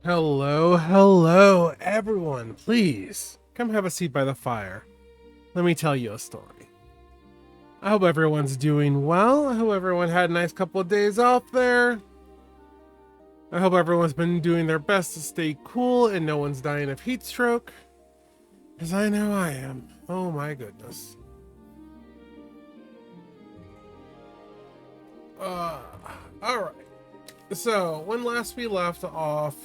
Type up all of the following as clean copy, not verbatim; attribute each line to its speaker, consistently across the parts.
Speaker 1: Hello, hello, everyone. Please come have a seat by the fire. Let me tell you a story. I hope everyone's doing well. I hope everyone had a nice couple of days off there. I hope everyone's been doing their best to stay cool and no one's dying of heat stroke. Because I know I am. Oh my goodness. Uh, Alright. So, when last we left off,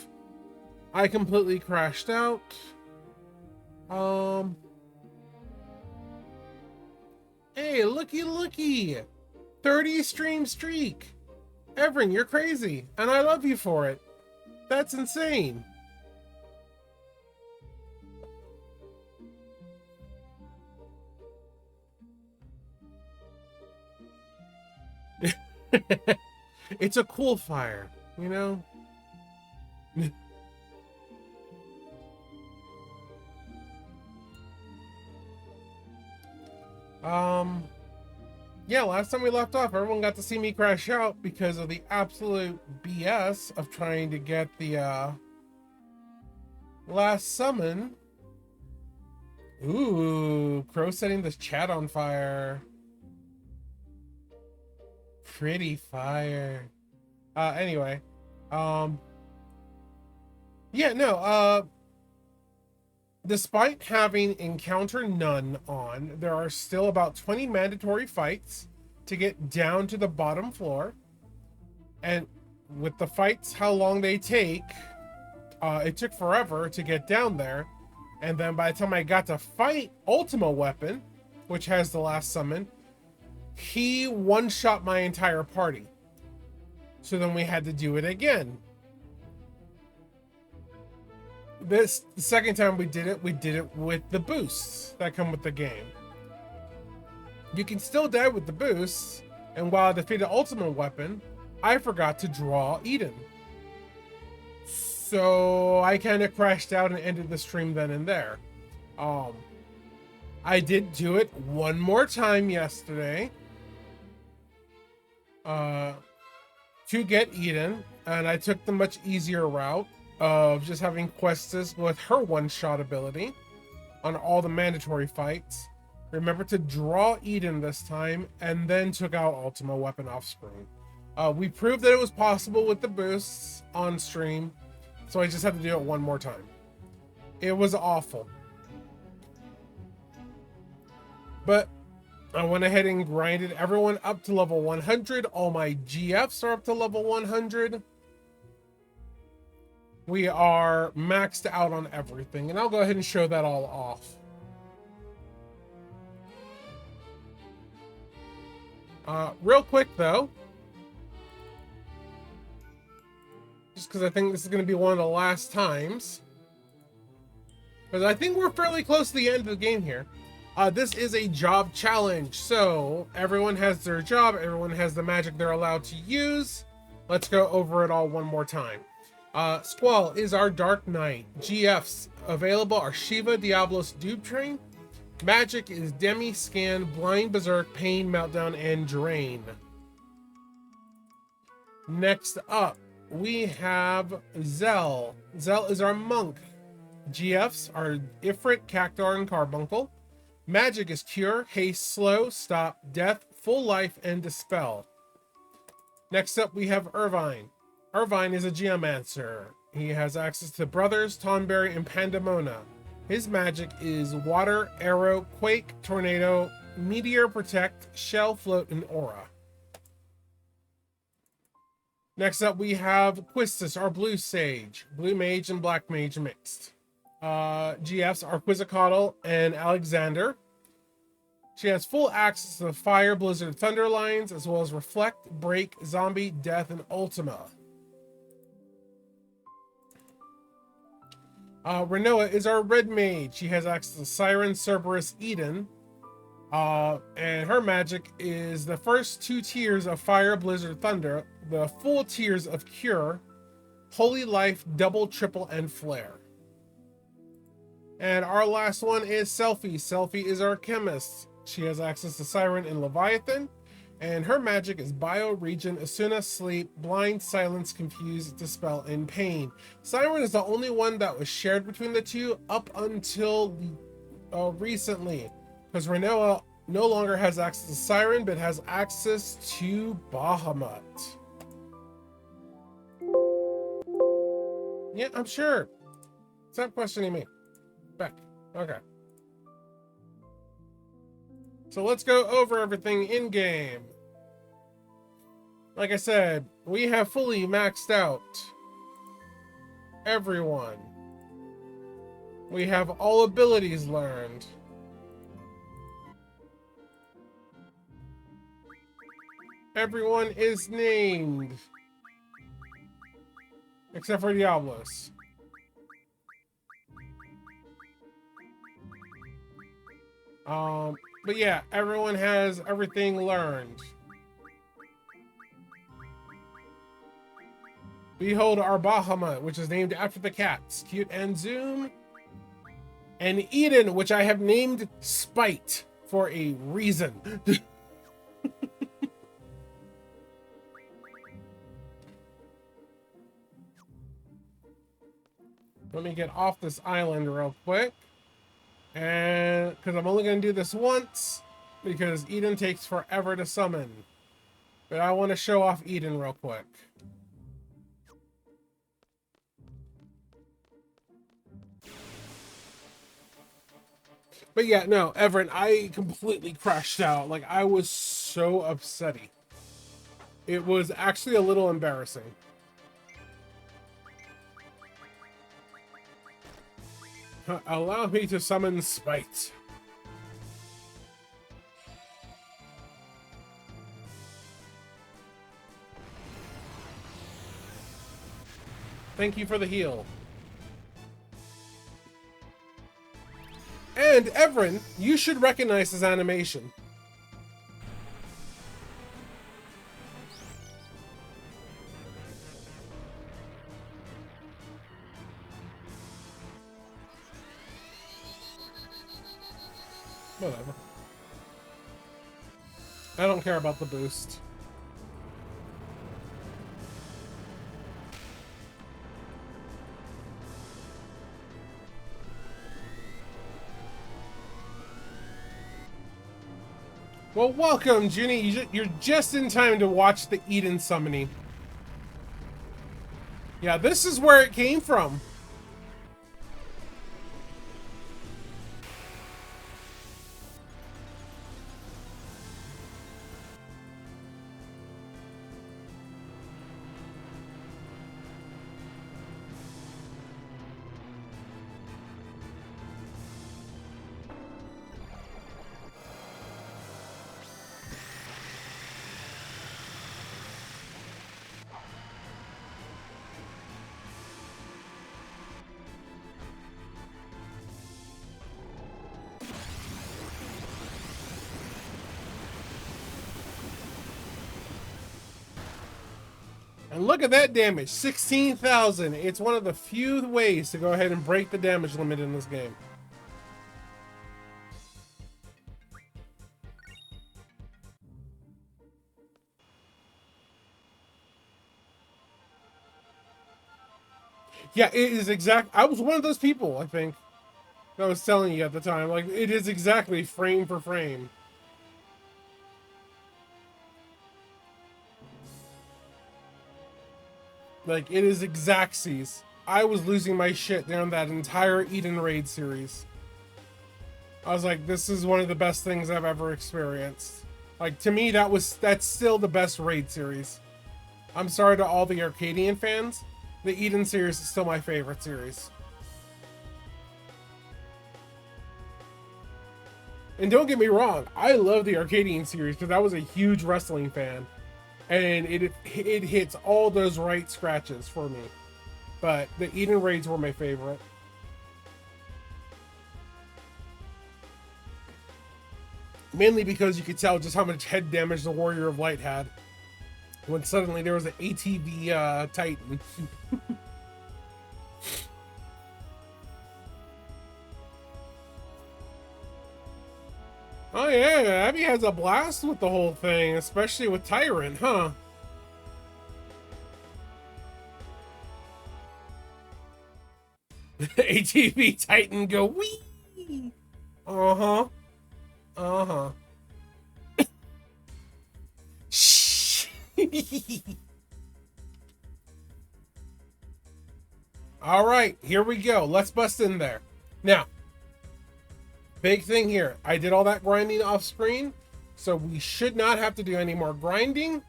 Speaker 1: I completely crashed out. Um, Hey, looky! 30 stream streak! Everin, you're crazy, and I love you for it. That's insane. It's a cool fire, you know? um, yeah, last time we left off, everyone got to see me crash out because of the absolute BS of trying to get the, last summon. Ooh, Crow setting this chat on fire. Pretty fire. Anyway. Um, yeah, no, despite having Encounter None on, there are still about 20 mandatory fights to get down to the bottom floor. And with the fights, how long they take, it took forever to get down there. And then by the time I got to fight Ultima Weapon, which has the last summon, he one-shot my entire party. So then we had to do it again. The second time we did it with the boosts that come with the game. You can still die with the boosts, and while I defeated Ultimate Weapon, I forgot to draw Eden. So I kind of crashed out and ended the stream then and there. I did do it one more time yesterday to get Eden, and I took the much easier route of just having Questus with her one-shot ability on all the mandatory fights. Remember to draw Eden this time, and then took out Ultima Weapon off screen. We proved that it was possible with the boosts on stream, so I just had to do it one more time. It was awful. But I went ahead and grinded everyone up to level 100. All my GFs are up to level 100. We are maxed out on everything, and I'll go ahead and show that all off. Real quick though, just because I think this is going to be one of the last times, because I think we're fairly close to the end of the game here. This is a job challenge, so everyone has their job, everyone has the magic they're allowed to use. Let's go over it all one more time. Squall is our Dark Knight. GFs available are Shiva, Diablos, Dupe Train. Magic is Demi, Scan, Blind, Berserk, Pain, Meltdown, and Drain. Next up, we have Zell. Zell is our Monk. GFs are Ifrit, Cactar, and Carbuncle. Magic is Cure, Haste, Slow, Stop, Death, Full Life, and Dispel. Next up, we have Irvine. Irvine is a Geomancer. He has access to Brothers, Tonberry, and Pandemona. His magic is Water, Arrow, Quake, Tornado, Meteor, Protect, Shell, Float, and Aura. Next up, we have Quistis, our Blue Sage. Blue Mage and Black Mage mixed. GFs are Quizzicatle and Alexander. She has full access to the Fire, Blizzard, Thunder lines, as well as Reflect, Break, Zombie, Death, and Ultima. Renoa is our Red Mage. She has access to Siren, Cerberus, Eden. And her magic is the first 2 tiers of Fire, Blizzard, Thunder, the full tiers of Cure, Holy Life, Double, Triple, and Flare. And our last one is Selfie. Selfie is our Chemist. She has access to Siren and Leviathan. And her magic is Bio, Region, Asuna, Sleep, Blind, Silence, Confuse, Dispel, and Pain. Siren is the only one that was shared between the two up until recently. Because Renoa no longer has access to Siren, but has access to Bahamut. Yeah, I'm sure. Stop questioning me. Back. Okay. So let's go over everything in-game. Like I said, we have fully maxed out everyone. We have all abilities learned. Everyone is named. Except for Diablos. But yeah, everyone has everything learned. Behold our Bahamut, which is named after the cats, Cute and Zoom. And Eden, which I have named Spite for a reason. Let me get off this island real quick. And because I'm only going to do this once, because Eden takes forever to summon. But I want to show off Eden real quick. But yeah, no, Everett, I completely crashed out. Like, I was so upsetty. It was actually a little embarrassing. Allow me to summon Spite. Thank you for the heal. And, Everin, you should recognize this animation. Whatever. I don't care about the boost. Well, welcome, Junie. You're just in time to watch the Eden summoning. Yeah, this is where it came from. And look at that damage, 16,000. It's one of the few ways to go ahead and break the damage limit in this game. Yeah, it is exact. I was one of those people, I think, that was telling you at the time. Like, it is exactly frame for frame. Like, it is exactsies. I was losing my shit during that entire Eden Raid series. I was like, this is one of the best things I've ever experienced. Like, to me, that's still the best Raid series. I'm sorry to all the Arcadian fans. The Eden series is still my favorite series. And don't get me wrong, I love the Arcadian series because I was a huge wrestling fan. And it hits all those right scratches for me. But the Eden Raids were my favorite. Mainly because you could tell just how much head damage the Warrior of Light had. When suddenly there was an ATV Titan. Oh yeah, Abby has a blast with the whole thing, especially with Tyrant, huh? ATV Titan go wee. Uh-huh. Uh-huh. Shh. All right, here we go. Let's bust in there. Now, big thing here. I did all that grinding off screen, so we should not have to do any more grinding.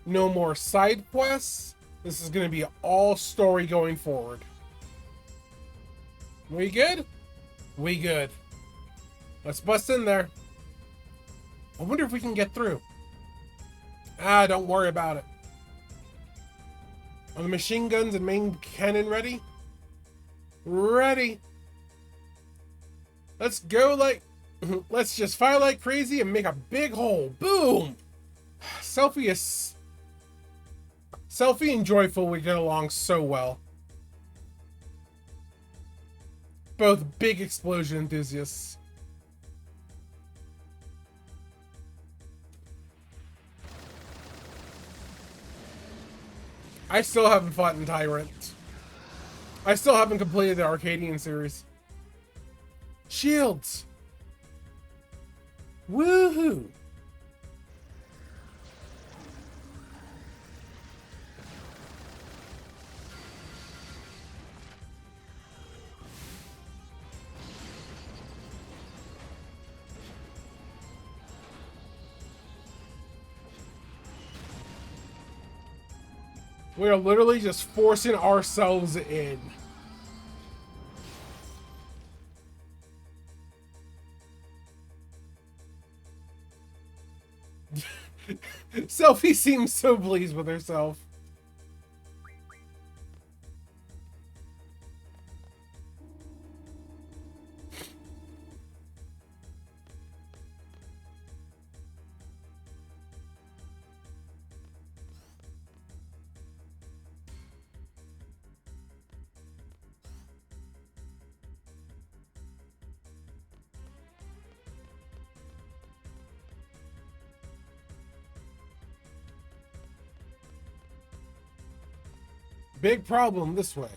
Speaker 1: No more side quests. This is going to be all story going forward. We good? We good. Let's bust in there. I wonder if we can get through. Ah, don't worry about it. Are the machine guns and main cannon ready? Ready. Let's go like... Let's just fire like crazy and make a big hole. Boom! Selfie and Joyful, we get along so well. Both big explosion enthusiasts. I still haven't fought in Tyrant. I still haven't completed the Arcadian series. Shields! Woohoo! We are literally just forcing ourselves in. Selfie seems so pleased with herself. Big problem this way.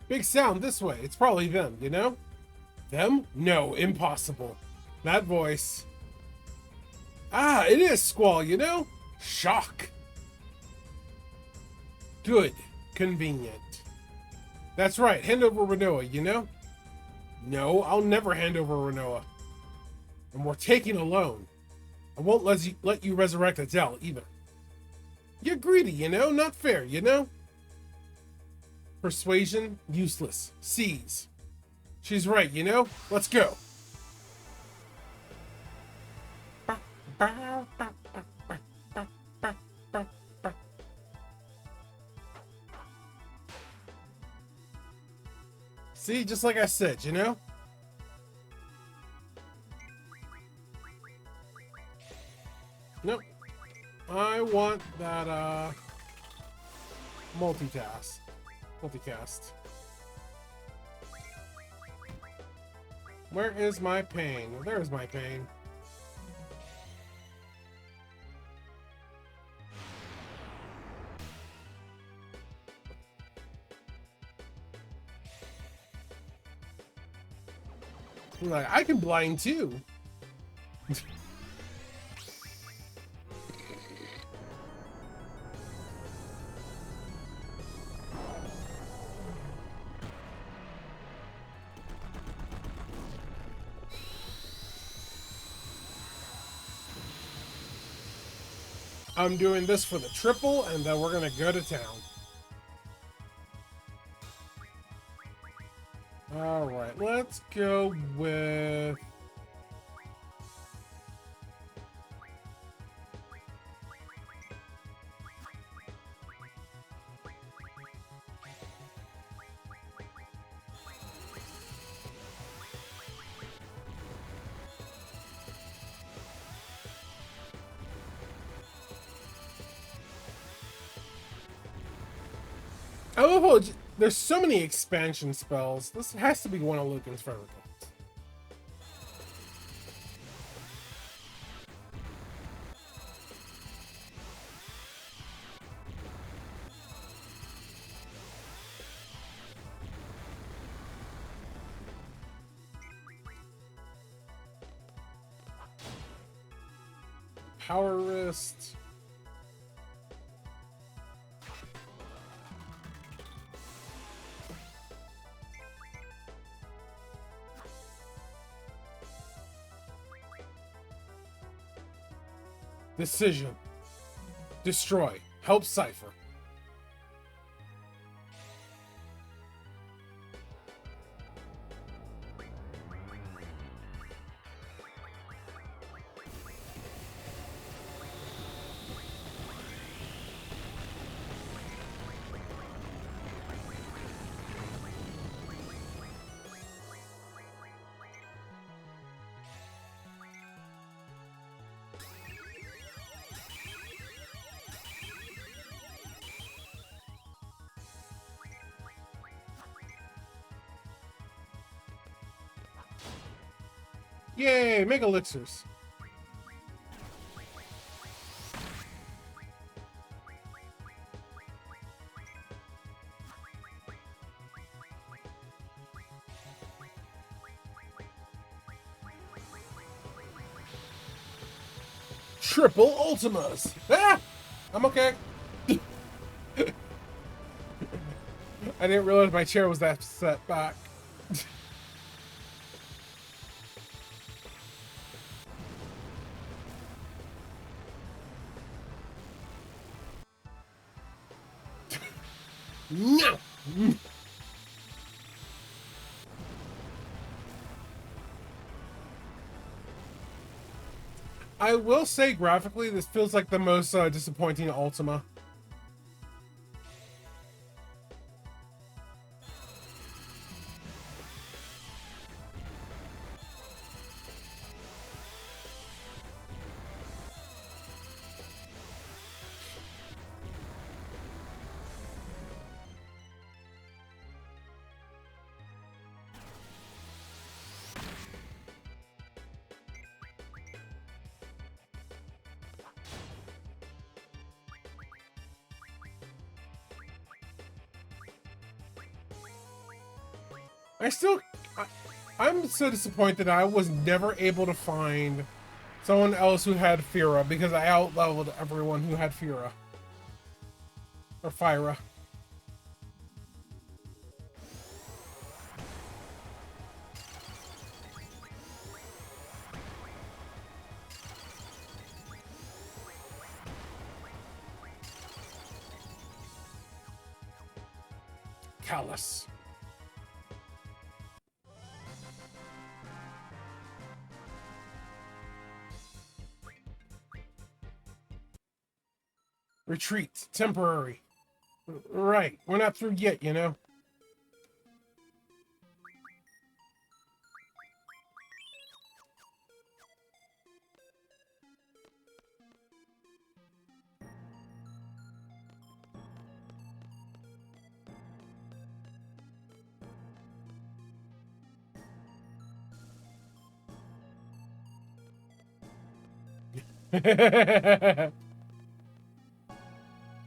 Speaker 1: Big sound this way. It's probably them, you know? Them? No, impossible. That voice. Ah, it is Squall, you know? Shock. Good. Convenient. That's right, hand over Renoa, you know? No, I'll never hand over Renoa. And we're taking a loan. I won't let you resurrect Adele, either. You're greedy, you know? Not fair, you know? Persuasion, useless. Seize. She's right, you know? Let's go. See, just like I said, you know? Nope. I want that, multicast. Where is my pain? There's my pain. Like, I can blind too. I'm doing this for the triple, and then we're gonna go to town. Alright, let's go with... I love how there's so many expansion spells. This has to be one of Lucan's favorite ones. Power Wrist. Decision. Destroy. Help Cypher. Yay, Mega Elixirs. Triple Ultimas. Ah! I'm okay. I didn't realize my chair was that set back. No. I will say graphically, this feels like the most disappointing Ultima. I'm so disappointed that I was never able to find someone else who had Fira because I outleveled everyone who had Fira. Or Fyra. Callus. Retreat. Temporary. Right. We're not through yet, you know?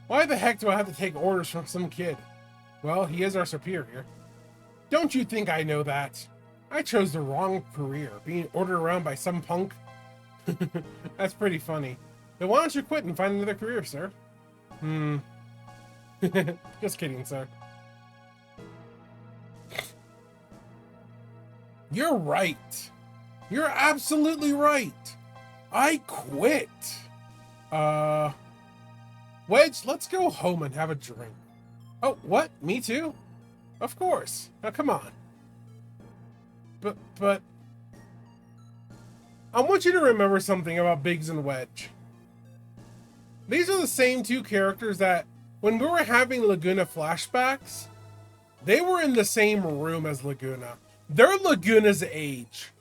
Speaker 1: Why the heck do I have to take orders from some kid? Well, he is our superior. Don't you think I know that? I chose the wrong career, being ordered around by some punk. That's pretty funny. Then why don't you quit and find another career, sir? Just kidding, sir. You're right. You're absolutely right. I quit. Wedge, let's go home and have a drink. Oh, what? Me too? Of course. Now, come on. But... I want you to remember something about Biggs and Wedge. These are the same two characters that, when we were having Laguna flashbacks, they were in the same room as Laguna. They're Laguna's age.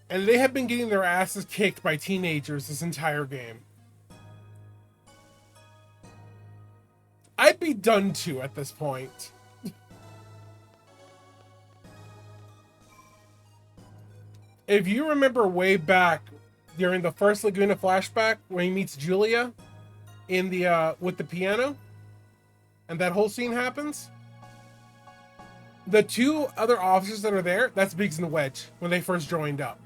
Speaker 1: And they have been getting their asses kicked by teenagers this entire game. I'd be done too at this point. If you remember way back during the first Laguna flashback when he meets Julia in the with the piano and that whole scene happens, the two other officers that are there, that's Biggs and Wedge when they first joined up.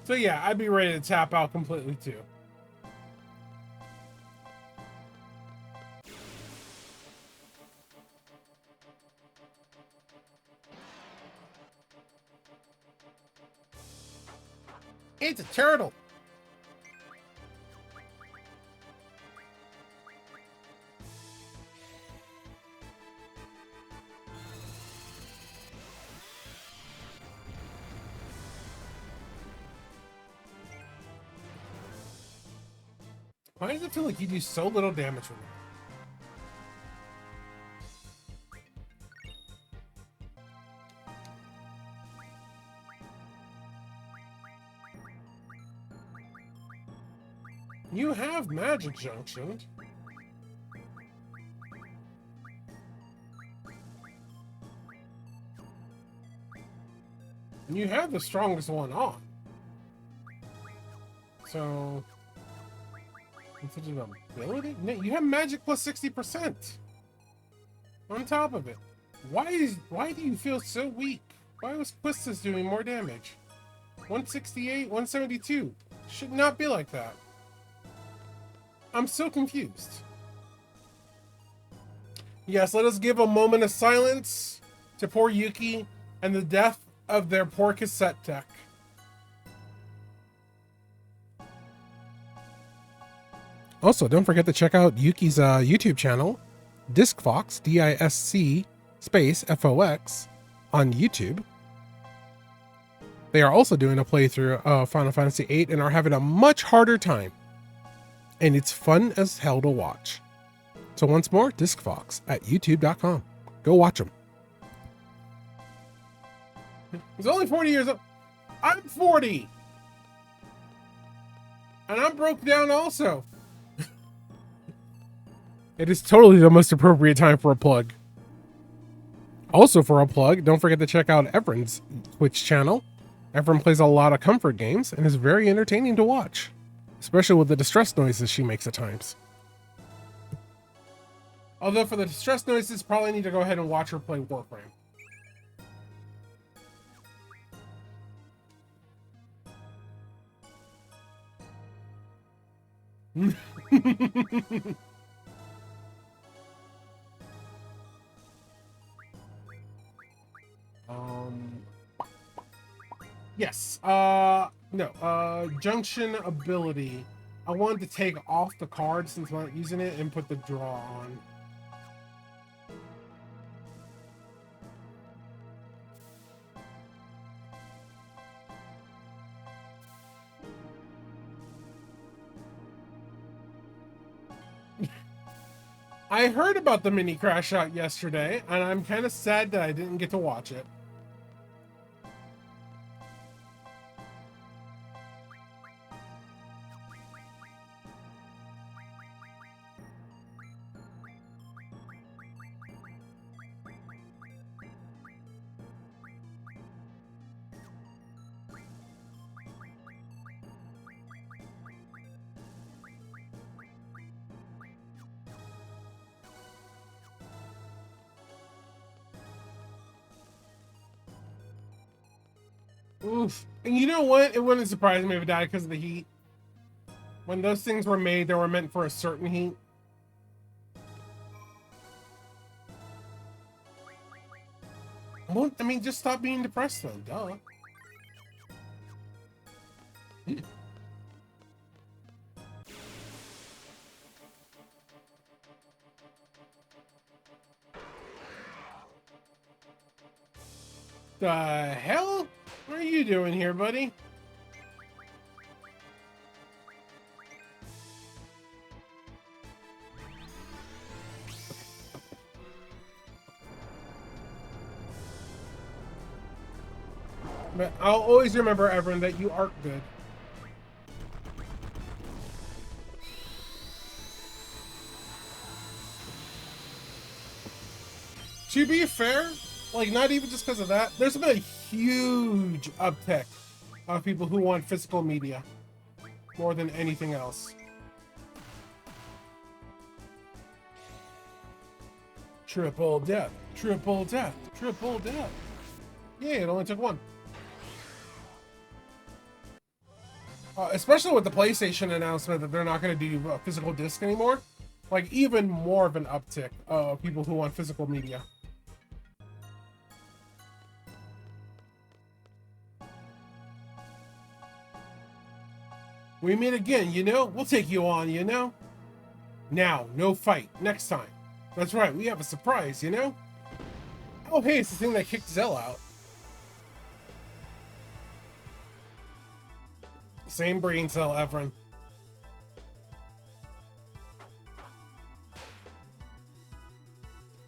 Speaker 1: So yeah, I'd be ready to tap out completely too. It's a turtle. Why does it feel like you do so little damage with it? You have magic junctioned. You have the strongest one on. So, in terms of ability, no, you have magic plus 60% on top of it. Why do you feel so weak? Why was Quistis doing more damage? 168, 172. Should not be like that. I'm so confused. Yes, let us give a moment of silence to poor Yuki and the death of their poor cassette deck. Also, don't forget to check out Yuki's YouTube channel, DiscFox, D-I-S-C space F-O-X, on YouTube. They are also doing a playthrough of Final Fantasy VIII and are having a much harder time. And it's fun as hell to watch. So once more, DiscFox at youtube.com. Go watch them. He's only 40 years old. I'm 40! And I'm broke down also. It is totally the most appropriate time for a plug. Also for a plug, don't forget to check out Evren's Twitch channel. Evren plays a lot of comfort games and is very entertaining to watch, especially with the distress noises she makes at times. Although for the distress noises, probably need to go ahead and watch her play Warframe. Yes. No. Junction ability. I wanted to take off the card since I'm not using it and put the draw on. I heard about the mini crash out yesterday, and I'm kind of sad that I didn't get to watch it. Oof. And you know what? It wouldn't surprise me if it died because of the heat. When those things were made, they were meant for a certain heat. Well, I mean, just stop being depressed then, duh. The hell? What are you doing here, buddy? But I'll always remember, Everin, that you aren't good. To be fair, like, not even just because of that, there's been a huge uptick of people who want physical media more than anything else. Triple death, triple death, triple death. Yeah, it only took one. Especially with the PlayStation announcement that they're not going to do physical disc anymore. Like, even more of an uptick of people who want physical media. We meet again, you know? We'll take you on, you know? Now, no fight. Next time. That's right, we have a surprise, you know? Oh, hey, it's the thing that kicked Zell out. Same brain cell, Evren.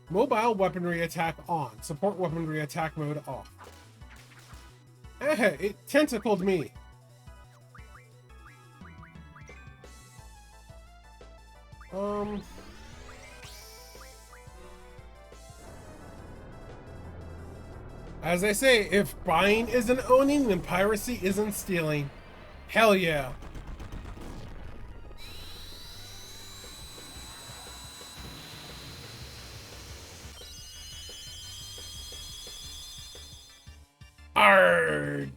Speaker 1: Mobile weaponry attack on. Support weaponry attack mode off. Eh, it tentacled me. As I say, if buying isn't owning, then piracy isn't stealing. Hell yeah. Arg.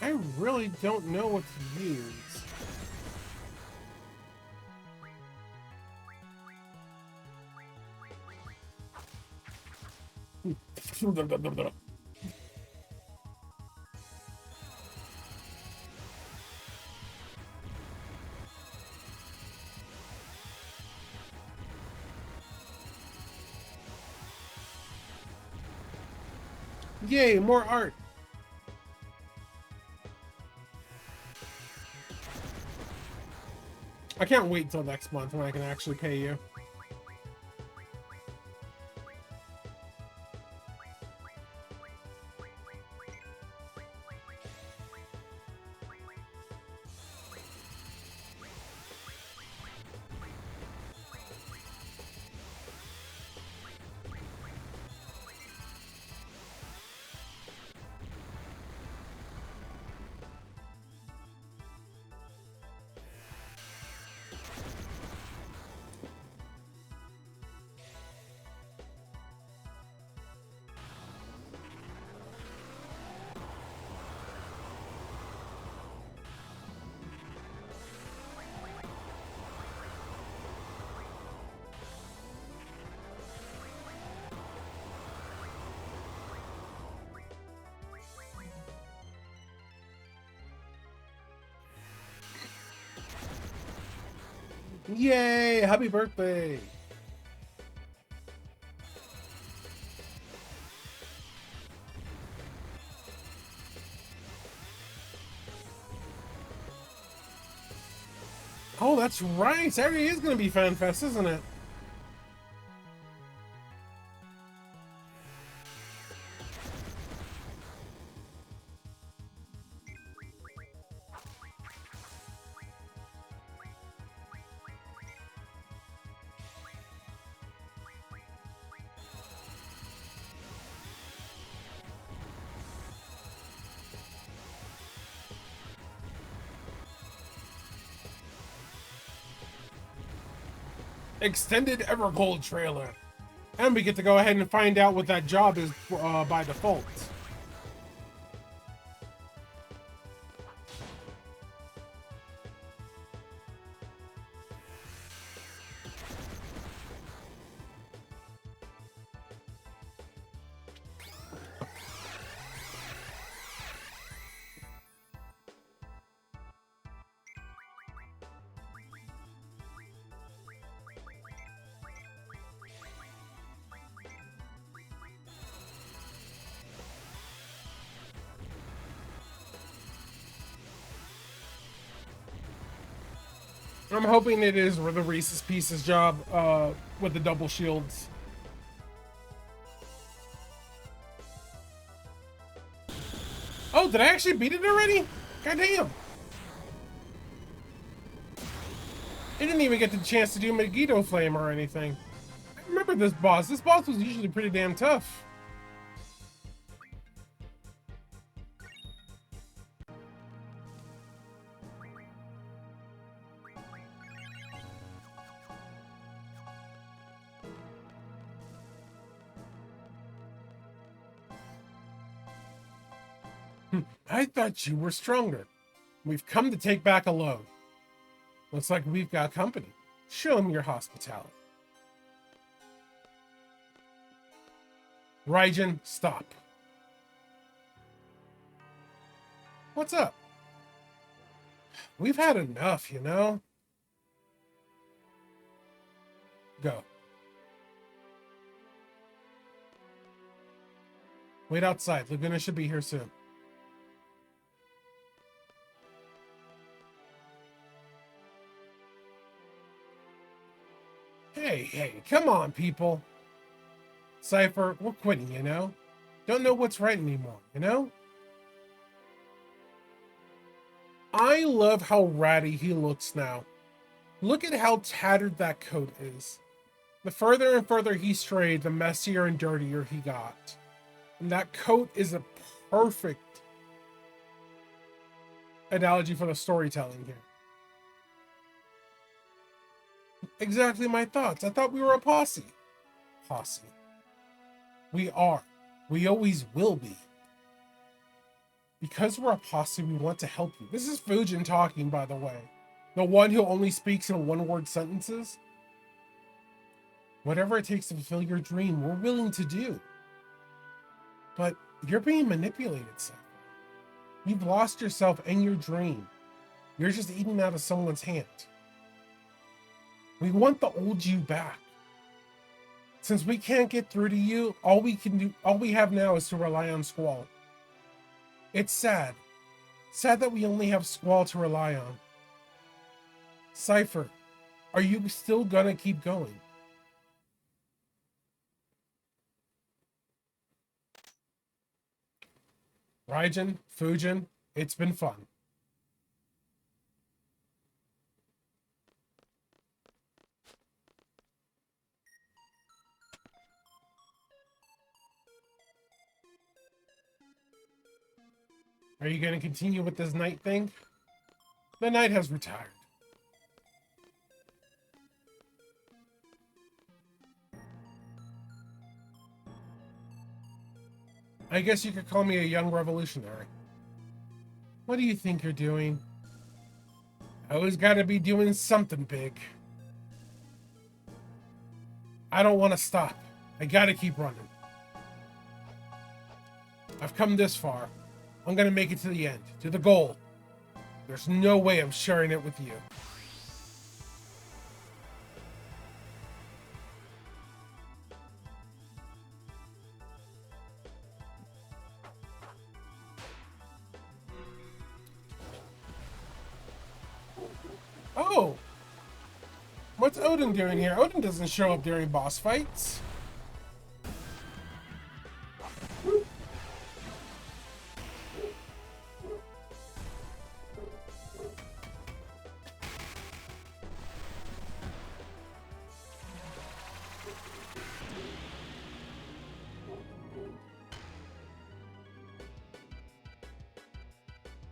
Speaker 1: I really don't know what to use. Yay, more art. I can't wait till next month when I can actually pay you. Yay! Happy birthday! Oh, that's right! Saturday is going to be FanFest, isn't it? Extended Evergold trailer. And we get to go ahead and find out what that job is by default. I'm hoping it is the Reese's Pieces job with the double shields. Oh, did I actually beat it already? God damn. I didn't even get the chance to do Megiddo Flame or anything. I remember this boss. This boss was usually pretty damn tough. I thought you were stronger. We've come to take back a loan. Looks like we've got company. Show him your hospitality. Raijin, stop. What's up? We've had enough, you know? Go. Wait outside. Laguna should be here soon. Hey, come on, people. Cypher, we're quitting, you know? Don't know what's right anymore, you know? I love how ratty he looks now. Look at how tattered that coat is. The further and further he strayed, the messier and dirtier he got. And that coat is a perfect analogy for the storytelling here. Exactly my thoughts. I thought we were a posse. Posse. We are. We always will be. Because we're a posse, we want to help you. This is Fujin talking, by the way. The one who only speaks in one-word sentences. Whatever it takes to fulfill your dream, we're willing to do. But you're being manipulated, Seth. You've lost yourself and your dream. You're just eating out of someone's hand. We want the old you back. Since we can't get through to you, all we have now is to rely on Squall. It's sad. Sad that we only have Squall to rely on. Cypher, are you still gonna keep going? Raijin, Fujin, it's been fun. Are you going to continue with this knight thing? The knight has retired. I guess you could call me a young revolutionary. What do you think you're doing? I always gotta be doing something big. I don't want to stop. I gotta keep running. I've come this far. I'm gonna make it to the end, to the goal. There's no way I'm sharing it with you. Oh! What's Odin doing here? Odin doesn't show up during boss fights.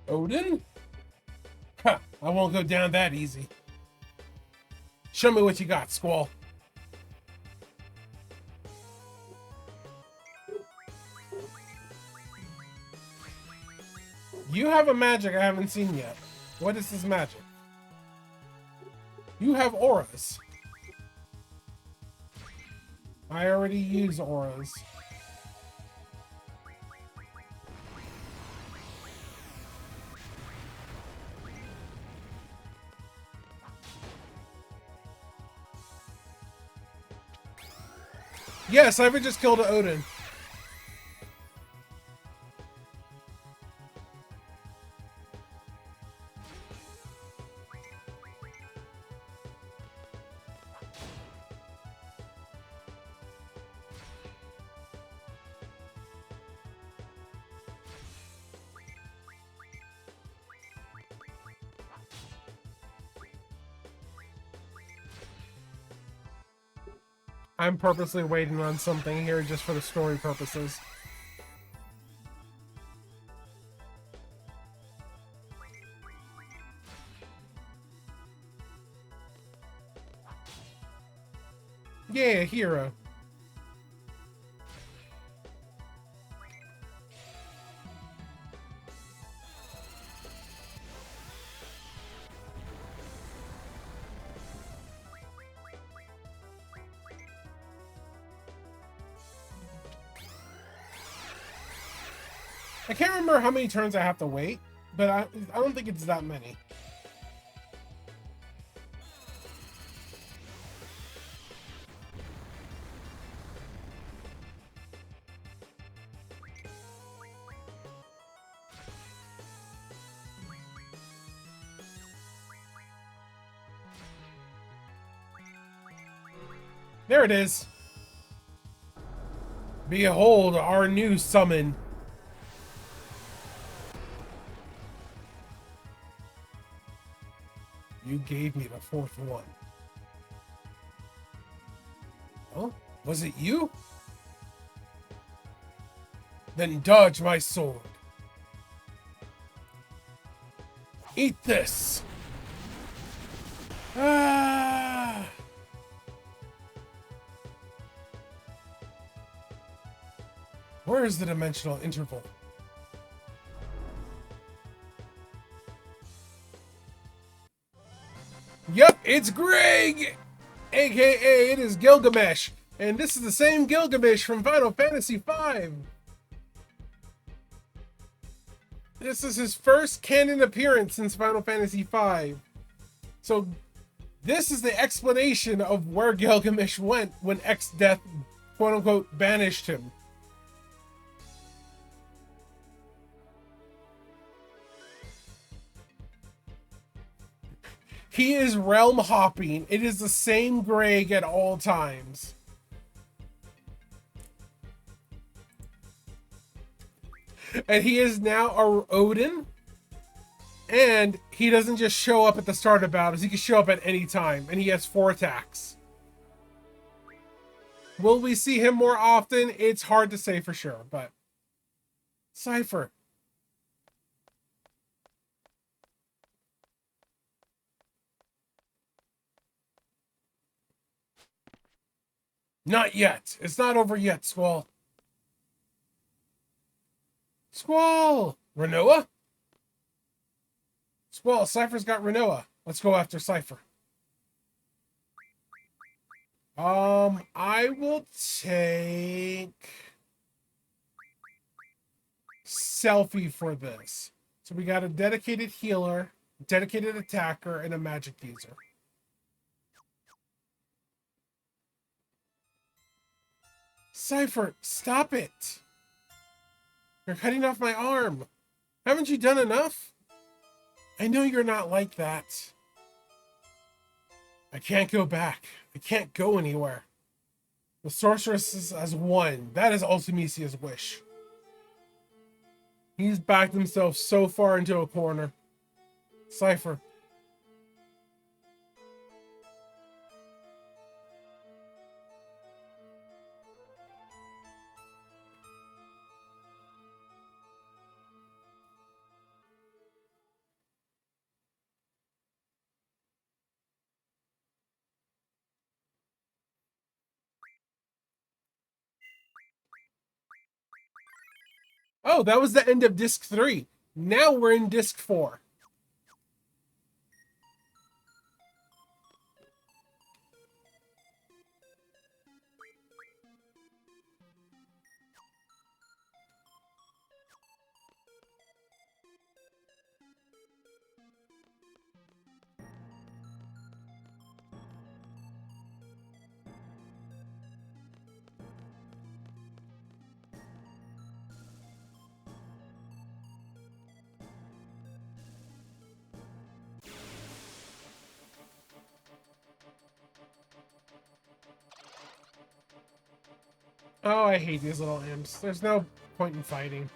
Speaker 1: Odin? Ha! I won't go down that easy. Show me what you got, Squall. You have a magic I haven't seen yet. What is this magic? You have auras. I already use auras. Yes, I've just killed Odin. I'm purposely waiting on something here just for the story purposes. Yeah, hero. I can't remember how many turns I have to wait, but I don't think it's that many. There it is. Behold our new summon. You gave me the fourth one. Oh, was it you? Then dodge my sword. Eat this. Ah! Where is the dimensional interval? Yep, it's Greg! AKA, it is Gilgamesh. And this is the same Gilgamesh from Final Fantasy V. This is his first canon appearance since Final Fantasy V. So, this is the explanation of where Gilgamesh went when X-Death, quote-unquote, banished him. He is realm hopping. It is the same Greg at all times. And he is now a Odin. And he doesn't just show up at the start of battles. He can show up at any time. And he has 4 attacks. Will we see him more often? It's hard to say for sure, but... Cypher. Not yet. It's not over yet, Squall. Squall! Renoa? Squall, Cypher's got Renoa. Let's go after Cypher. I will take Selfie for this. So we got a dedicated healer, dedicated attacker, and a magic user. Cypher, stop it! You're cutting off my arm. Haven't you done enough? I know you're not like that. I can't go back. I can't go anywhere. The Sorceresses has won. That is Ultimisia's wish. He's backed himself so far into a corner. Cypher. Oh, that was the end of disc 3. Now we're in disc 4. Oh, I hate these little imps. There's no point in fighting.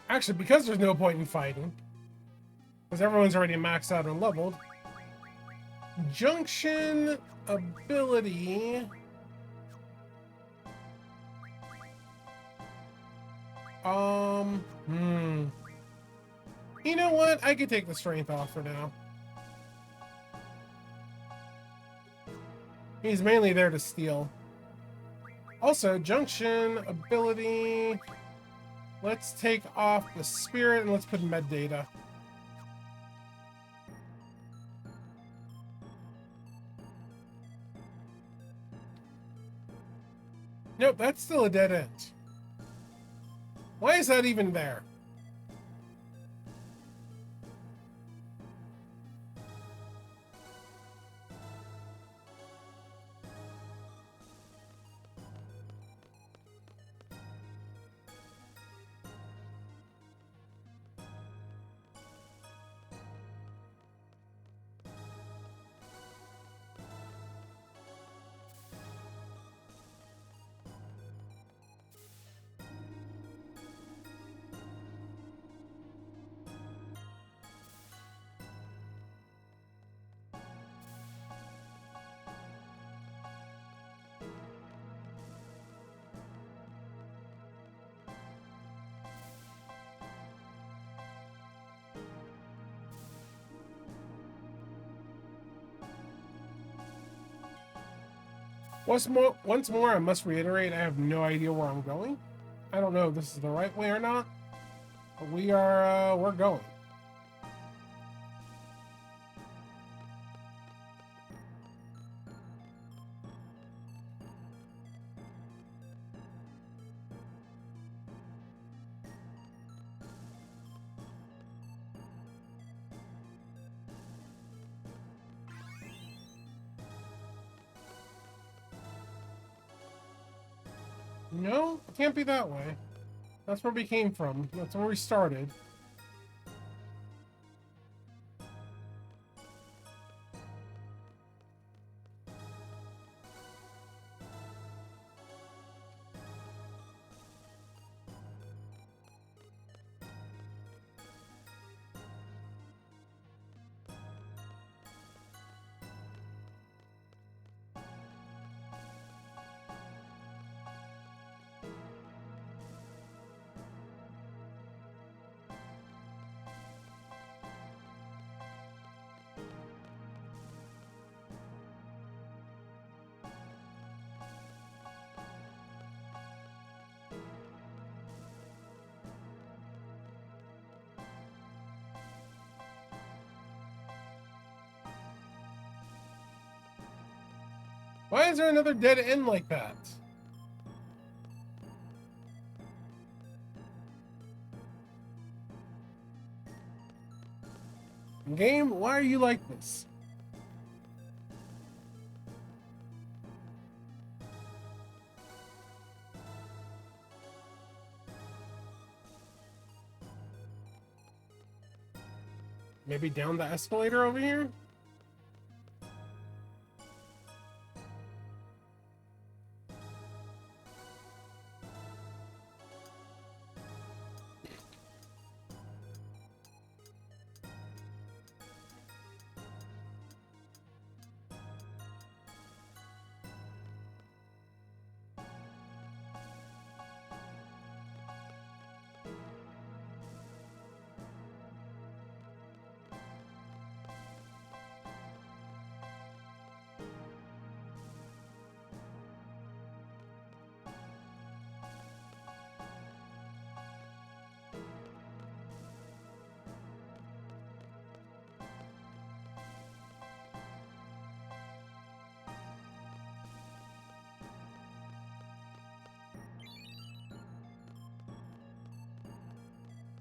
Speaker 1: Actually, because there's no point in fighting, because everyone's already maxed out and leveled, Junction ability... You know what? I could take the strength off for now. He's mainly there to steal. Also, Junction ability... Let's take off the spirit and let's put med data. Nope, that's still a dead end. Why is that even there? Once more, I must reiterate, I have no idea where I'm going. I don't know if this is the right way or not, but we're going. No, it can't be that way. That's where we came from. That's where we started. Why is there another dead end like that? Game, why are you like this? Maybe down the escalator over here?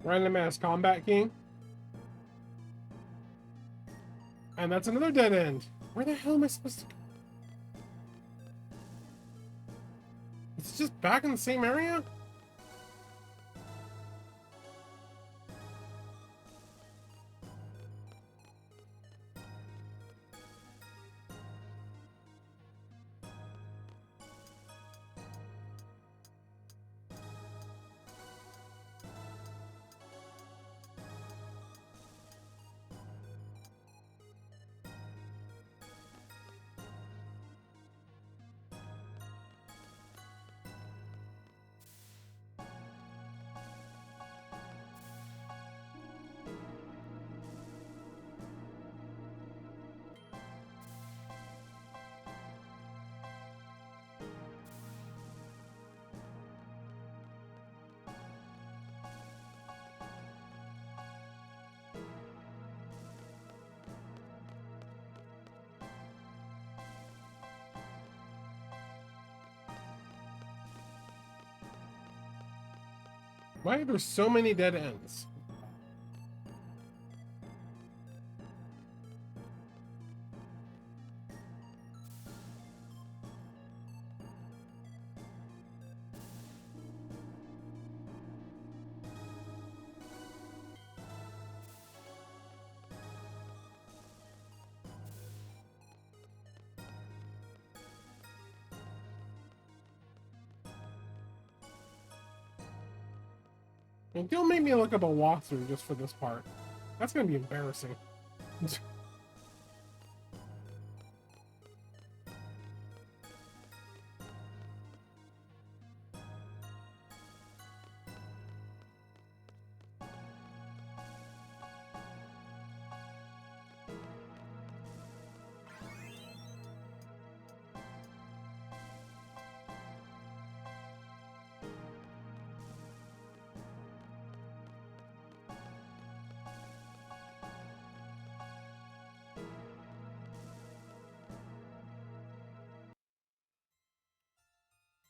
Speaker 1: Random ass combat king. And that's another dead end. Where the hell am I supposed to go? It's just back in the same area? Why are there so many dead ends? And don't make me look up a walkthrough just for this part. That's gonna be embarrassing.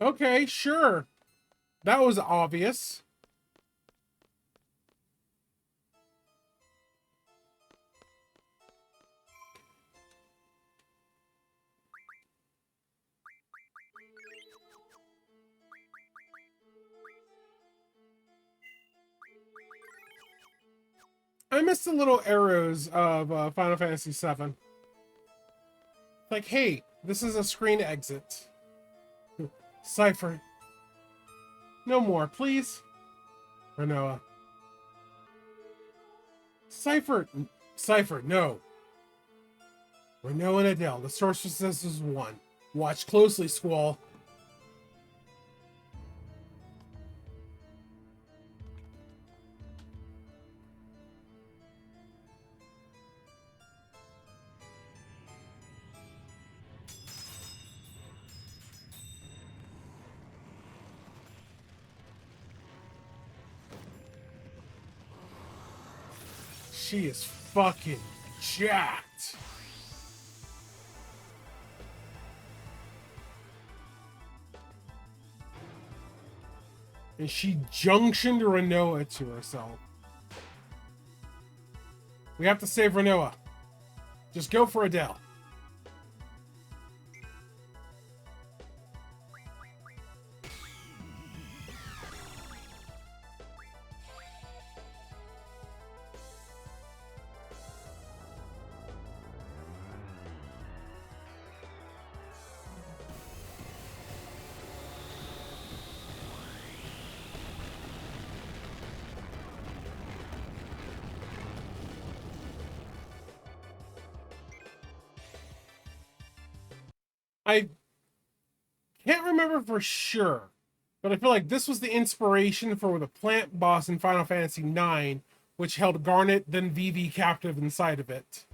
Speaker 1: Okay, sure. That was obvious. I missed the little arrows of Final Fantasy VII. Like, hey, this is a screen exit. Cypher. No more, please. Renoa. Cypher. Cypher, no. Renoa and Adele, the Sorceresses is one. Watch closely, Squall. She is fucking jacked. And she junctioned Renoa to herself. We have to save Renoa. Just go for Adele. I can't remember for sure, but I feel like this was the inspiration for the plant boss in Final Fantasy IX, which held Garnet, then Vivi captive inside of it.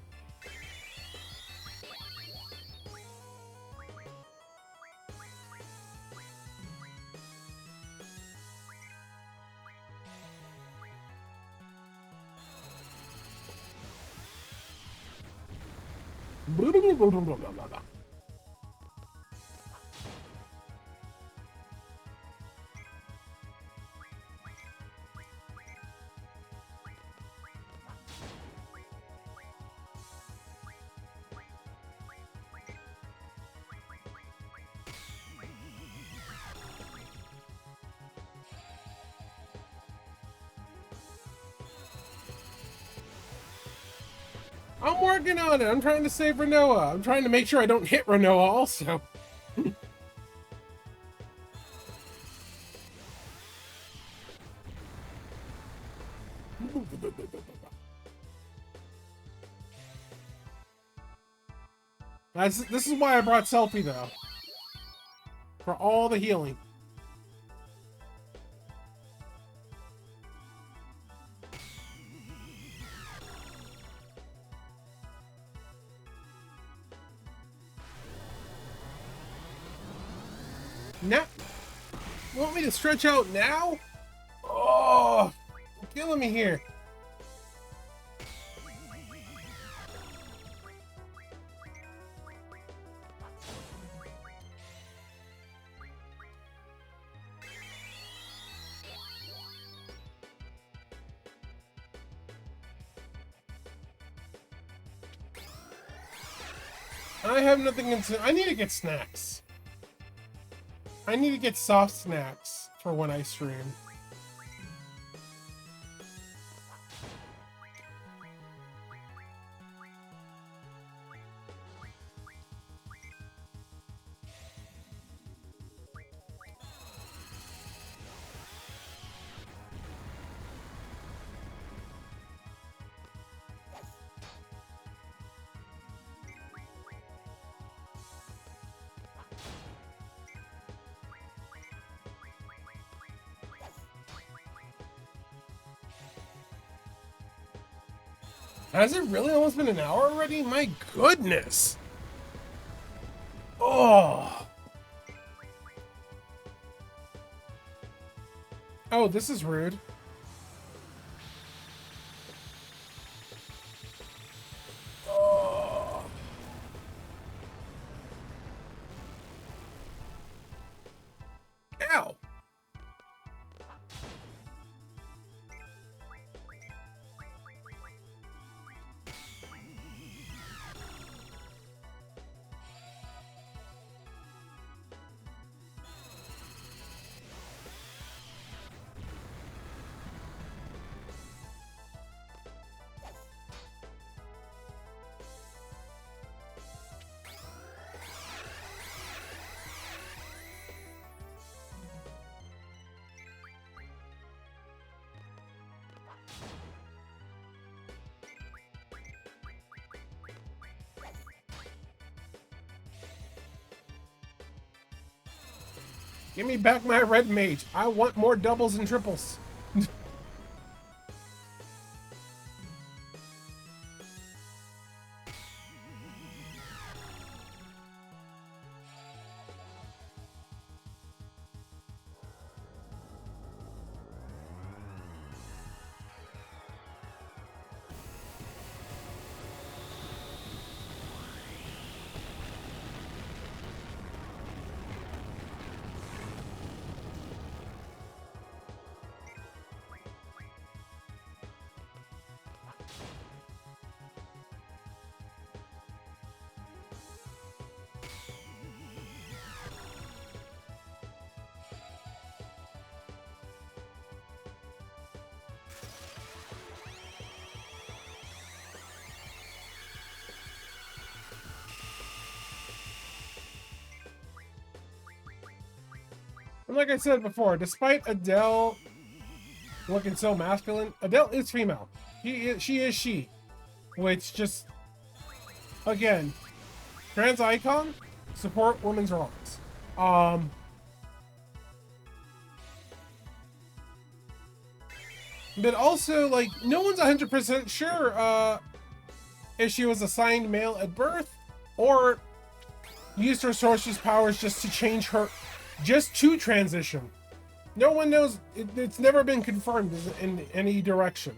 Speaker 1: I'm working on it. I'm trying to save Renoa. I'm trying to make sure I don't hit Renoa also. This is why I brought Selfie, though. For all the healing. Now, you want me to stretch out now? Oh, you're killing me here. I have nothing into. I need to get snacks. I need to get soft snacks for when I stream. Has it really almost been an hour already? My goodness. Oh. Oh, this is rude. Oh. Ow. Give me back my red mage. I want more doubles and triples. And like I said before, despite Adele looking so masculine, Adele is female. She is she. Which just, again, trans icon, support women's rights. But also, like, no one's 100% sure if she was assigned male at birth or used her sorceress powers just to change her, just to transition. No one knows. It's never been confirmed in any direction.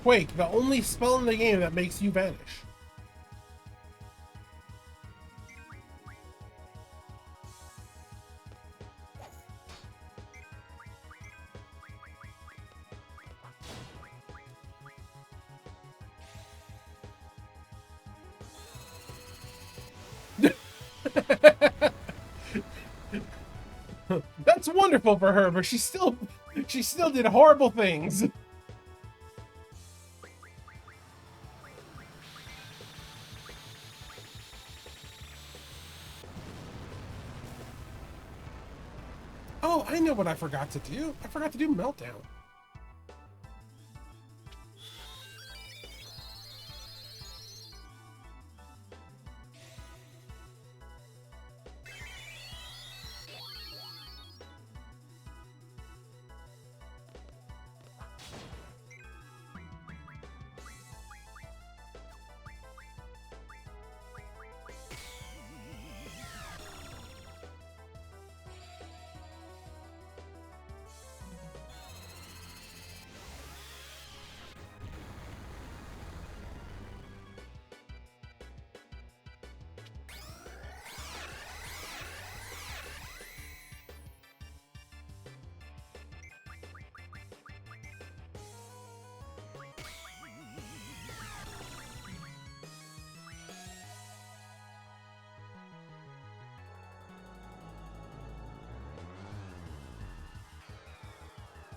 Speaker 1: Quake, the only spell in the game that makes you vanish. That's wonderful for her, but she still did horrible things. Oh, I know what I forgot to do. I forgot to do Meltdown.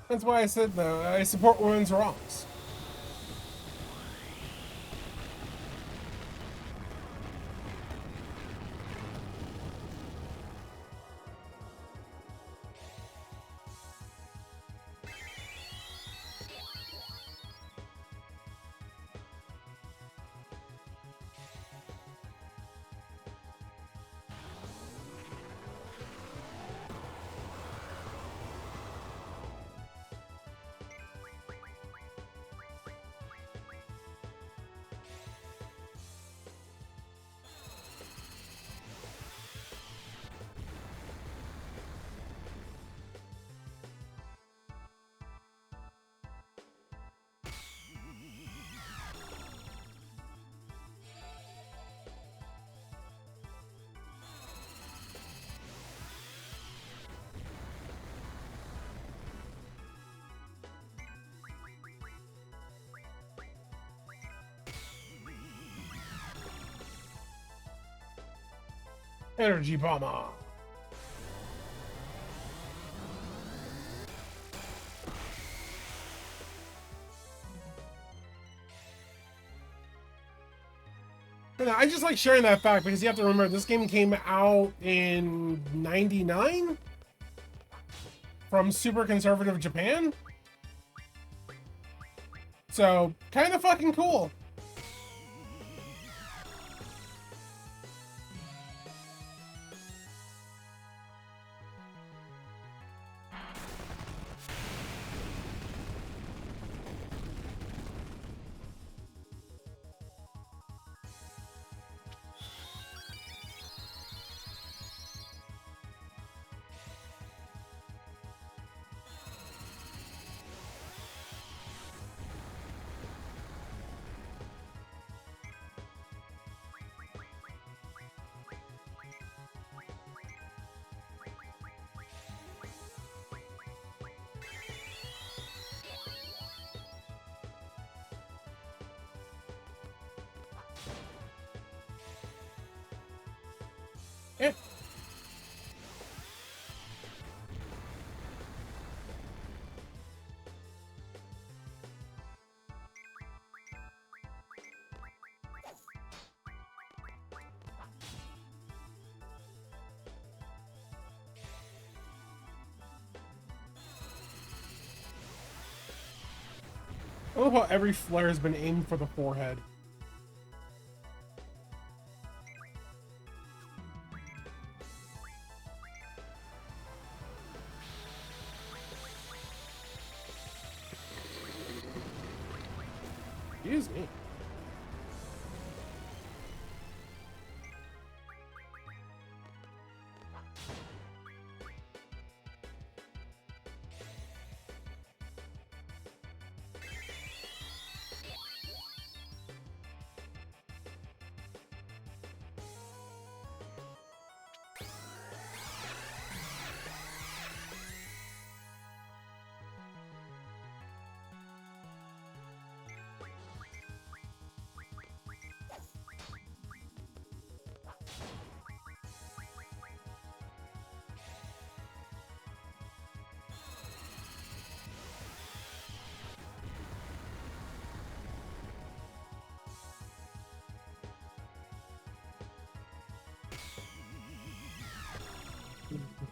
Speaker 1: That's why I said, though, I support women's wrongs. Energy bomber. And I just like sharing that fact because you have to remember this game came out in '99 from super conservative Japan. So kind of fucking cool. Yeah. I love how every flare has been aimed for the forehead. Excuse me.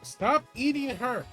Speaker 1: Stop eating her.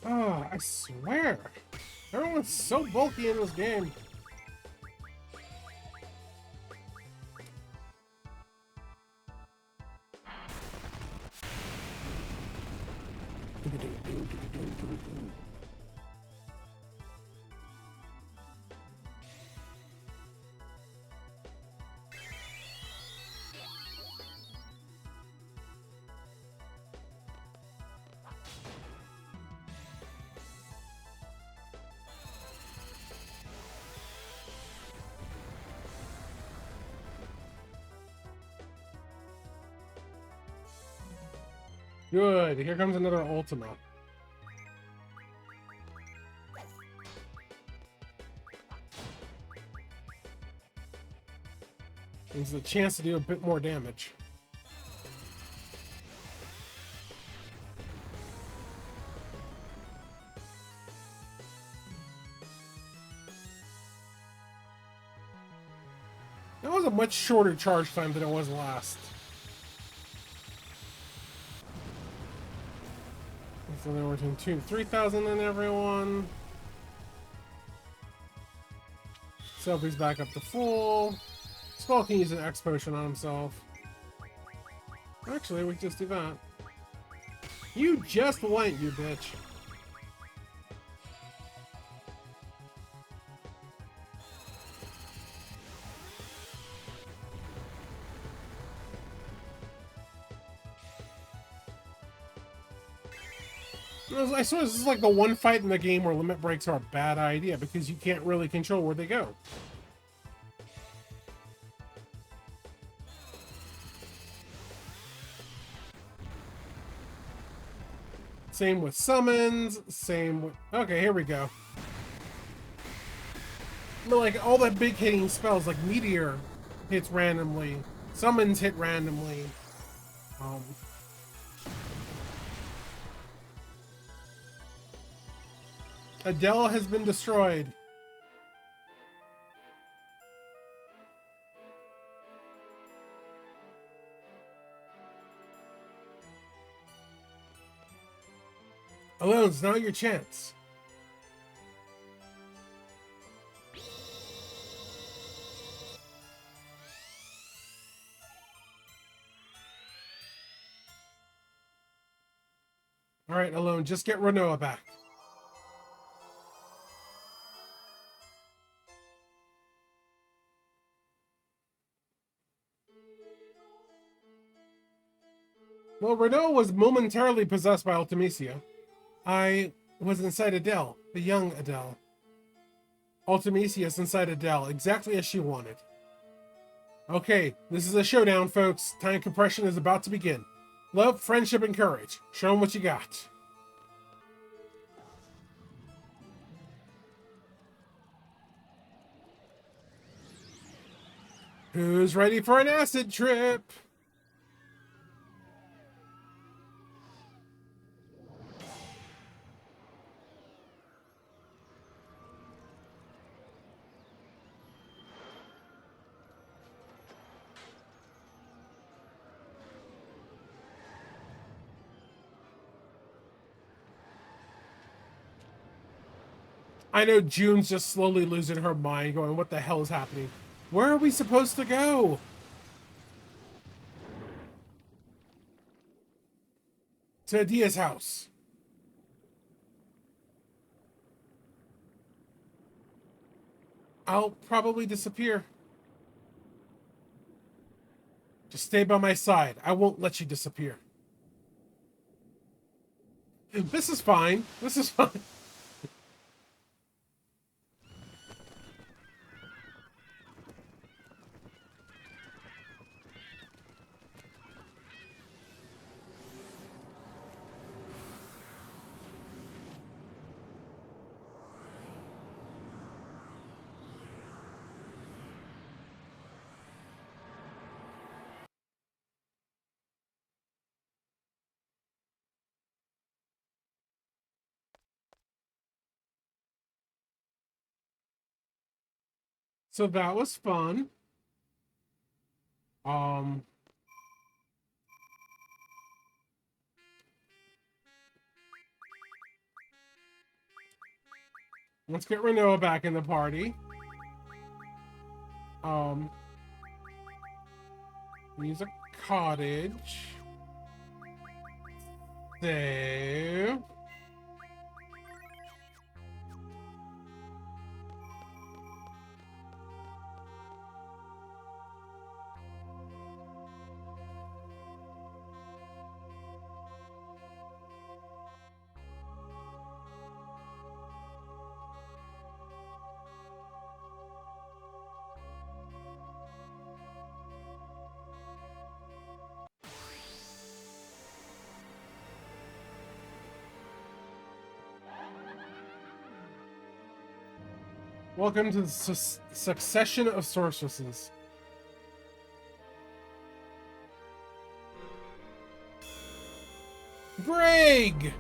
Speaker 1: Ah, I swear. Everyone's so bulky in this game. Good. Here comes another Ultima. There's a chance to do a bit more damage. That was a much shorter charge time than it was last. So then we're doing 3,000 in everyone. Selfie's back up to full. Skull can use an X potion on himself. Actually, we can just do that. You just went, you bitch. I swear this is like the one fight in the game where limit breaks are a bad idea because you can't really control where they go. Same with summons, same with... Okay, here we go. But like, all the big hitting spells, like Meteor hits randomly, summons hit randomly. Adele has been destroyed. Alone's now your chance. Alright, Alone, just get Renoa back. Well, Renoa was momentarily possessed by Ultimecia. I was inside Adele, the young Adele. Ultimecia is inside Adele, exactly as she wanted. Okay, this is a showdown, folks. Time compression is about to begin. Love, friendship, and courage. Show them what you got. Who's ready for an acid trip? I know June's just slowly losing her mind, going, what the hell is happening? Where are we supposed to go? To Adia's house. I'll probably disappear. Just stay by my side. I won't let you disappear. This is fine. This is fine. So that was fun. Um, Let's get Renoa back in the party. Use a cottage. So... Welcome to the succession of sorceresses. Brig!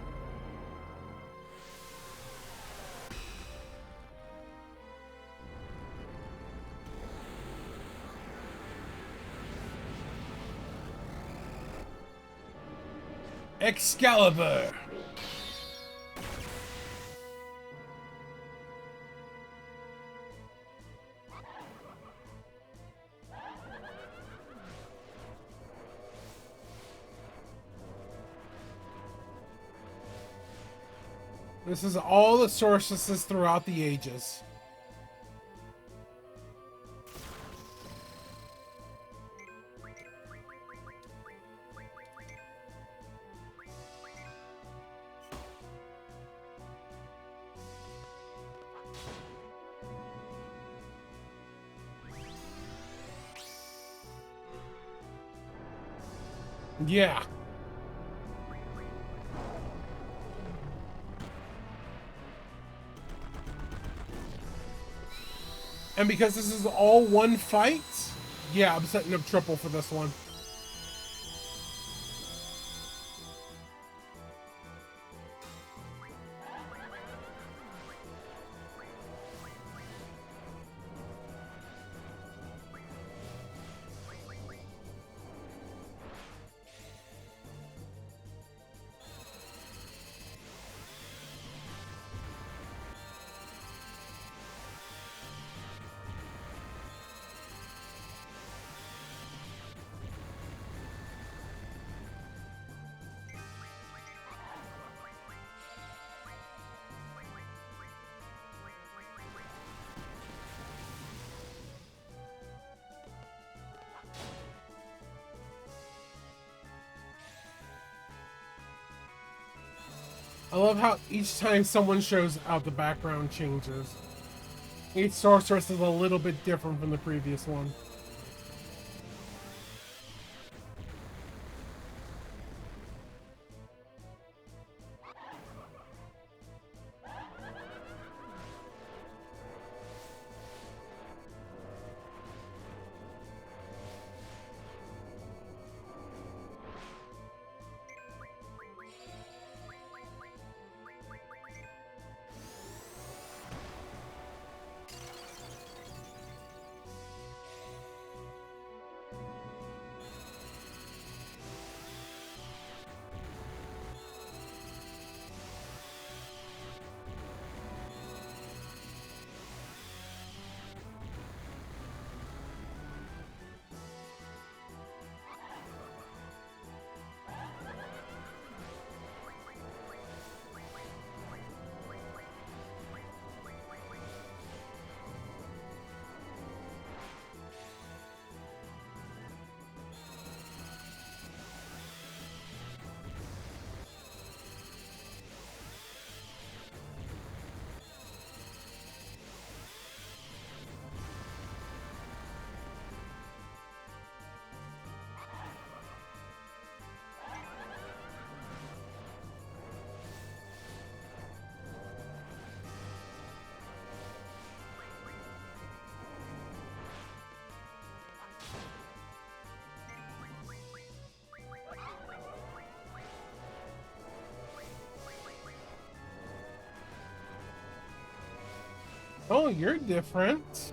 Speaker 1: Excalibur! This is all the sorceresses throughout the ages. Yeah. And because this is all one fight, yeah, I'm setting up triple for this one. I love how each time someone shows out, the background changes. Each sorceress is a little bit different from the previous one. Oh, you're different.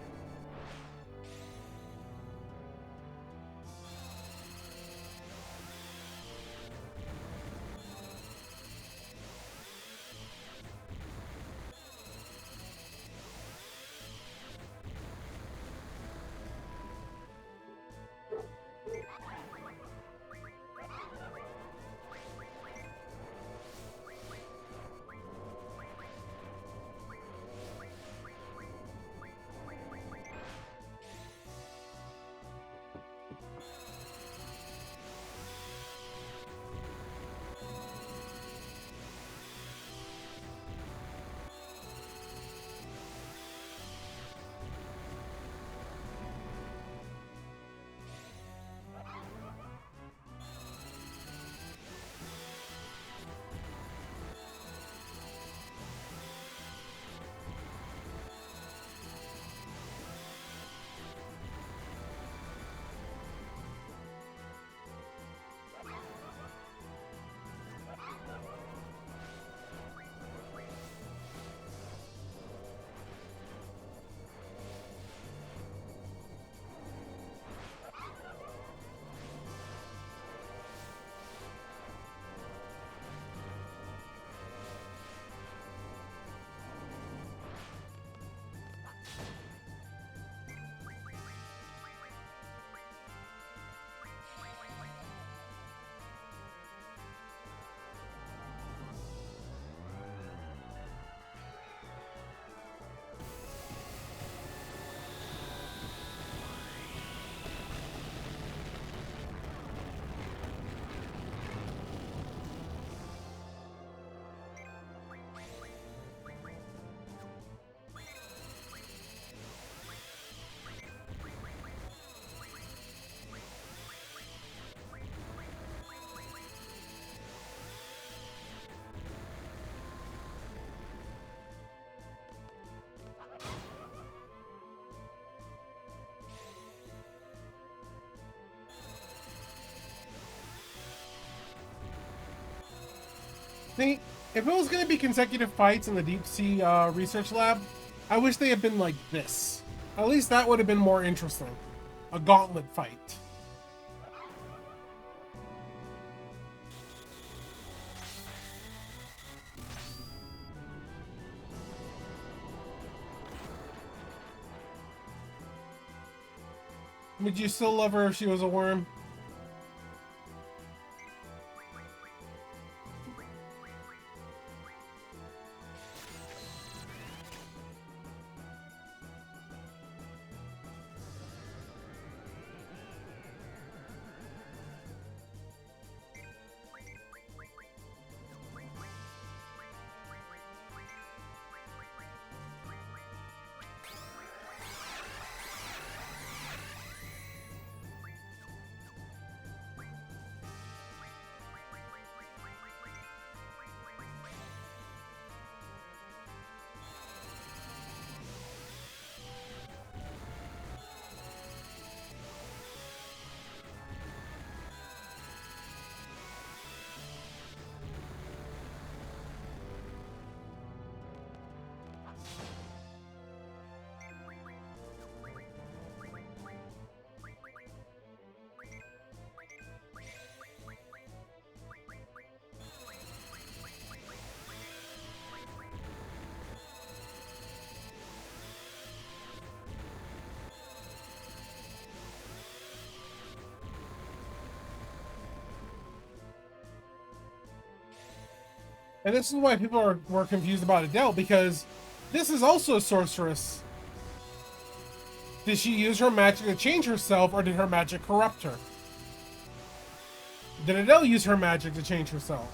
Speaker 1: See, if it was going to be consecutive fights in the deep sea research lab, I wish they had been like this. At least that would have been more interesting. A gauntlet fight. Would you still love her if she was a worm? And this is why people were confused about Adele, because this is also a sorceress. Did she use her magic to change herself, or did her magic corrupt her? Did Adele use her magic to change herself?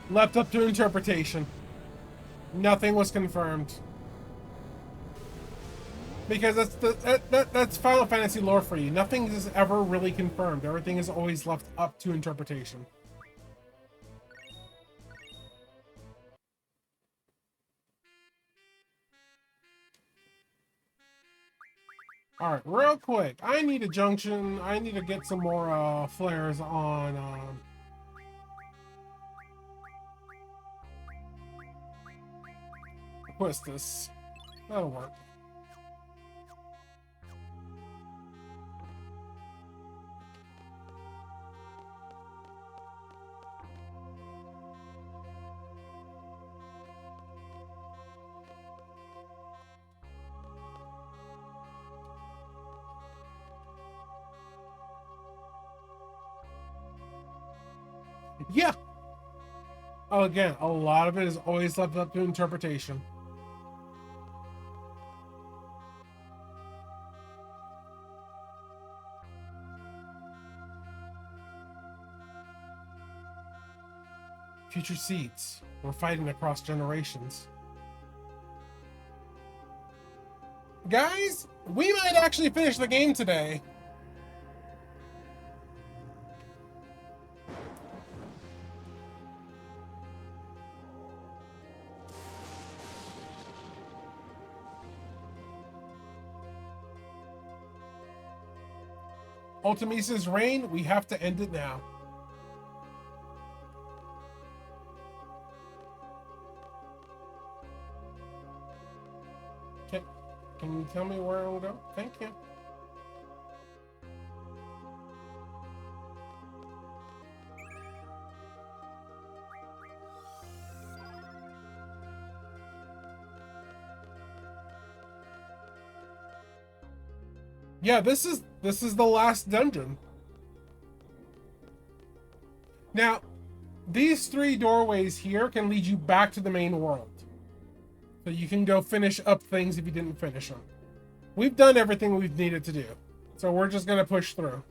Speaker 1: Left up to interpretation. Nothing was confirmed. Because that's Final Fantasy lore for you. Nothing is ever really confirmed. Everything is always left up to interpretation. Alright, real quick. I need a junction. I need to get some more flares on Quistis. That'll work. Yeah. Oh, again, a lot of it is always left up to interpretation. Future seeds. We're fighting across generations. Guys, we might actually finish the game today. Ultimesa's reign, we have to end it now. Can you tell me where I'll go? Thank you. Yeah, this is the last dungeon. Now, these 3 doorways here can lead you back to the main world. So you can go finish up things if you didn't finish them. We've done everything we've needed to do. So we're just going to push through.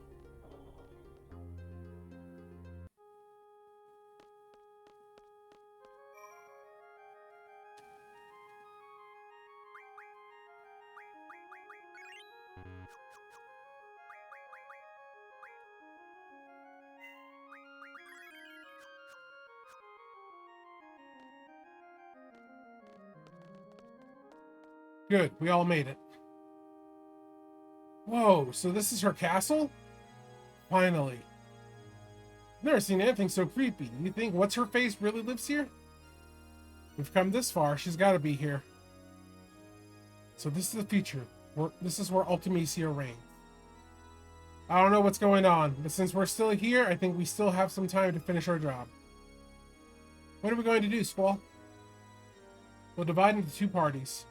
Speaker 1: Good, we all made it. Whoa, so this is her castle? Finally. Never seen anything so creepy. You think what's her face really lives here? We've come this far, she's got to be here. So this is the future. This is where Ultimecia reigns. I don't know what's going on, but since we're still here, I think we still have some time to finish our job. What are we going to do, Squall? We'll divide into 2 parties.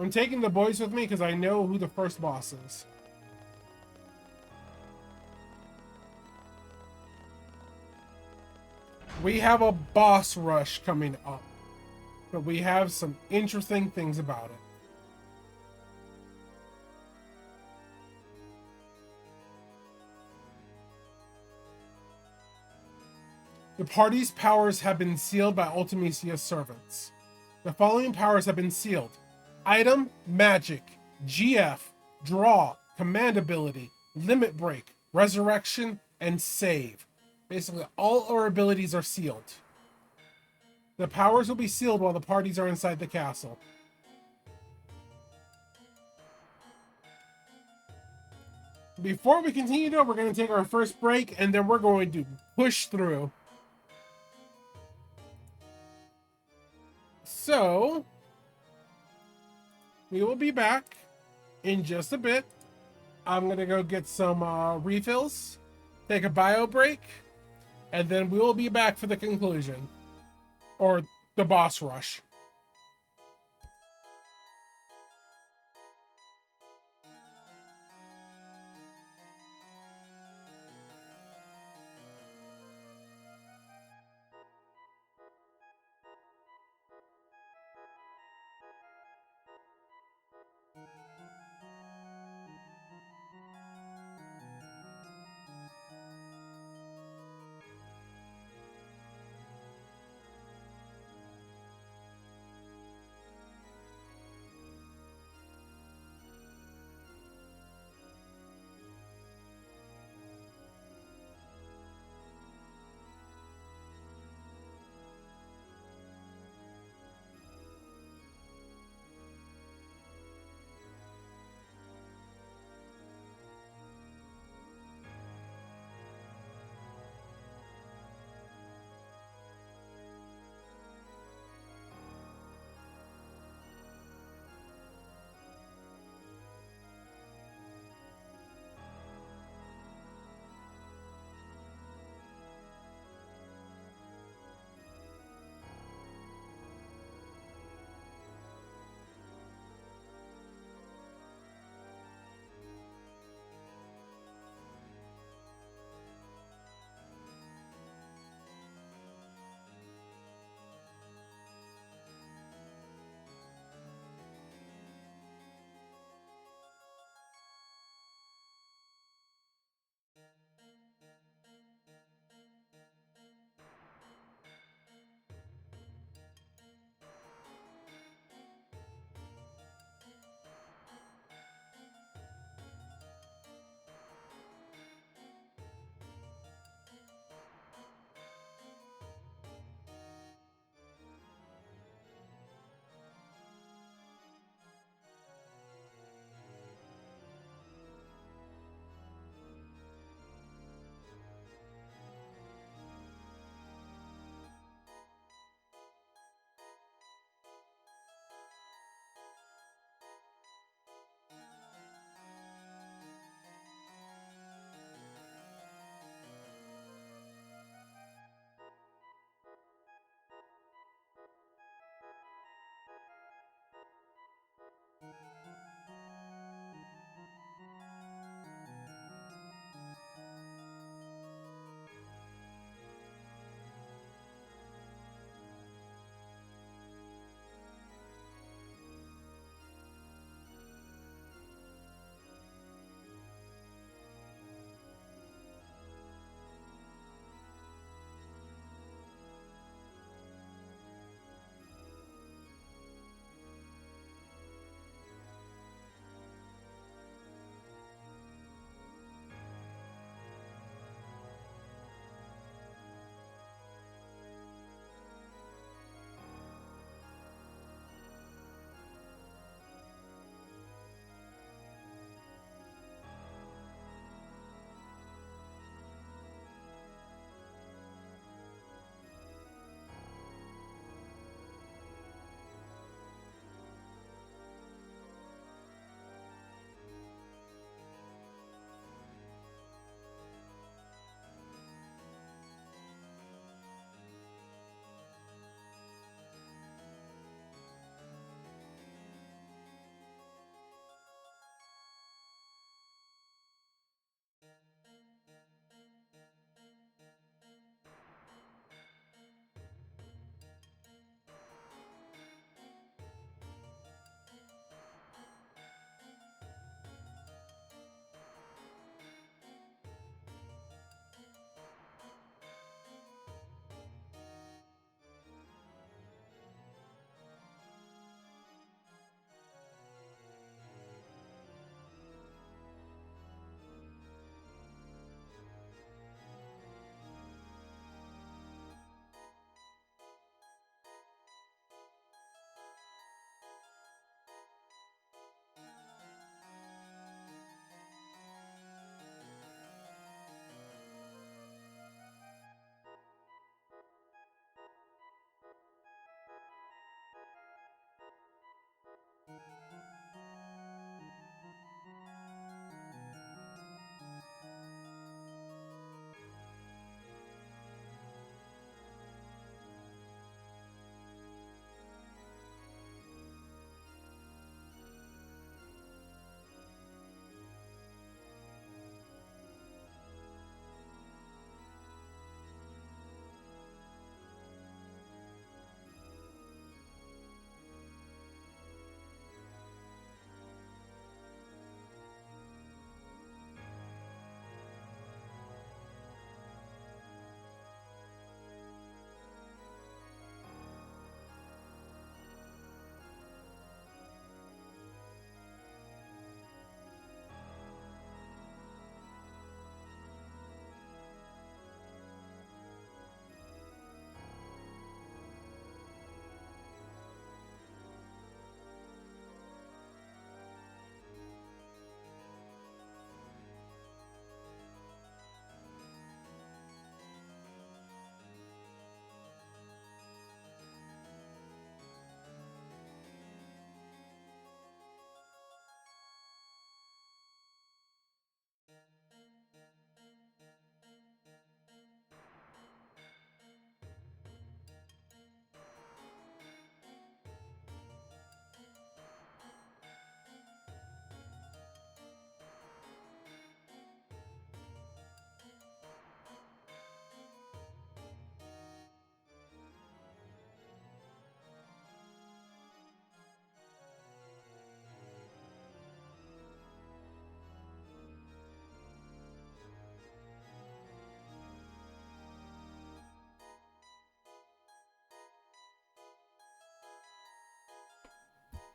Speaker 1: I'm taking the boys with me because I know who the first boss is. We have a boss rush coming up, but we have some interesting things about it. The party's powers have been sealed by Ultimecia's servants. The following powers have been sealed: Item, Magic, GF, Draw, Command Ability, Limit Break, Resurrection, and Save. Basically, all our abilities are sealed. The powers will be sealed while the parties are inside the castle. Before we continue, though, we're going to take our first break, and then we're going to push through. So, we will be back in just a bit. I'm going to go get some refills, take a bio break, and then we will be back for the conclusion. Or the boss rush.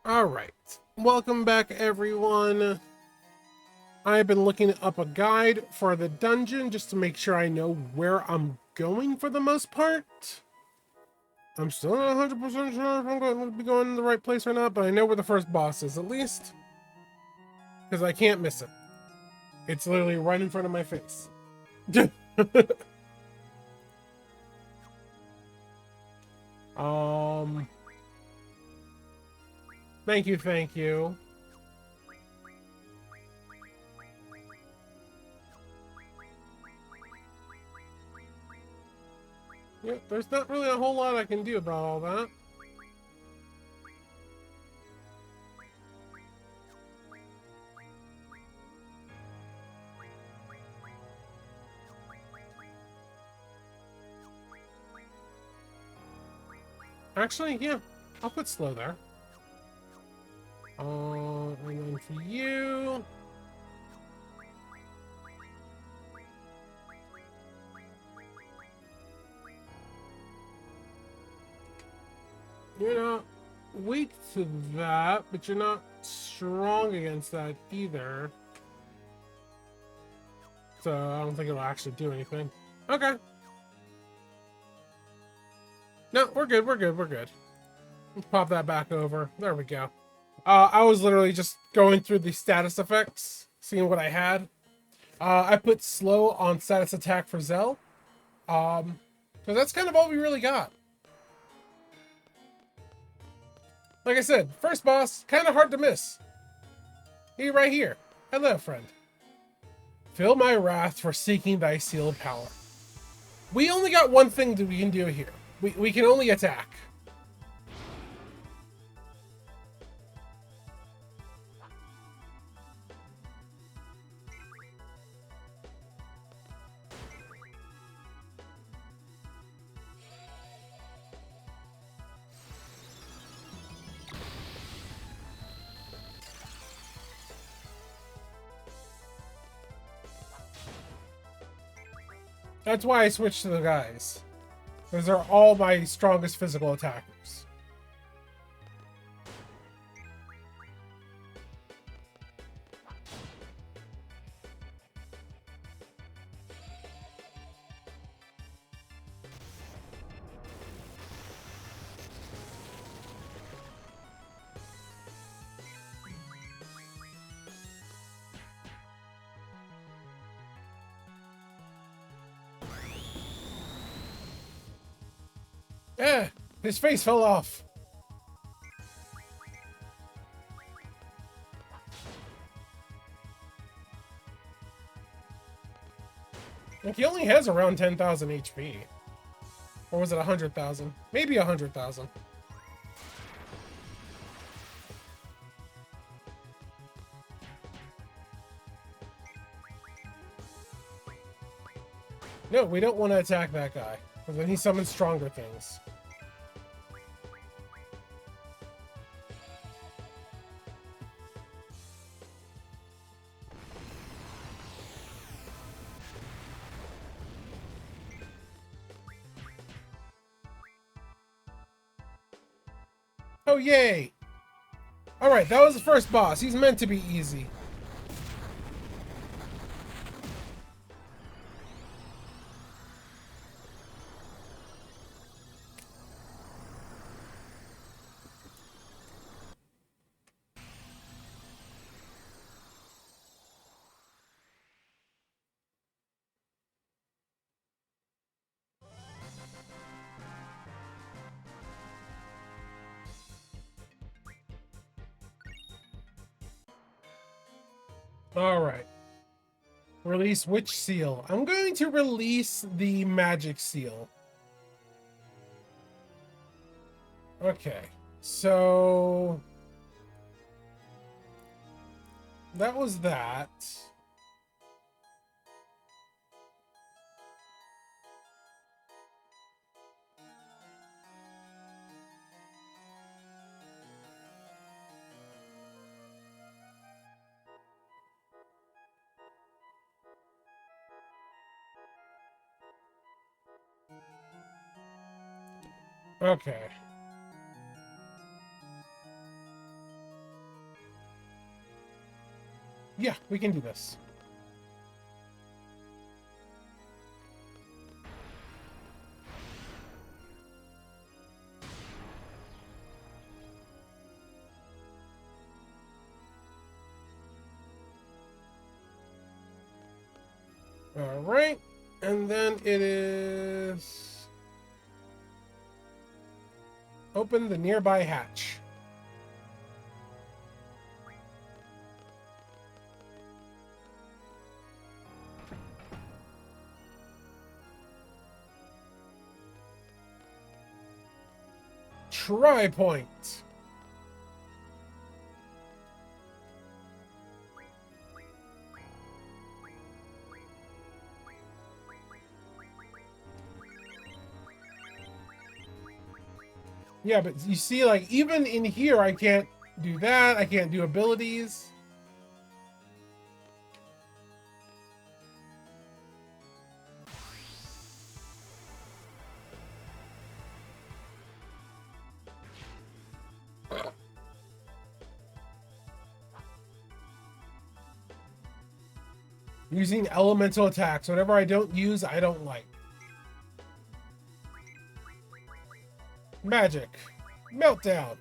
Speaker 1: All right. Welcome back, everyone. I've been looking up a guide for the dungeon just to make sure I know where I'm going for the most part. I'm still not 100% sure if I'm going to be going in the right place or not, but I know where the first boss is at least. Because I can't miss it. It's literally right in front of my face. um, thank you, thank you. Yep, there's not really a whole lot I can do about all that. Actually, yeah, I'll put slow there. And then for you. You're not weak to that, but you're not strong against that either. So I don't think it'll actually do anything. Okay. No, we're good, we're good, we're good. Let's pop that back over. There we go. I was literally just going through the status effects, seeing what I had. I put slow on status attack for Zell. So that's kind of all we really got. Like I said, first boss, kind of hard to miss. He right here. Hello, friend. Feel my wrath for seeking thy sealed power. We only got one thing that we can do here. We can only attack. That's why I switched to the guys. Because they're all my strongest physical attackers. Eh, his face fell off. Like, he only has around 10,000 HP. Or was it 100,000? Maybe 100,000. No, we don't want to attack that guy. Because then he summons stronger things. Oh, yay! Alright, that was the first boss. He's meant to be easy. Alright. Release which seal? I'm going to release the magic seal. Okay. So... that was that. Okay. Yeah, we can do this. All right, and then it is open the nearby hatch. Try point. Yeah, but you see, like, even in here, I can't do that. I can't do abilities. Using elemental attacks. Whatever I don't use, I don't like. Magic. Meltdown.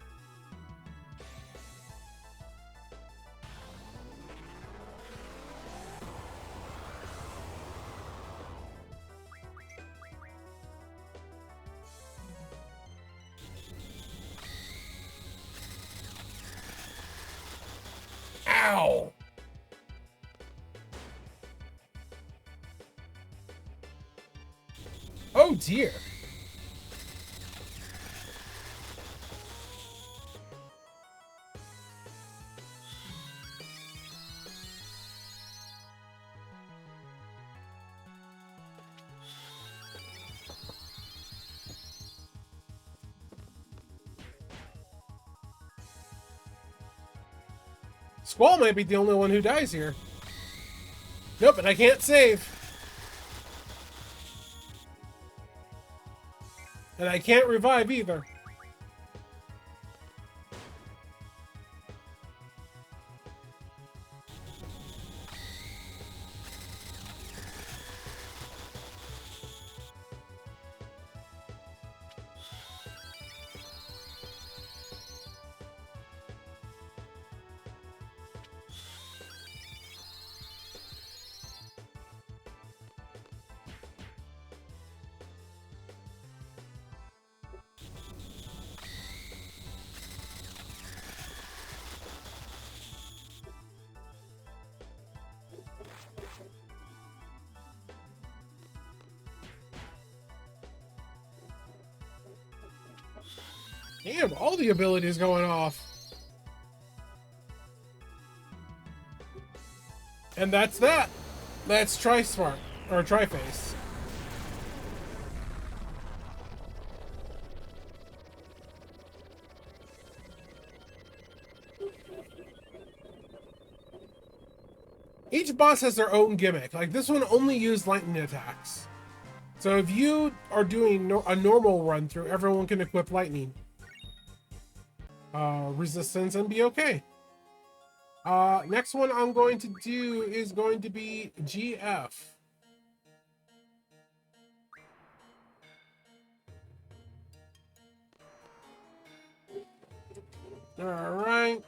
Speaker 1: Ow! Oh dear. Squall might be the only one who dies here. Nope, and I can't save. And I can't revive either. Damn, all the abilities going off. And that's that. That's Tri-Smart, or Tri-Face. Each boss has their own gimmick. Like, this one only used lightning attacks. So if you are doing a normal run through, everyone can equip lightning. Resistance and be okay. Next one I'm going to do is going to be GF. All right.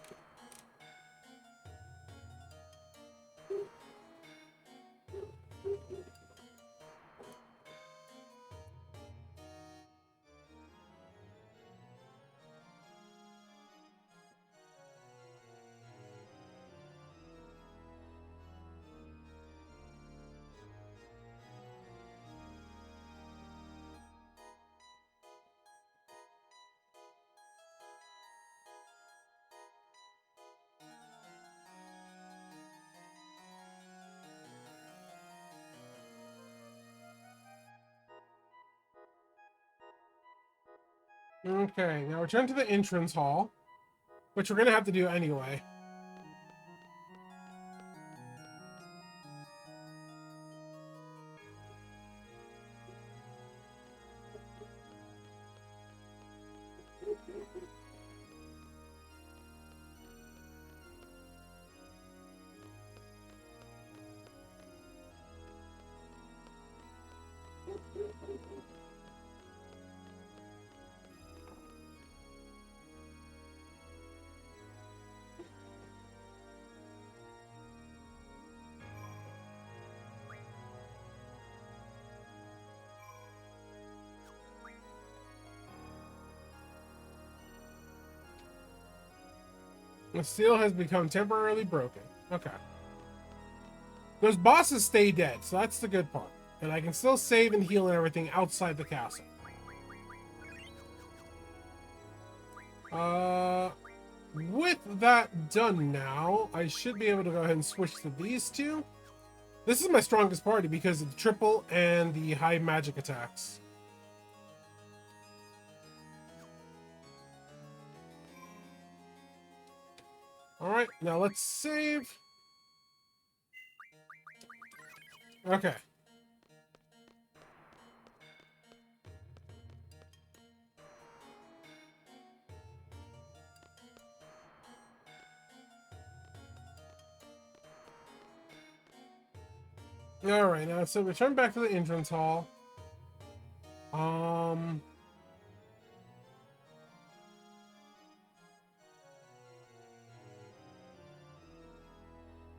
Speaker 1: Okay, now return to the entrance hall, which we're gonna have to do anyway. The seal has become temporarily broken. Okay. Those bosses stay dead, so that's the good part. And I can still save and heal and everything outside the castle. With that done now, I should be able to go ahead and switch to these two. This is my strongest party because of the triple and the high magic attacks. Alright, now let's save. Okay. Alright, now so return back to the entrance hall.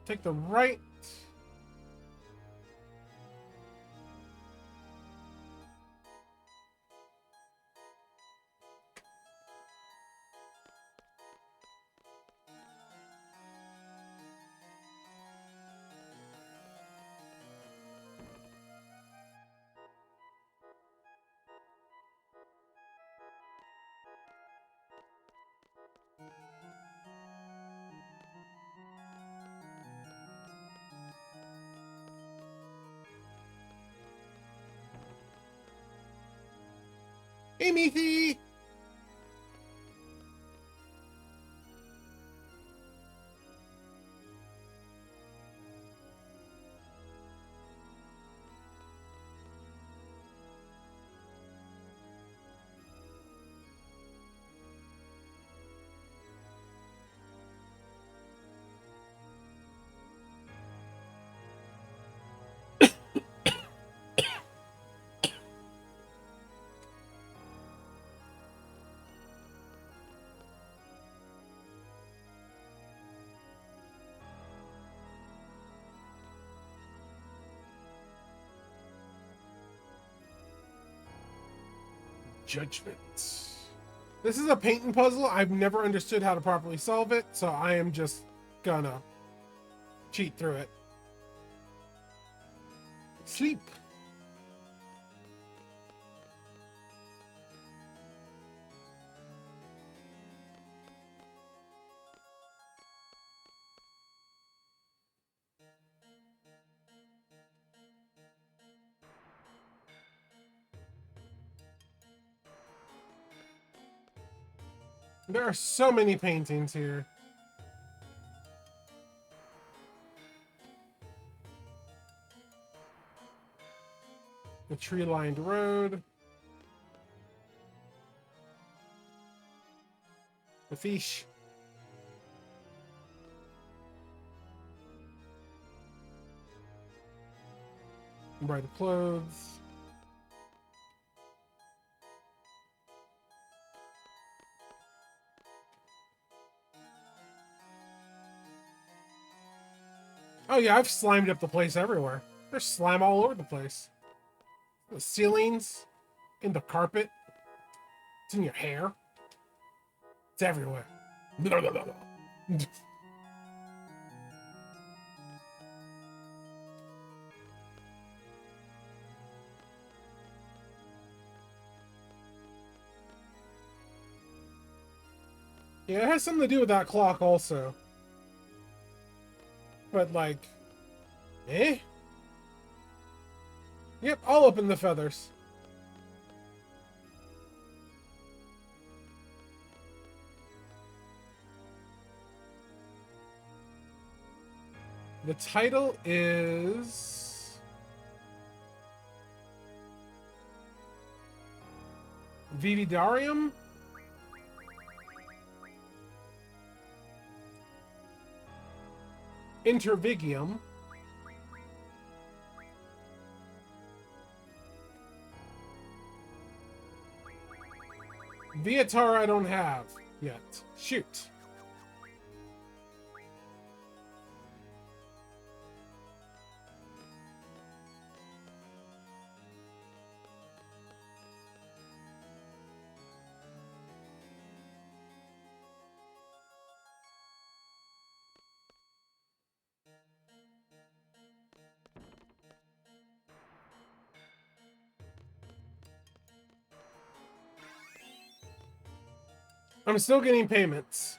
Speaker 1: Take the right. Hey, Meathy! Judgment. This is a painting puzzle. I've never understood how to properly solve it, so I am just gonna cheat through it. Sleep. There are so many paintings here. The tree-lined road. The fish. Bright clothes. Oh yeah, I've slimed up the place everywhere. There's slime all over the place. The ceilings, in the carpet, it's in your hair. It's everywhere. Blah, blah, blah, blah. Yeah, it has something to do with that clock also. But like, eh? Yep, all up in the feathers. The title is Vividarium. Intervigium. Viatar I don't have yet. Shoot. I'm still getting payments.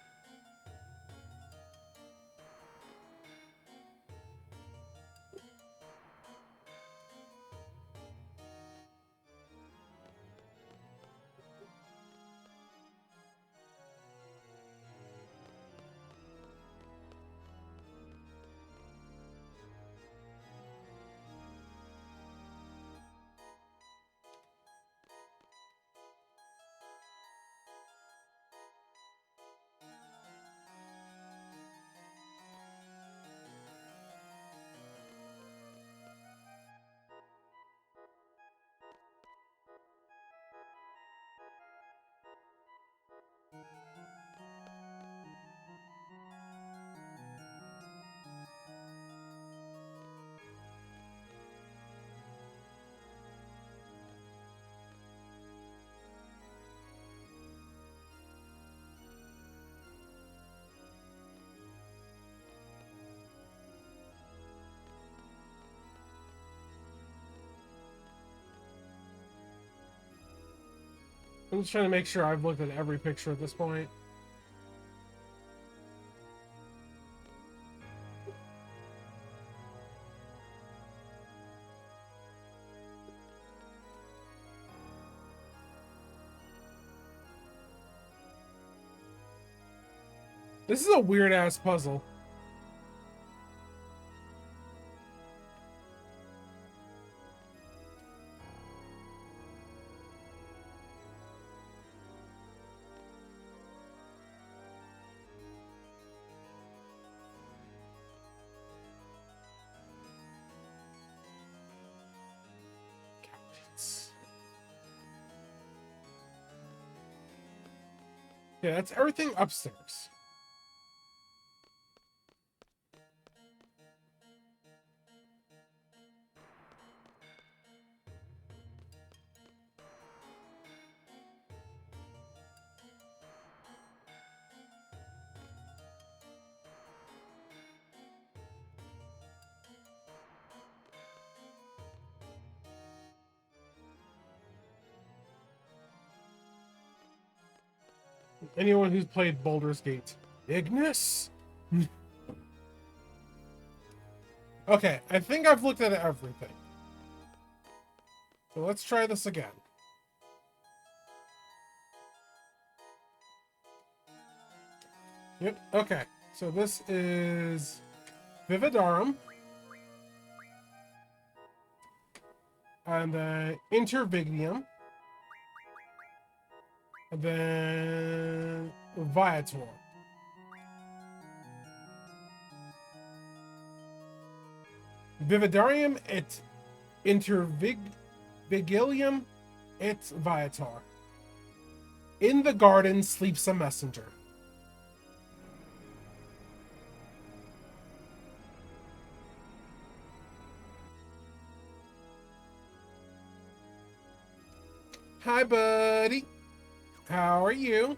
Speaker 1: I'm just trying to make sure I've looked at every picture at this point. This is a weird ass puzzle. Yeah, that's everything upstairs. Anyone who's played Baldur's Gate. Ignis? Okay, I think I've looked at everything. So let's try this again. Yep, okay. So this is Vividarum. And then Intervigium. And then Viator. Vividarium et Intervigilium et Viator. In the garden sleeps a messenger. Hi, buddy. How are you?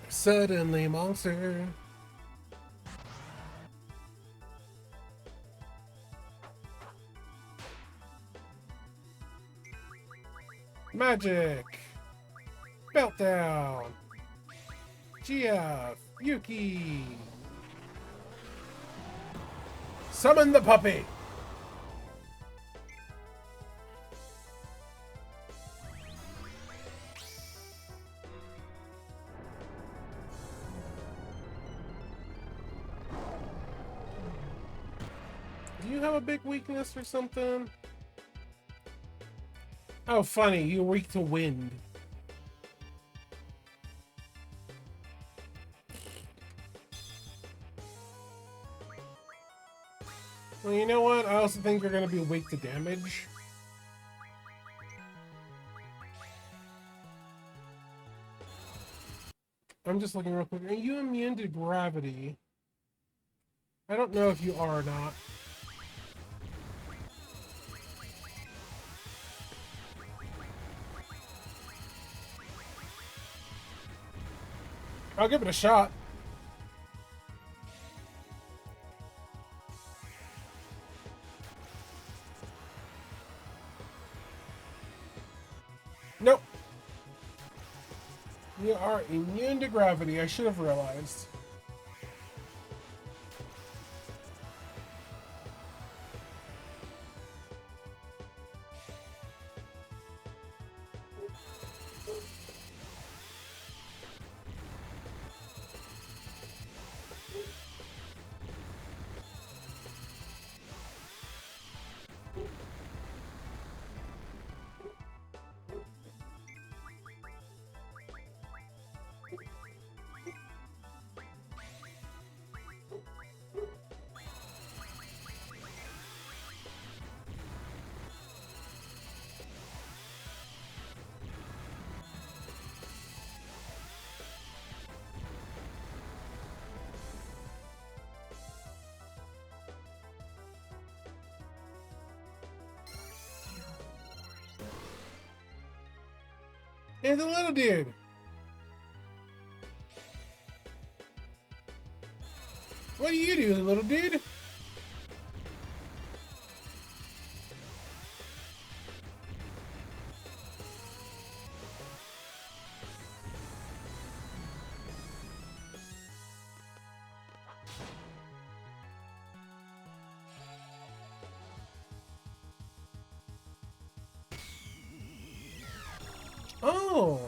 Speaker 1: Suddenly, monster. Magic. Meltdown. GF. Yuki. Summon the puppy. Do you have a big weakness or something? Oh, funny. You're weak to wind. Well, you know what? I also think you're going to be weak to damage. I'm just looking real quick. Are you immune to gravity? I don't know if you are or not. I'll give it a shot. Nope. You are immune to gravity. I should have realized. And the little dude. What do you do, little dude? Oh,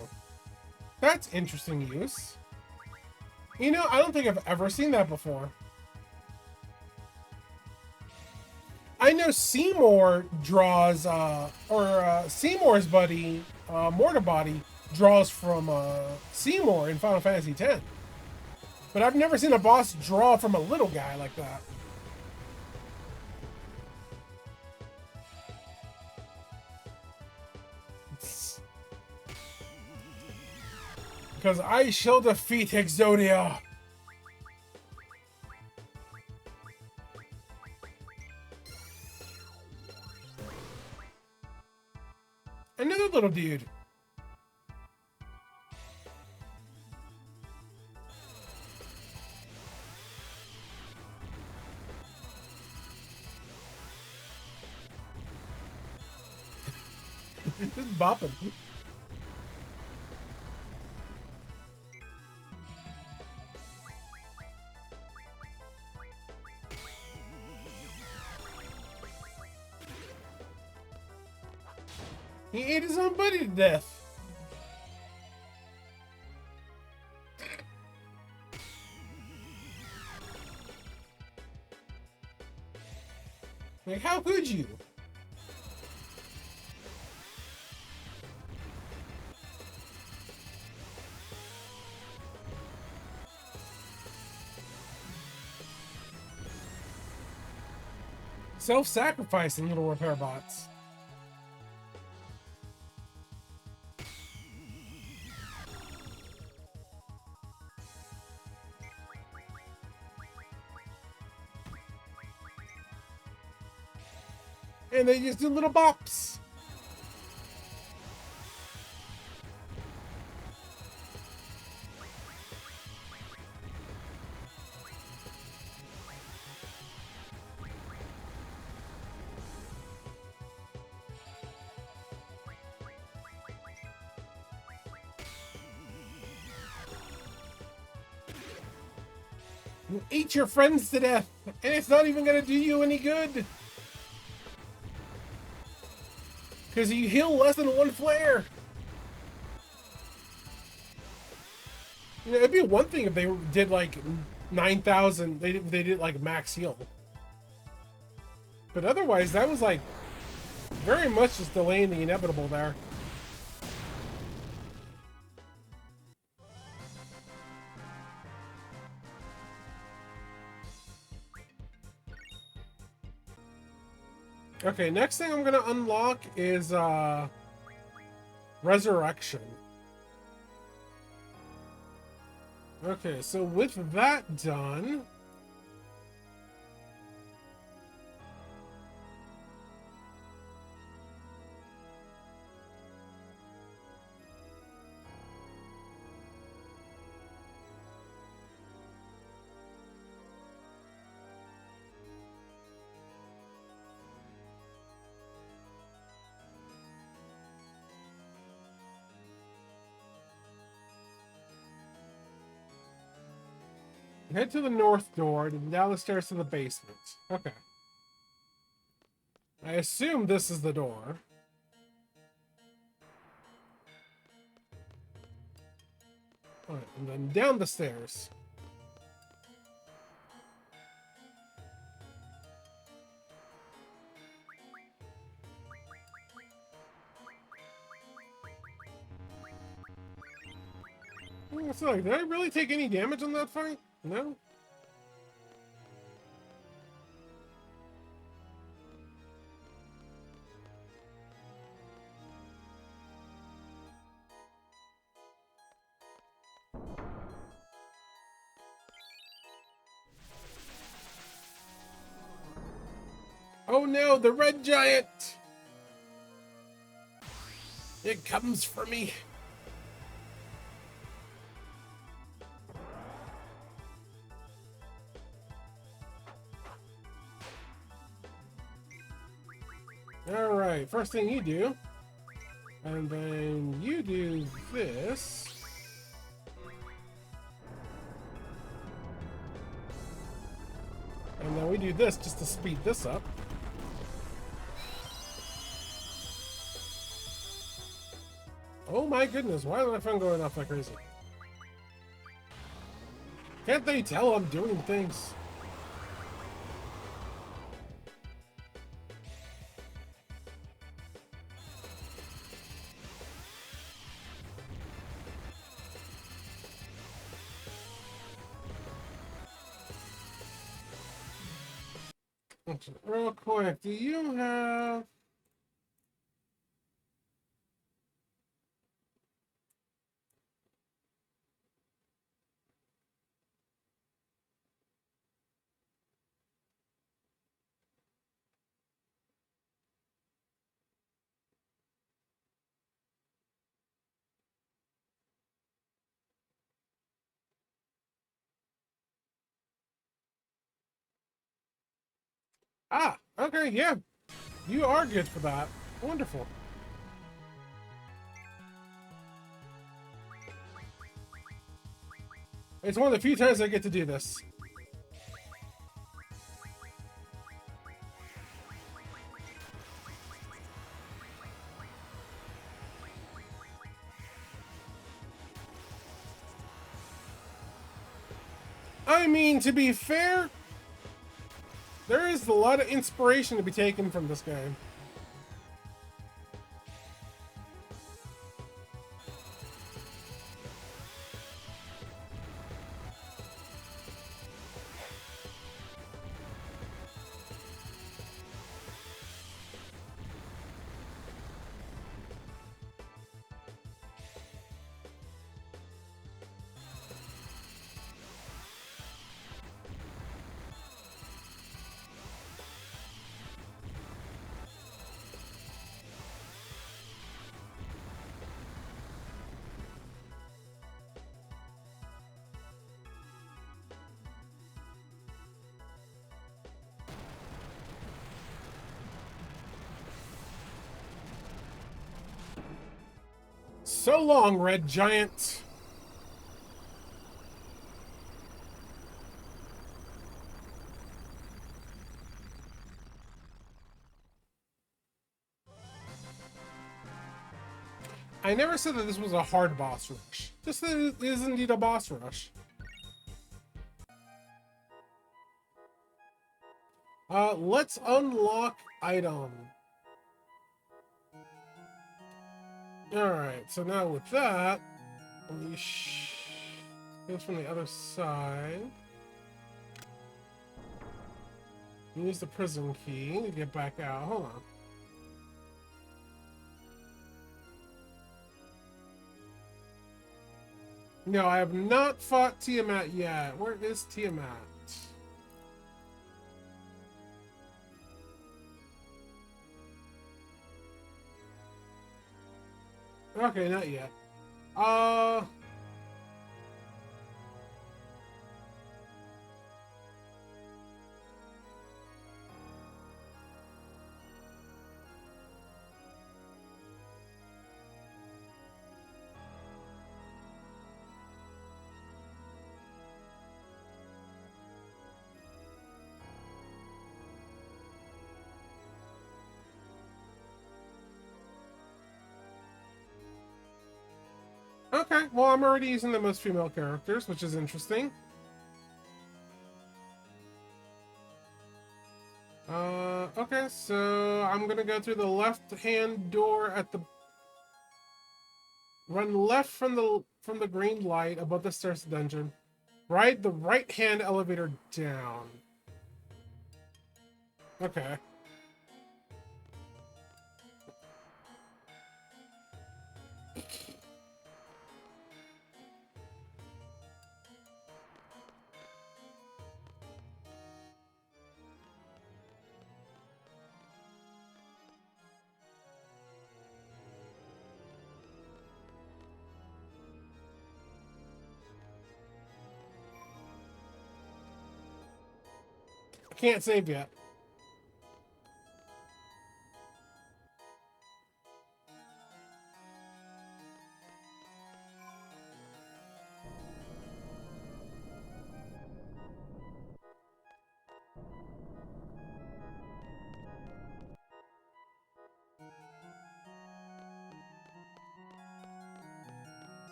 Speaker 1: that's interesting use. You know, I don't think I've ever seen that before. I know Seymour draws, Seymour's buddy, Mortarbody, draws from Seymour in Final Fantasy X. But I've never seen a boss draw from a little guy like that. Because I shall defeat Exodia. Another little dude. Just bopping. He ate his own buddy to death. Like, how could you? Self-sacrificing little repair bots. And they just do little bops. You eat your friends to death, and it's not even gonna do you any good. Because you heal less than one flare. You know, it'd be one thing if they did like 9,000, they did like max heal. But otherwise, that was like very much just delaying the inevitable there. Okay, next thing I'm gonna unlock is Resurrection. Okay, so with that done, Head to the north door and down the stairs to the basement. Okay. I assume this is the door. Alright, and then down the stairs. So, did I really take any damage on that fight? No? Oh no, the red giant! It comes for me. Alright, first thing you do. And then you do this. And then we do this just to speed this up. Oh my goodness, why is my phone going off like crazy? Can't they tell I'm doing things? Real quick, do you have... Ah, okay, yeah. You are good for that. Wonderful. It's one of the few times I get to do this. I mean, to be fair, there is a lot of inspiration to be taken from this game. So long, Red Giant. I never said that this was a hard boss rush. Just that it is indeed a boss rush. Let's unlock item. Alright, so now with that, we goes from the other side. Use the prison key to get back out. Hold on. No, I have not fought Tiamat yet. Where is Tiamat? Okay, not yet. Okay, well, I'm already using the most female characters, which is interesting. Okay, so I'm gonna go through the left-hand door at the... Run left from the green light above the stairs to dungeon. Ride the right-hand elevator down. Okay. I can't save yet.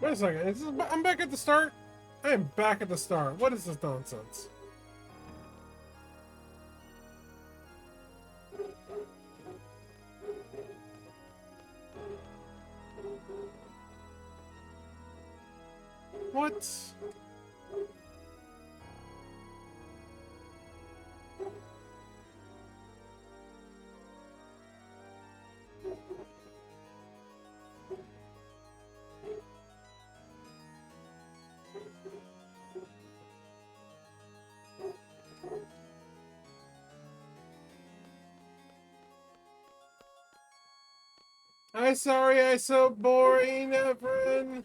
Speaker 1: Wait a second. I'm back at the start? I am back at the start. What is this nonsense? What? I'm sorry I so boring, everyone.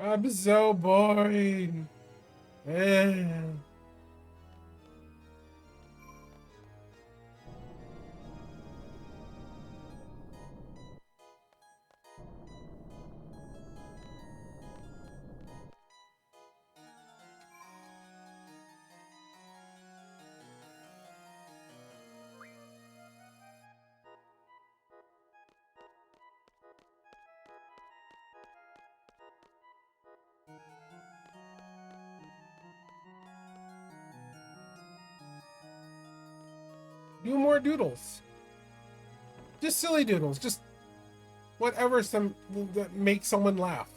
Speaker 1: I'm so boring. Eh. Do more doodles. Just silly doodles. Just whatever that makes someone laugh.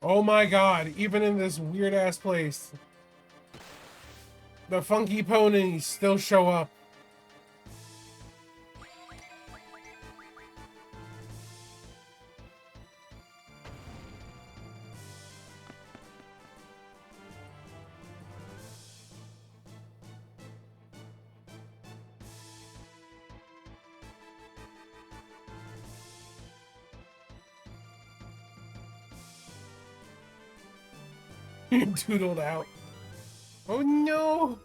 Speaker 1: Oh my god, even in this weird ass place, the funky ponies still show up. Doodled out. Oh no!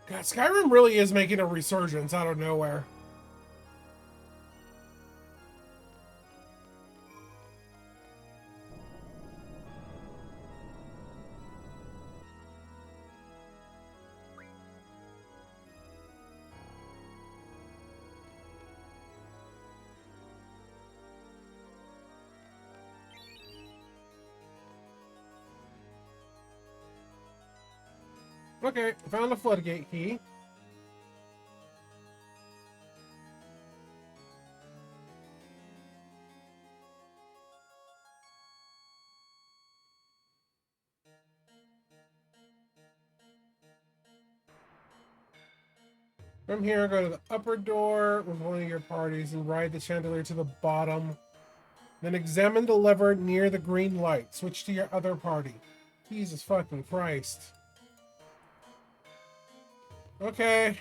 Speaker 1: God, Skyrim really is making a resurgence out of nowhere. Okay, found a floodgate key. From here, go to the upper door with one of your parties and ride the chandelier to the bottom. Then examine the lever near the green light. Switch to your other party. Jesus fucking Christ. Okay.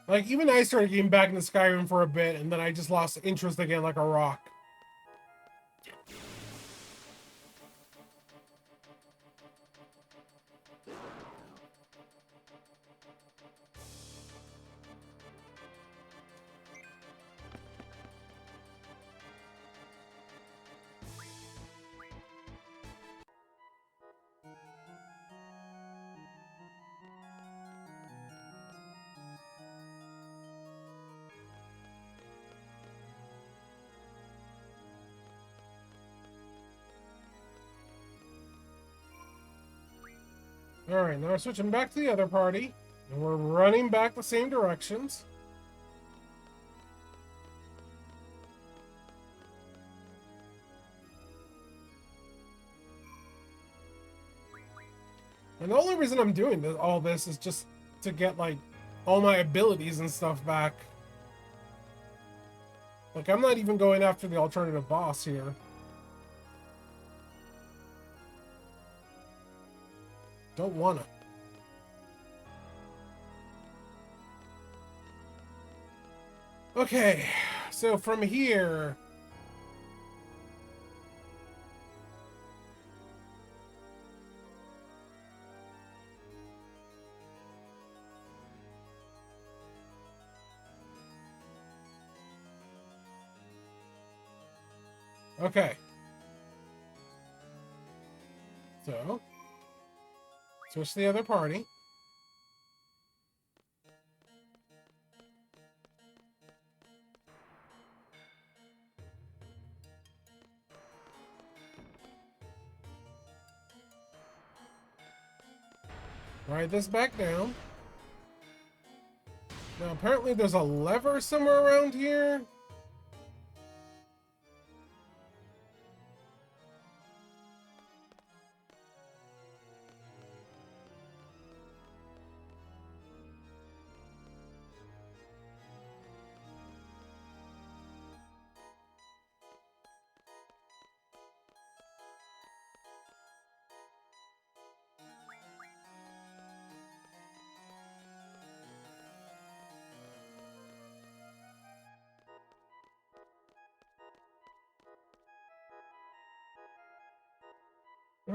Speaker 1: Like, even I started getting back into Skyrim for a bit, and then I just lost interest again like a rock. Alright, now we're switching back to the other party. And we're running back the same directions. And the only reason I'm doing all this is just to get, like, all my abilities and stuff back. Like, I'm not even going after the alternative boss here. Don't wanna. Okay, so from here... Okay. So, switch to the other party. Ride this back down. Now, apparently there's a lever somewhere around here.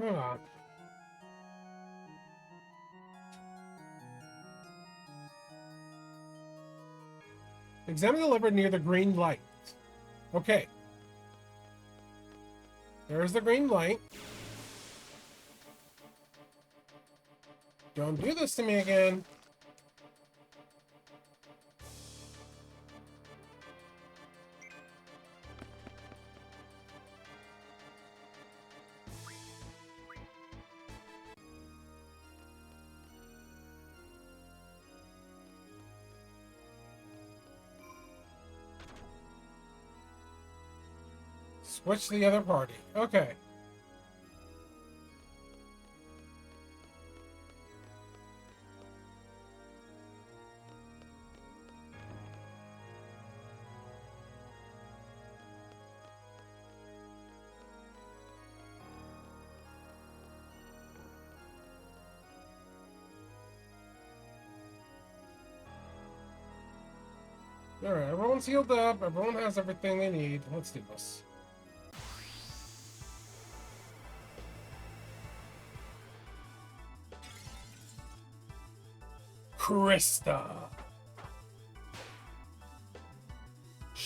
Speaker 1: Ah. Examine the lever near the green light. Okay. There's the green light. Don't do this to me again. Switch to the other party. Okay. Alright, everyone's healed up. Everyone has everything they need. Let's do this. Krista.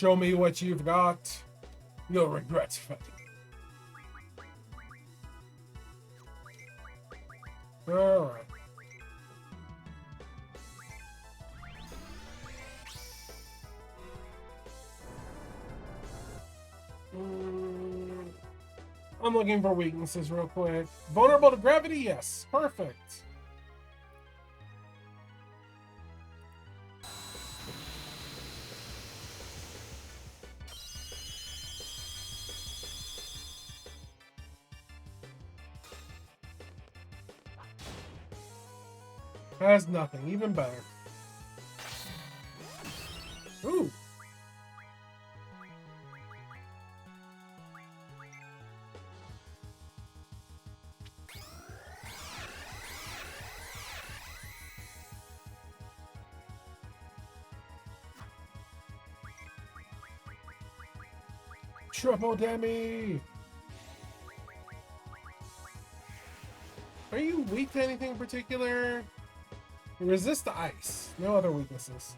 Speaker 1: Show me what you've got. You'll regret fighting. Alright. I'm looking for weaknesses real quick. Vulnerable to gravity? Yes. Perfect. Has nothing. Even better. Ooh. Triple Demi! Are you weak to anything in particular? Resist the ice. No other weaknesses.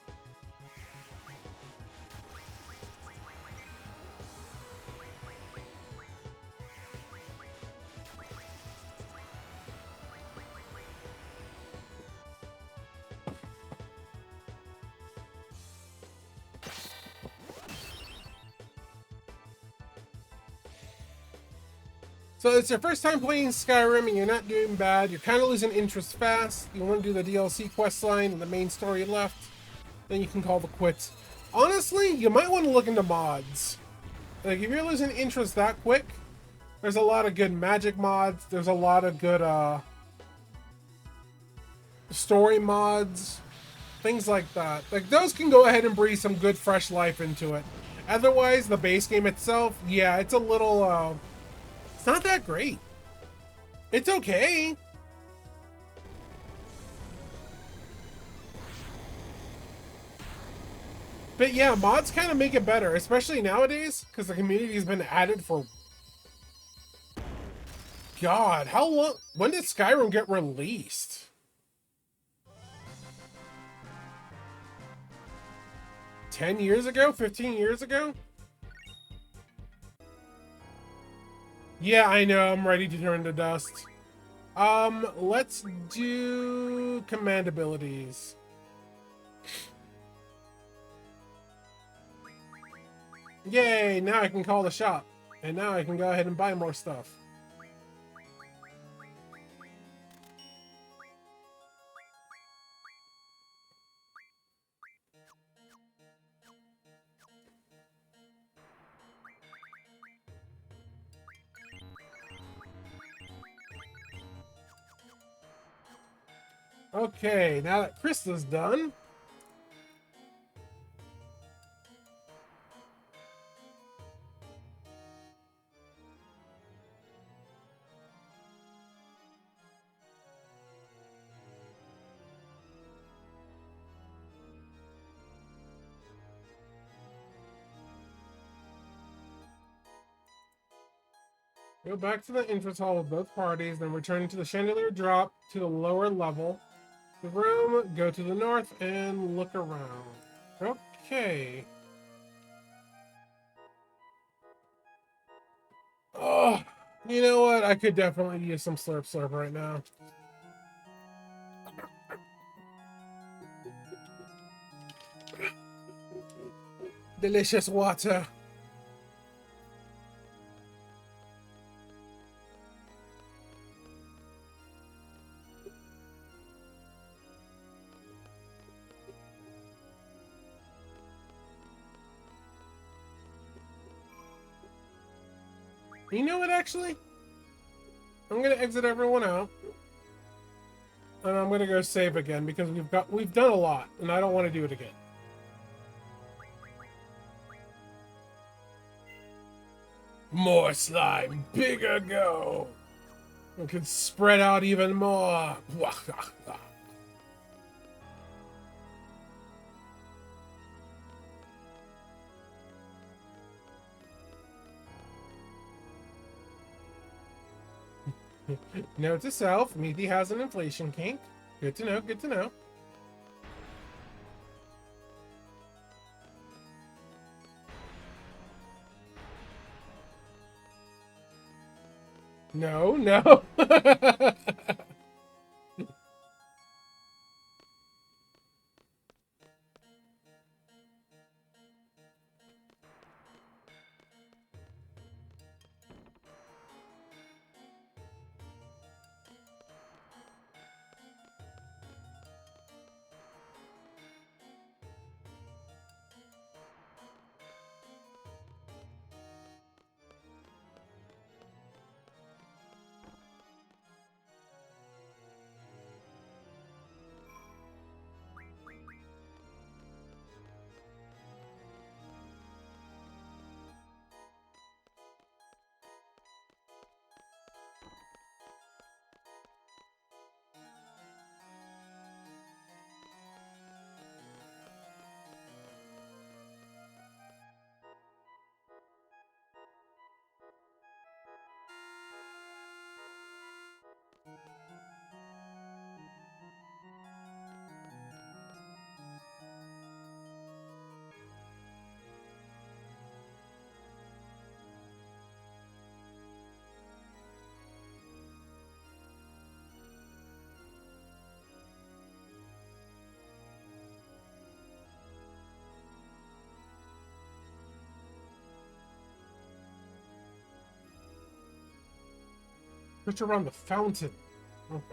Speaker 1: So it's your first time playing Skyrim and you're not doing bad. You're kind of losing interest fast. You want to do the DLC quest line and the main story left. Then you can call the quits. Honestly, you might want to look into mods. Like, if you're losing interest that quick, there's a lot of good magic mods. There's a lot of good story mods. Things like that. Like, those can go ahead and breathe some good fresh life into it. Otherwise, the base game itself, yeah, it's a little... It's not that great. It's okay. But yeah, mods kind of make it better, especially nowadays, because the community's been added for... God, how long... When did Skyrim get released? 10 years ago? 15 years ago? Yeah, I know, I'm ready to turn to dust. Let's do command abilities. Yay, now I can call the shop. And now I can go ahead and buy more stuff. Okay, now that Krista's done, go back to the entrance hall with both parties, then return to the chandelier drop to the lower level. The room, go to the north, and look around. Okay. Oh, you know what? I could definitely use some slurp right now. Delicious water. You know what, actually? I'm gonna exit everyone out. And I'm gonna go save again because we've done a lot and I don't want to do it again. More slime, bigger go. We can spread out even more. Note to self, Meathy has an inflation kink. Good to know, good to know. No, no. Search around the fountain. Okay.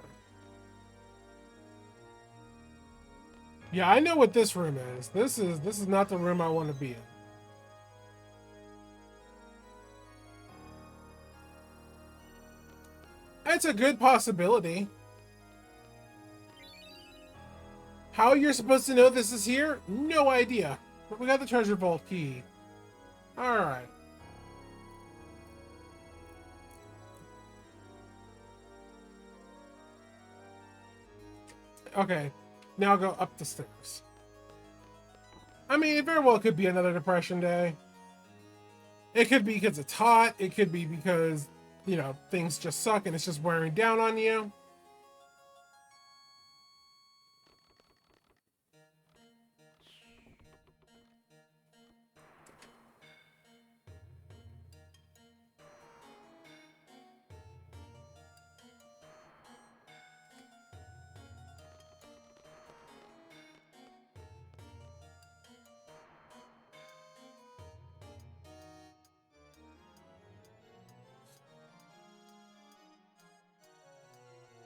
Speaker 1: Yeah, I know what this room is. This is not the room I want to be in. It's a good possibility. How you're supposed to know this is here? No idea. But we got the treasure vault key. Alright. Okay. Now go up the stairs. I mean, it very well could be another depression day. It could be because it's hot. It could be because, you know, things just suck and it's just wearing down on you.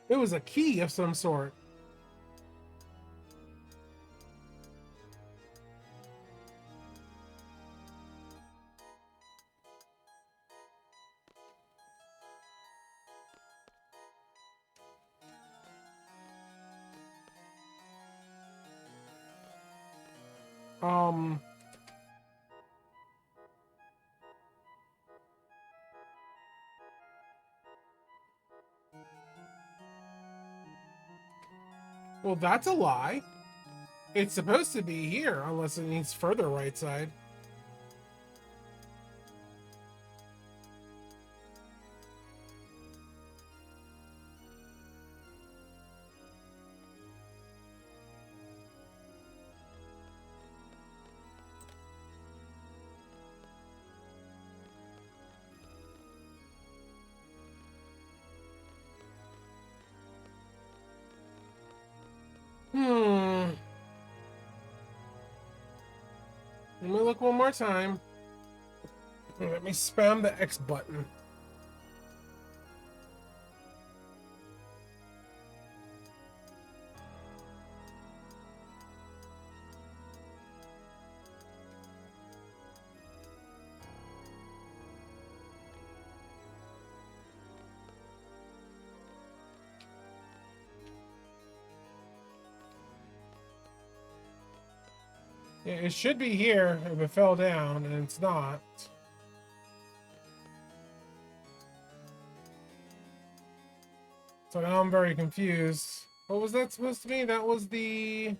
Speaker 1: It was a key of some sort. Um... Well, that's a lie. It's supposed to be here, unless it needs further right side. Let me look one more time. Let me spam the X button. Yeah, it should be here if it fell down, and it's not. So now I'm very confused. What was that supposed to be? That was the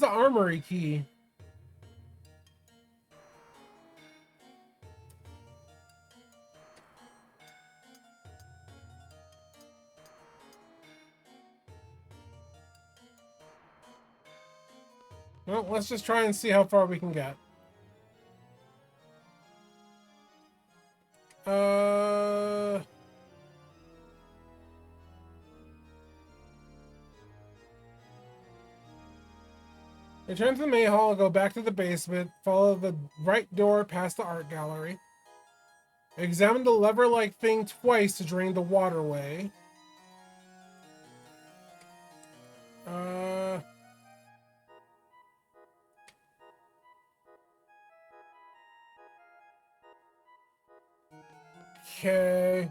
Speaker 1: armory key. Well, let's just try and see how far we can get. Uh... Return to the main hall, go back to the basement, follow the right door past the art gallery. Examine the lever-like thing twice to drain the waterway. Okay.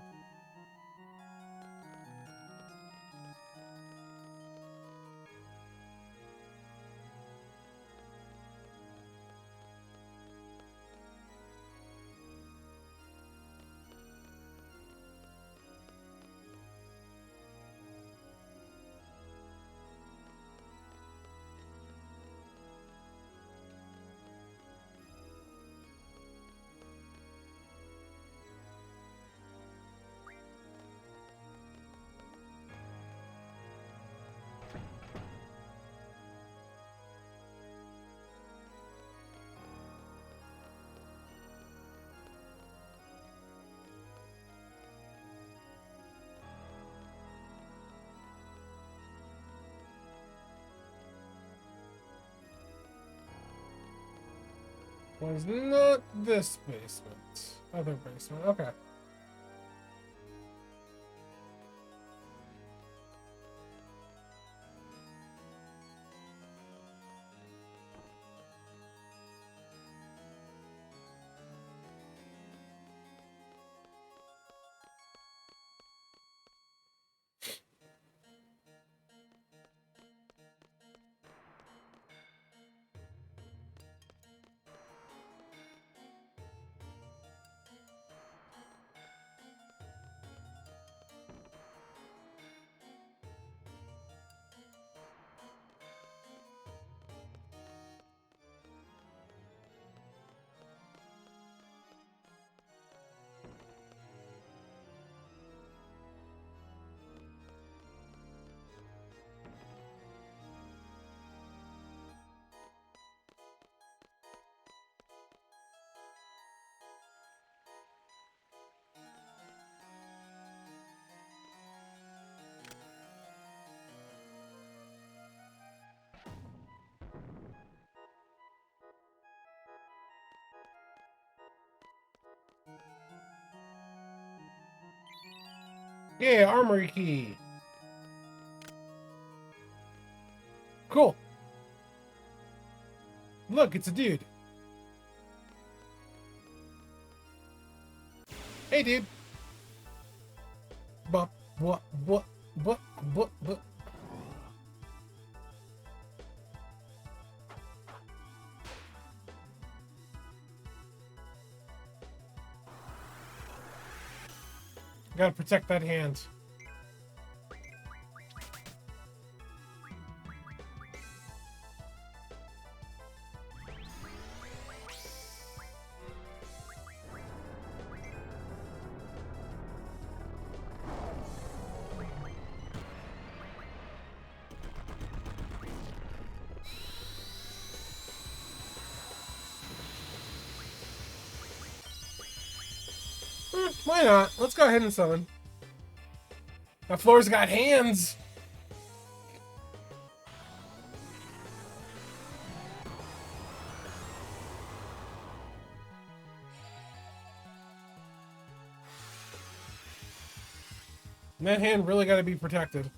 Speaker 1: Was not this basement. Other basement. Okay. Yeah, armory key. Cool. Look, it's a dude. Hey, dude. What? Gotta protect that hand. Why not? Let's go ahead and summon. That floor's got hands. And that hand really got to be protected.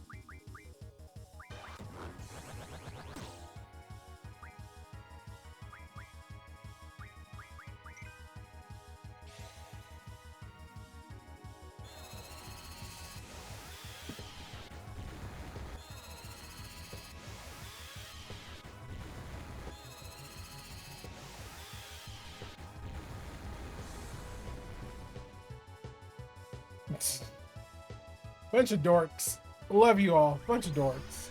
Speaker 1: Bunch of dorks. Love you all. Bunch of dorks.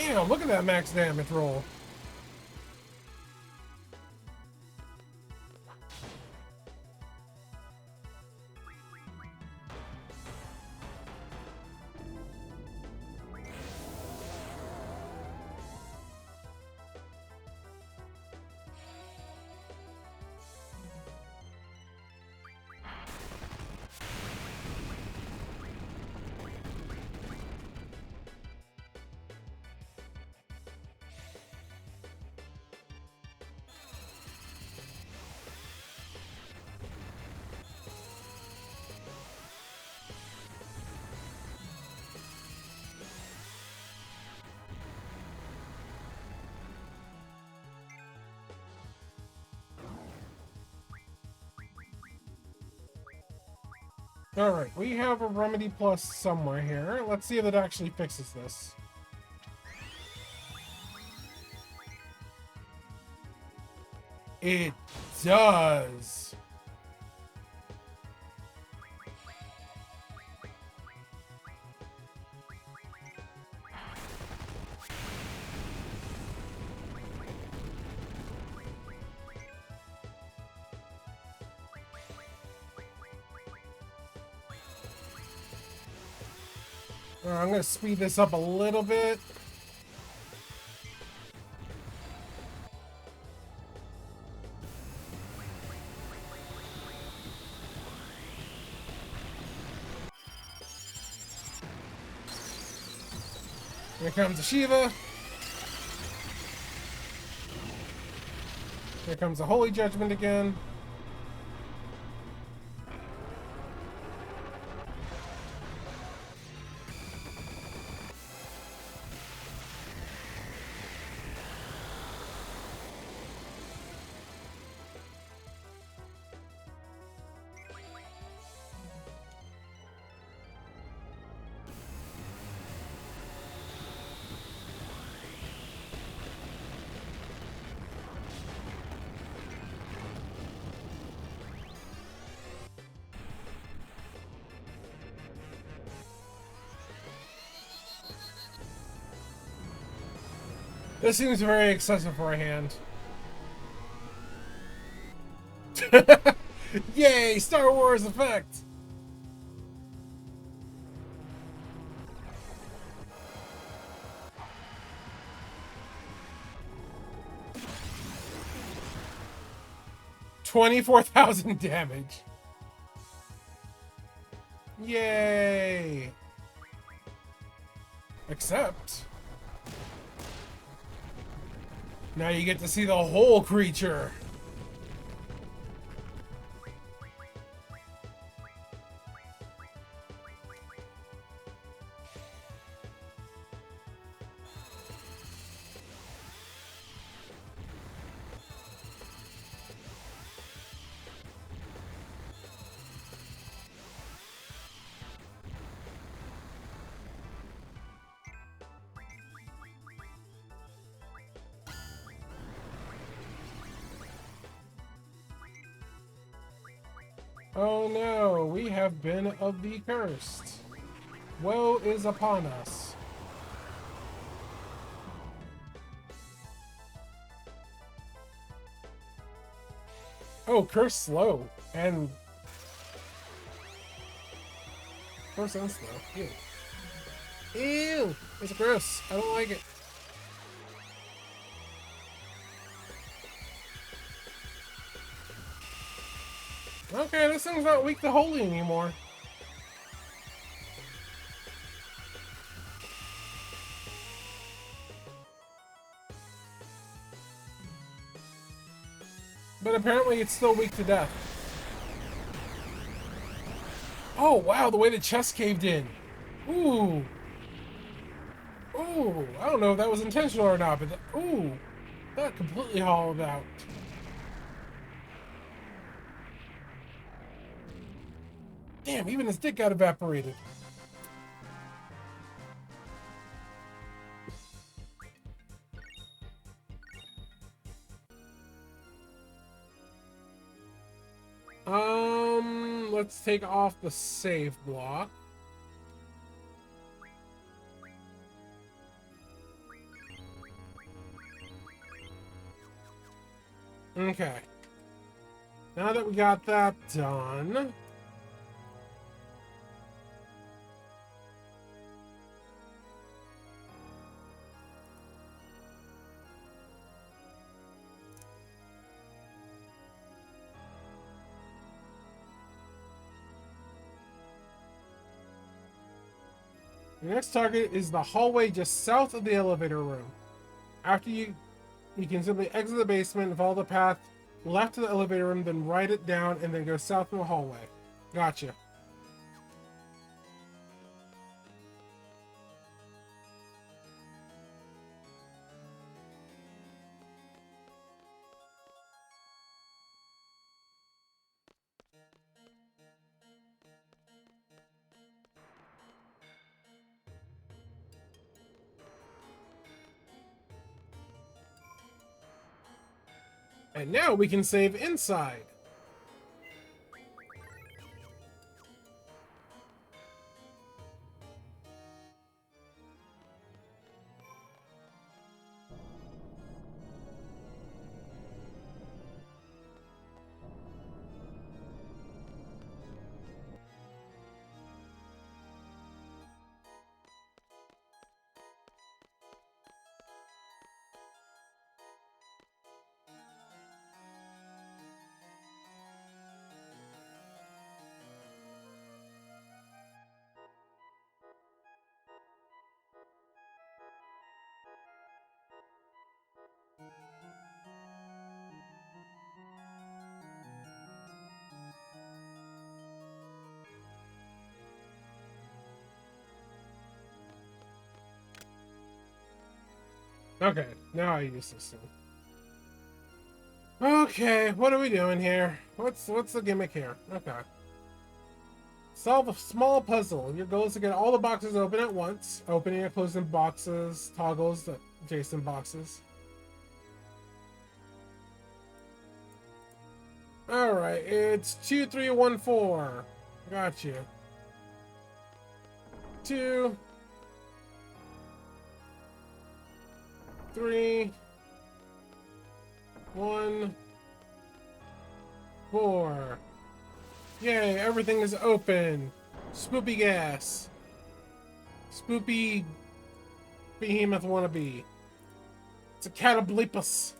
Speaker 1: Damn, look at that max damage roll. Alright, we have a remedy plus somewhere here. Let's see if it actually fixes this. It does. I'm going to speed this up a little bit. Here comes the Shiva. Here comes the Holy Judgment again. This seems very excessive for a hand. Yay! Star Wars effect! $24,000 damage. Yay! Except now you get to see the whole creature. Oh no, we have been of the cursed. Woe is upon us. Oh, curse slow. And curse and slow. Ew. Ew! It's gross. I don't like it. Okay, this thing's not weak to holy anymore. But apparently it's still weak to death. Oh wow, the way the chest caved in. Ooh. Ooh, I don't know if that was intentional or not, but ooh, that completely hollowed out. Damn, even his dick got evaporated. Let's take off the save block. Okay. Now that we got that done... The next target is the hallway just south of the elevator room. After you can simply exit the basement and follow the path left to the elevator room, then write it down, and then go south in the hallway. Gotcha. And now we can save inside. Okay, now I use this thing. Okay, what are we doing here? What's the gimmick here? Okay. Solve a small puzzle. Your goal is to get all the boxes open at once. Opening and closing boxes toggles the adjacent boxes. Alright, it's 2314. Got you. 2, 3, 1, 4. Yay, everything is open. Spoopy gas. Spoopy behemoth wannabe. It's a catoblepus.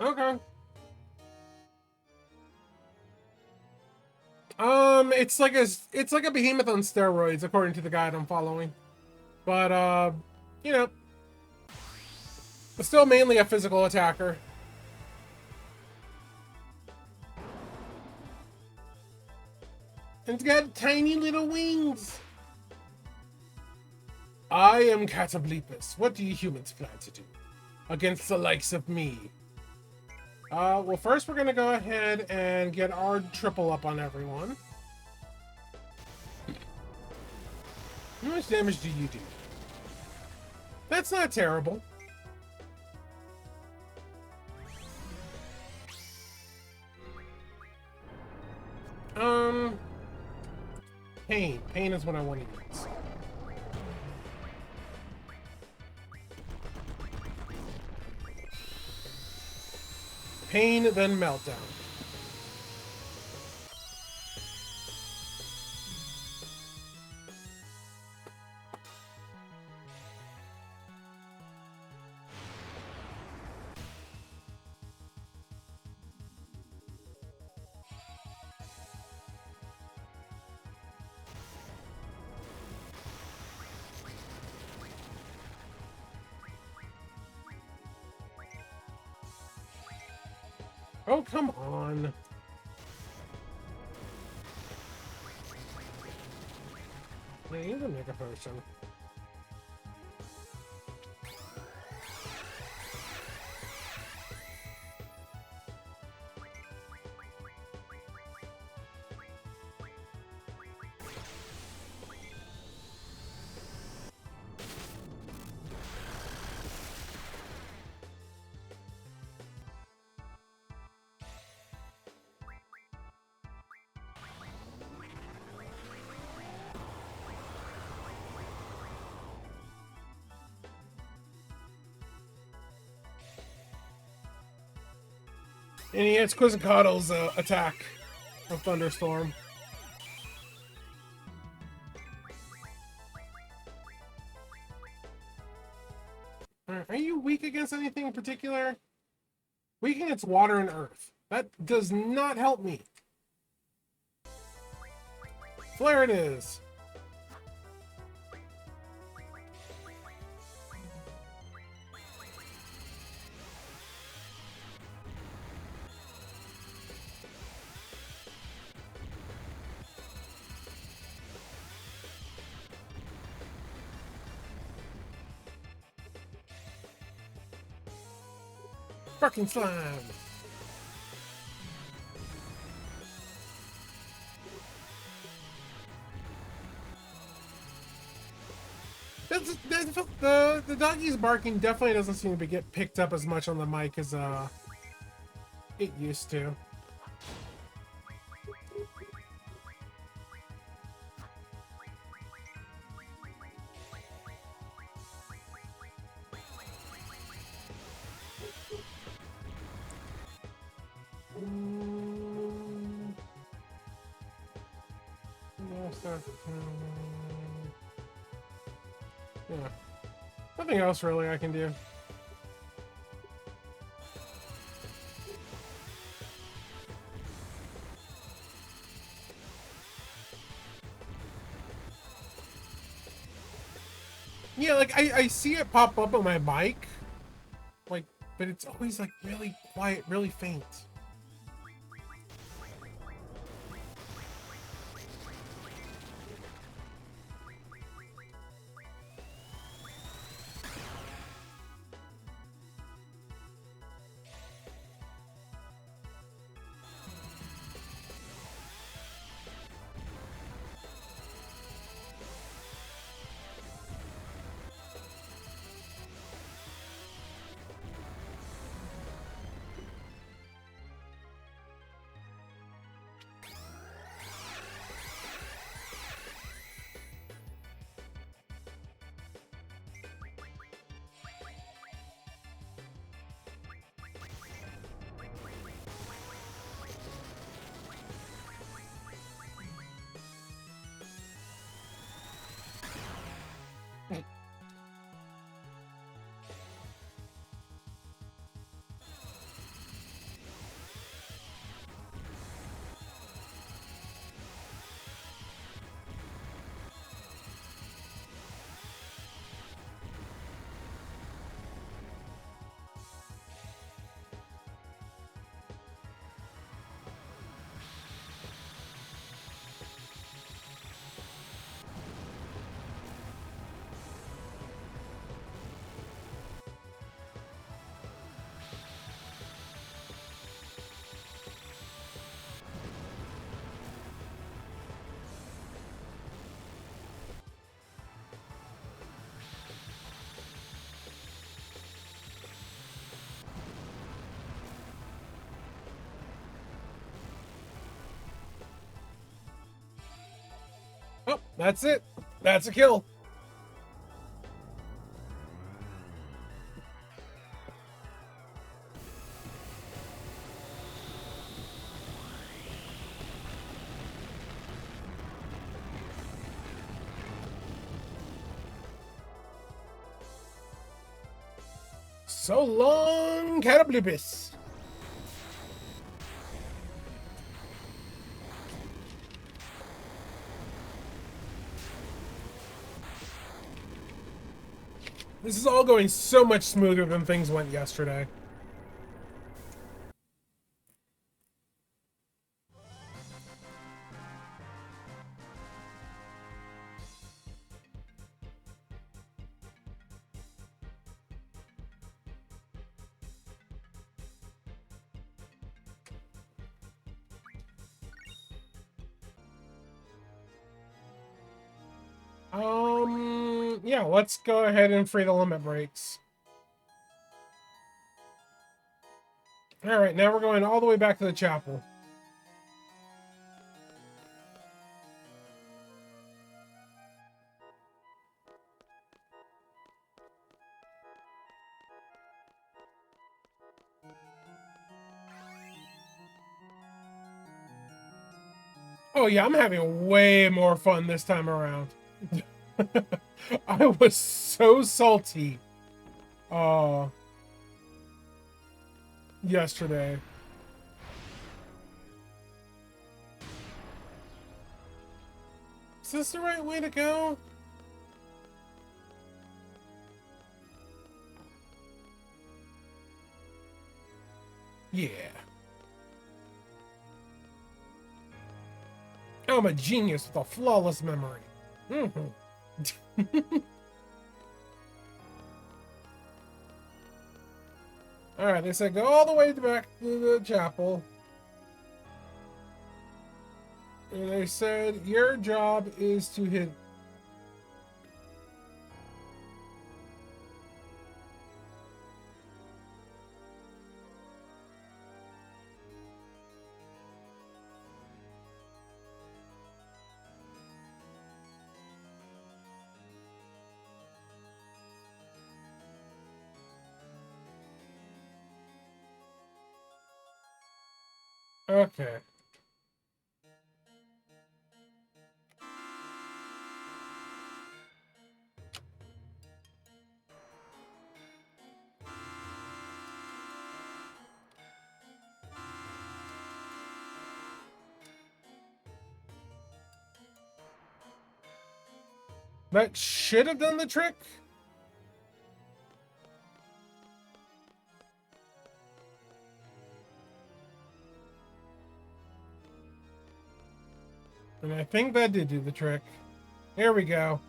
Speaker 1: Okay. It's like a behemoth on steroids, according to the guide I'm following. But you know, still mainly a physical attacker. And it's got tiny little wings. I am Catoblepus. What do you humans plan to do against the likes of me? Well, first we're gonna go ahead and get our triple up on everyone. How much damage do you do? That's not terrible. Pain. Pain is what I want to use. Pain, then meltdown. Oh, come on. Yeah, he's a mega potion. And he hits Quizzicado's attack of Thunderstorm. Are you weak against anything in particular? Weak against water and earth. That does not help me. Flare it is. Fucking slime. The doggy's barking definitely doesn't seem to get picked up as much on the mic as it used to. Yeah. Nothing else really I can do. Yeah, like I see it pop up on my mic, like, but it's always like really quiet, really faint. Oh, that's it. That's a kill. So long, Catablipus. This is all going so much smoother than things went yesterday. Yeah, let's go ahead and free the limit breaks. All right, now we're going all the way back to the chapel. Oh yeah, I'm having way more fun this time around. I was so salty uh yesterday. Is this the right way to go? Yeah. I'm a genius with a flawless memory. Alright, they said go all the way back to the chapel. And they said your job is to hit. Okay. That should have done the trick. And I think that did do the trick. Here we go.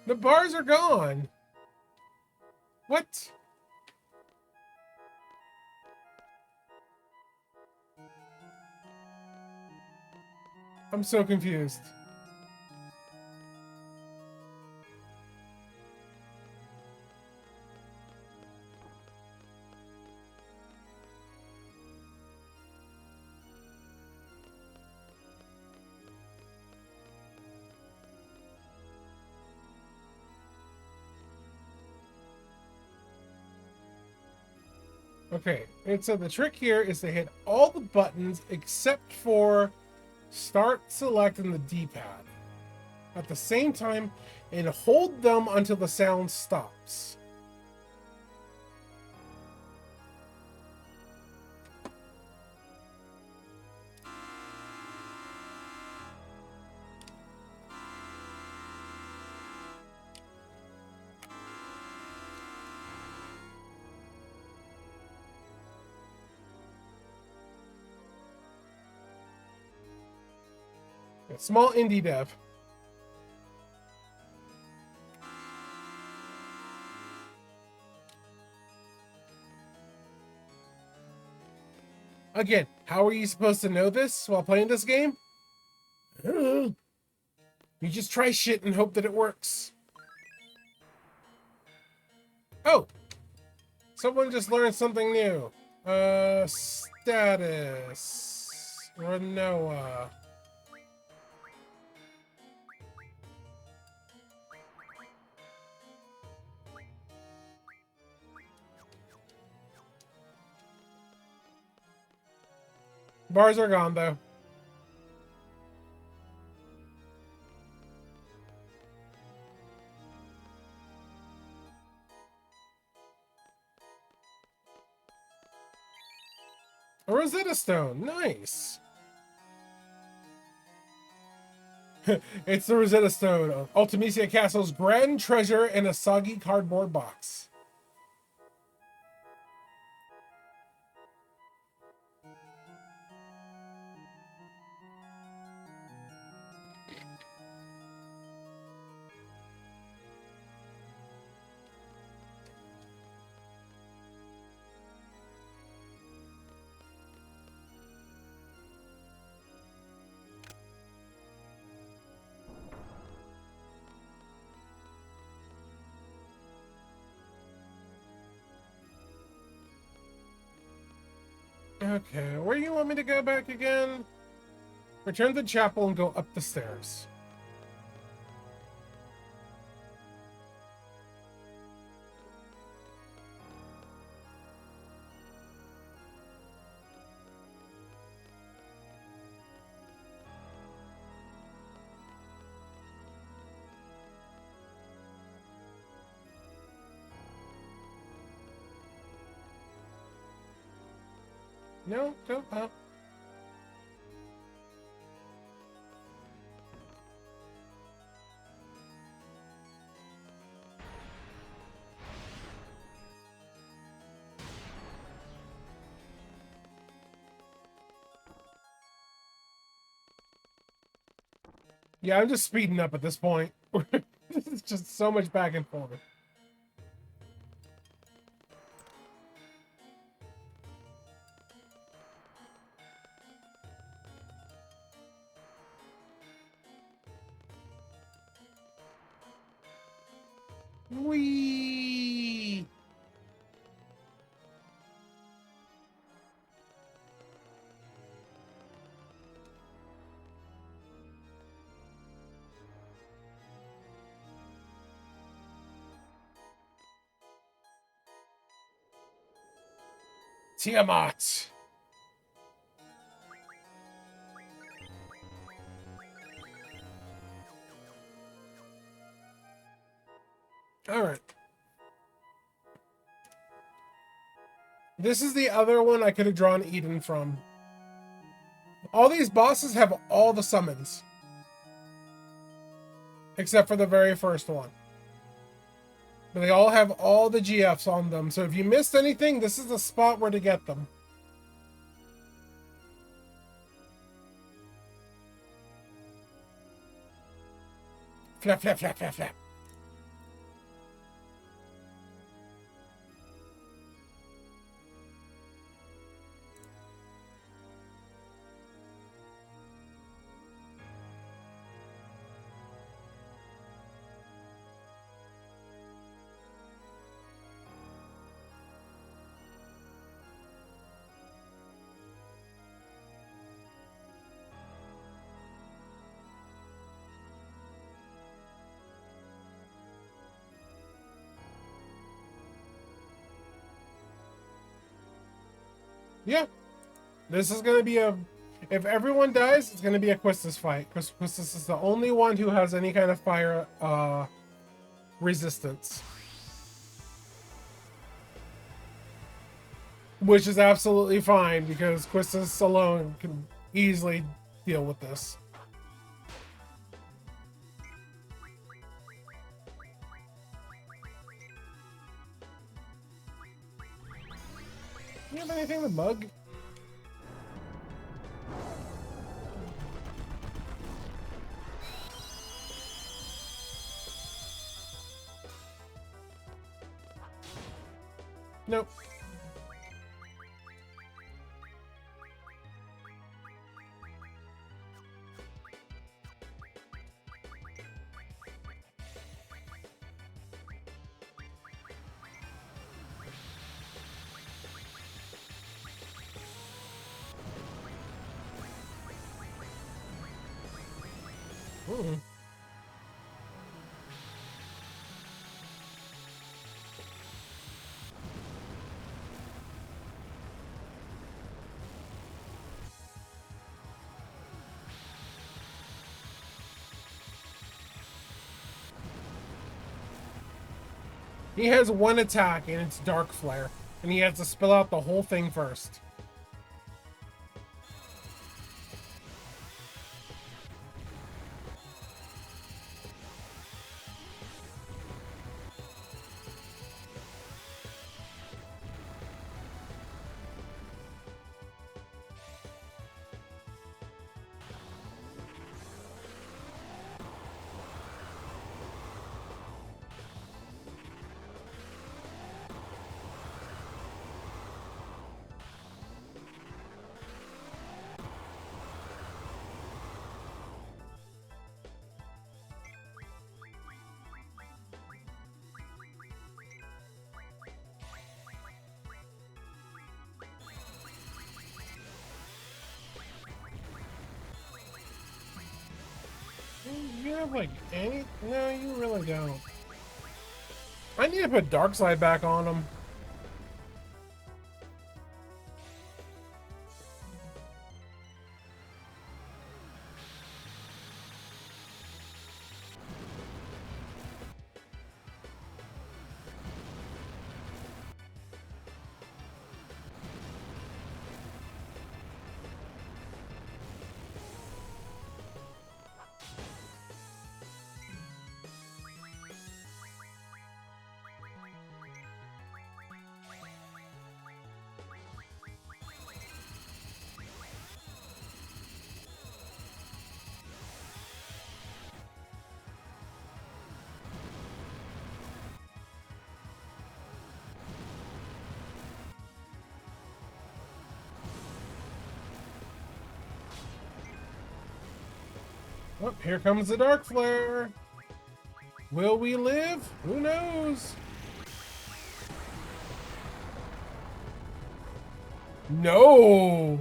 Speaker 1: The bars are gone. What? I'm so confused. Okay, and so the trick here is to hit all the buttons except for start select and the D-pad at the same time and hold them until the sound stops. A small indie dev. Again, how are you supposed to know this while playing this game? You just try shit and hope that it works. Oh, someone just learned something new. Status. Renoa. Bars are gone, though. A Rosetta Stone. Nice. It's the Rosetta Stone of Ultimisia Castle's grand treasure in a soggy cardboard box. Okay, where do you want me to go back again? Return to the chapel and go up the stairs. No, go up. Yeah, I'm just speeding up at this point. It's just so much back and forth. Whee! Tiamat! Alright. This is the other one I could have drawn Eden from. All these bosses have all the summons. Except for the very first one. But they all have all the GFs on them. So if you missed anything, this is the spot where to get them. Flap, flap, flap, flap, flap. Yeah. This is going to be a... If everyone dies, it's going to be a Quistis fight. Because Quistis is the only one who has any kind of fire resistance. Which is absolutely fine, because Quistis alone can easily deal with this. Do you have anything to mug? Nope. Mm-mm. He has one attack, and it's Dark Flare. And he has to spill out the whole thing first. You have like any? No, you really don't. I need to put Dark Side back on him. Oh, here comes the Dark Flare. Will we live? Who knows? No!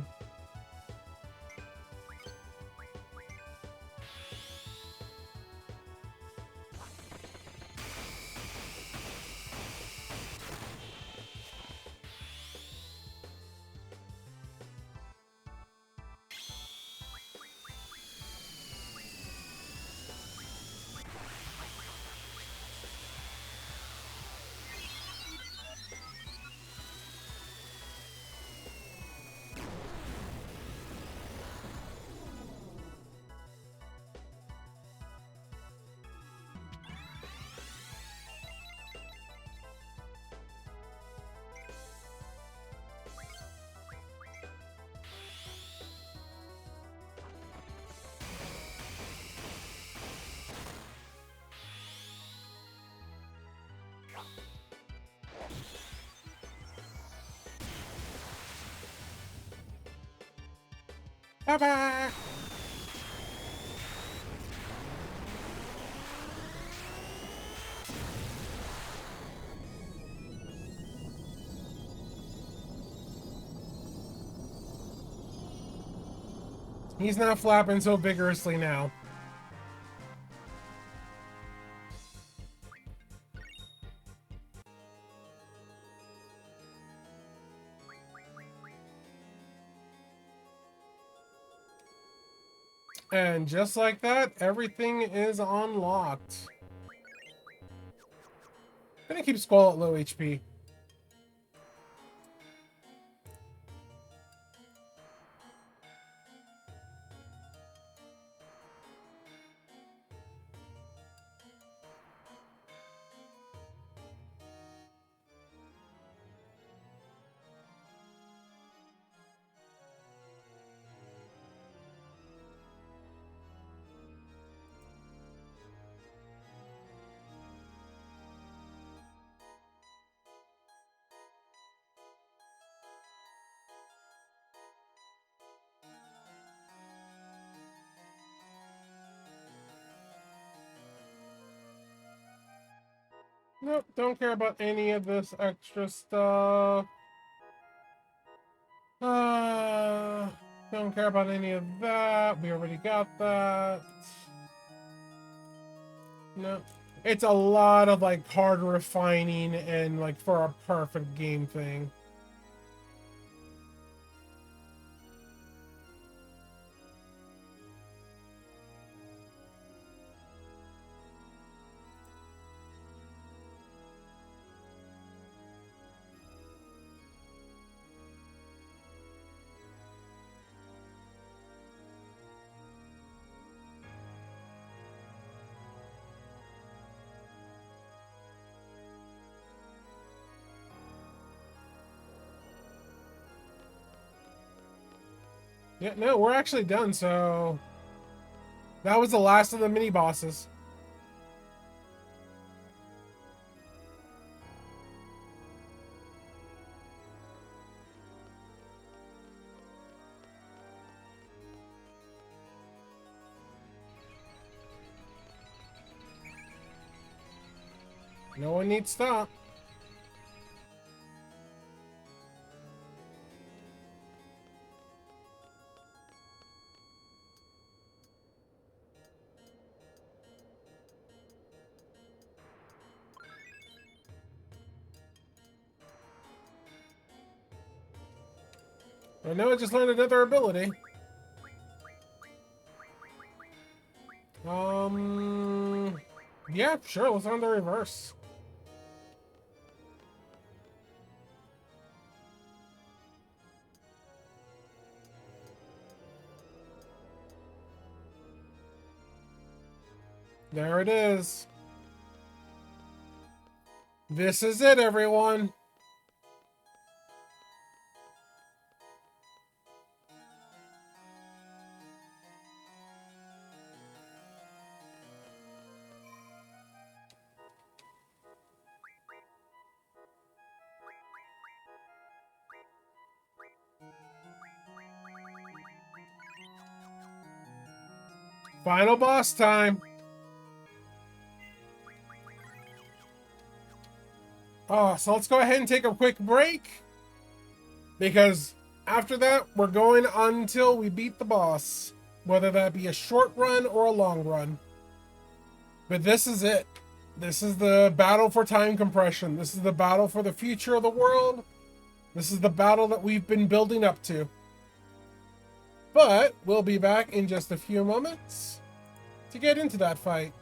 Speaker 1: Bye-bye! He's not flapping so vigorously now. And just like that, everything is unlocked. I'm gonna keep Squall at low HP. Nope, don't care about any of this extra stuff. Uh, don't care about any of that. We already got that. No. It's a lot of like hard refining and like for a perfect game thing. Yeah, no, we're actually done, so that was the last of the mini bosses. No one needs stop. I know I just learned another ability. Yeah, sure, let's learn the reverse. There it is. This is it, everyone. Final boss time. Oh, so let's go ahead and take a quick break. Because after that, we're going until we beat the boss. Whether that be a short run or a long run. But this is it. This is the battle for time compression. This is the battle for the future of the world. This is the battle that we've been building up to. But we'll be back in just a few moments to get into that fight.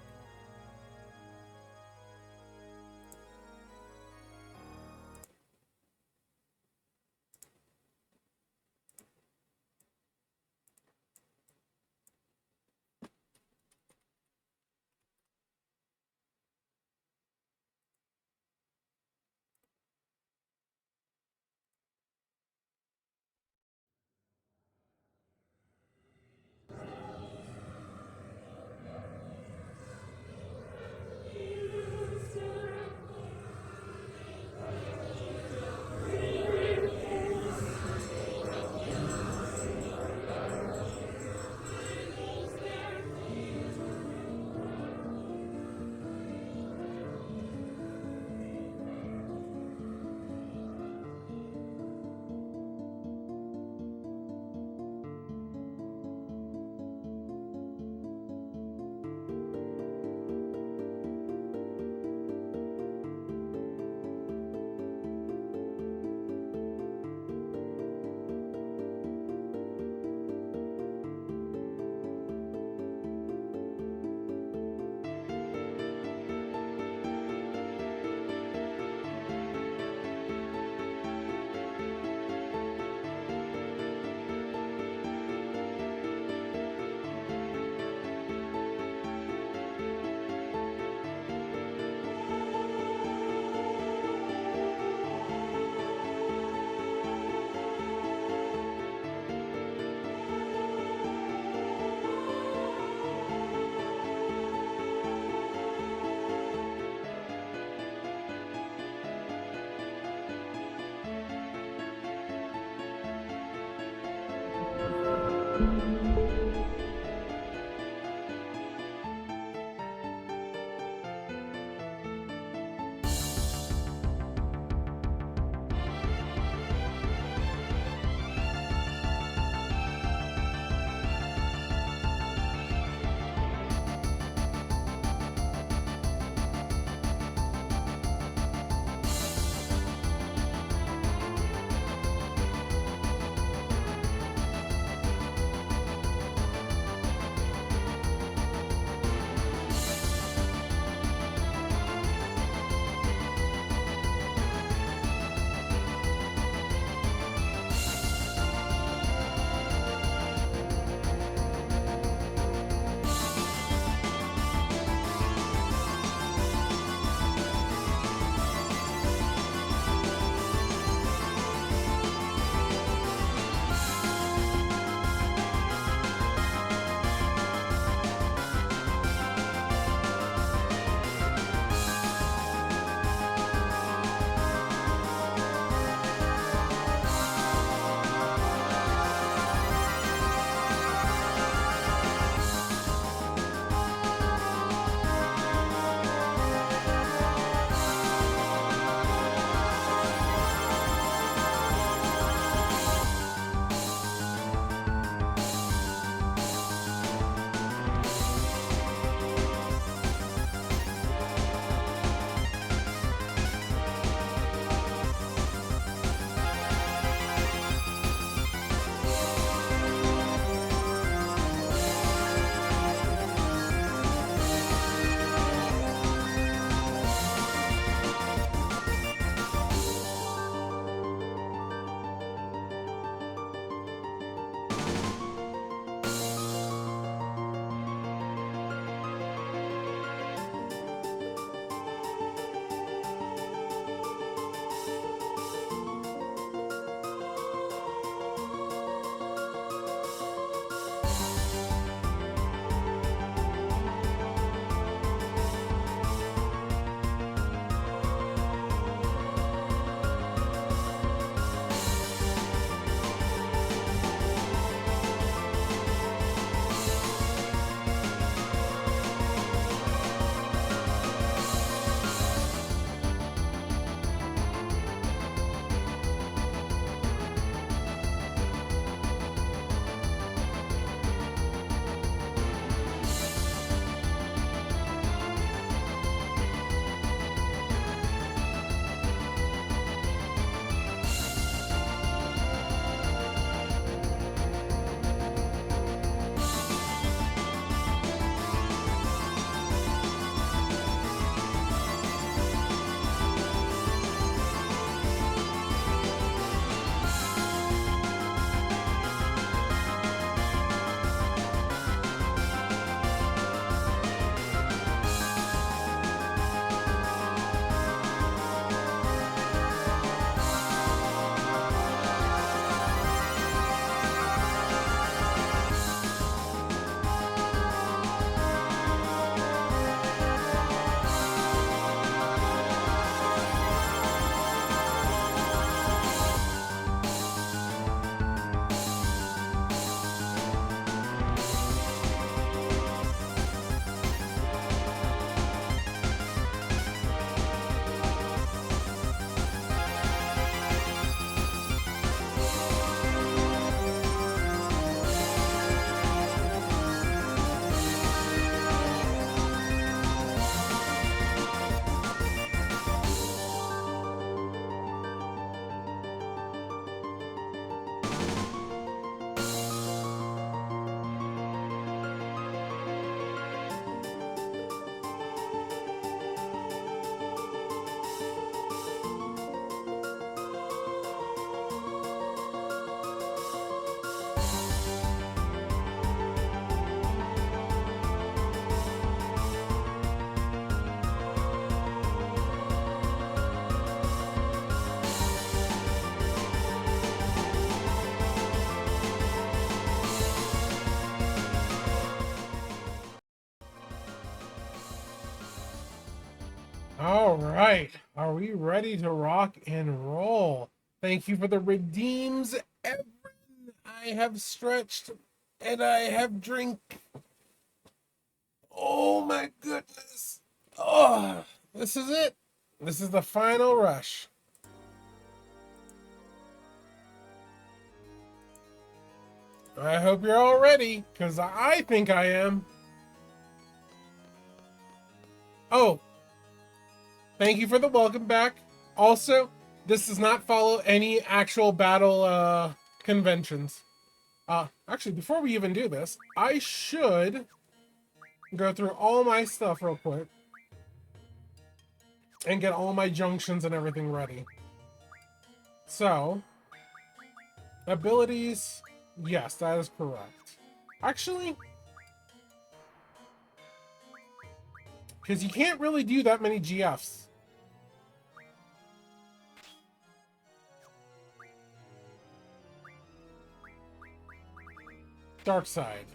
Speaker 1: All right. Are we ready to rock and roll? Thank you for the redeems, Evan. I have stretched and I have drink. Oh my goodness. Oh, this is it. This is the final rush. I hope you're all ready, because I think I am. Oh, thank you for the welcome back. Also, this does not follow any actual battle conventions. Actually, before we even do this, I should go through all my stuff real quick and get all my junctions and everything ready. So, abilities, yes, that is correct. Actually, because you can't really do that many GFs. Dark side.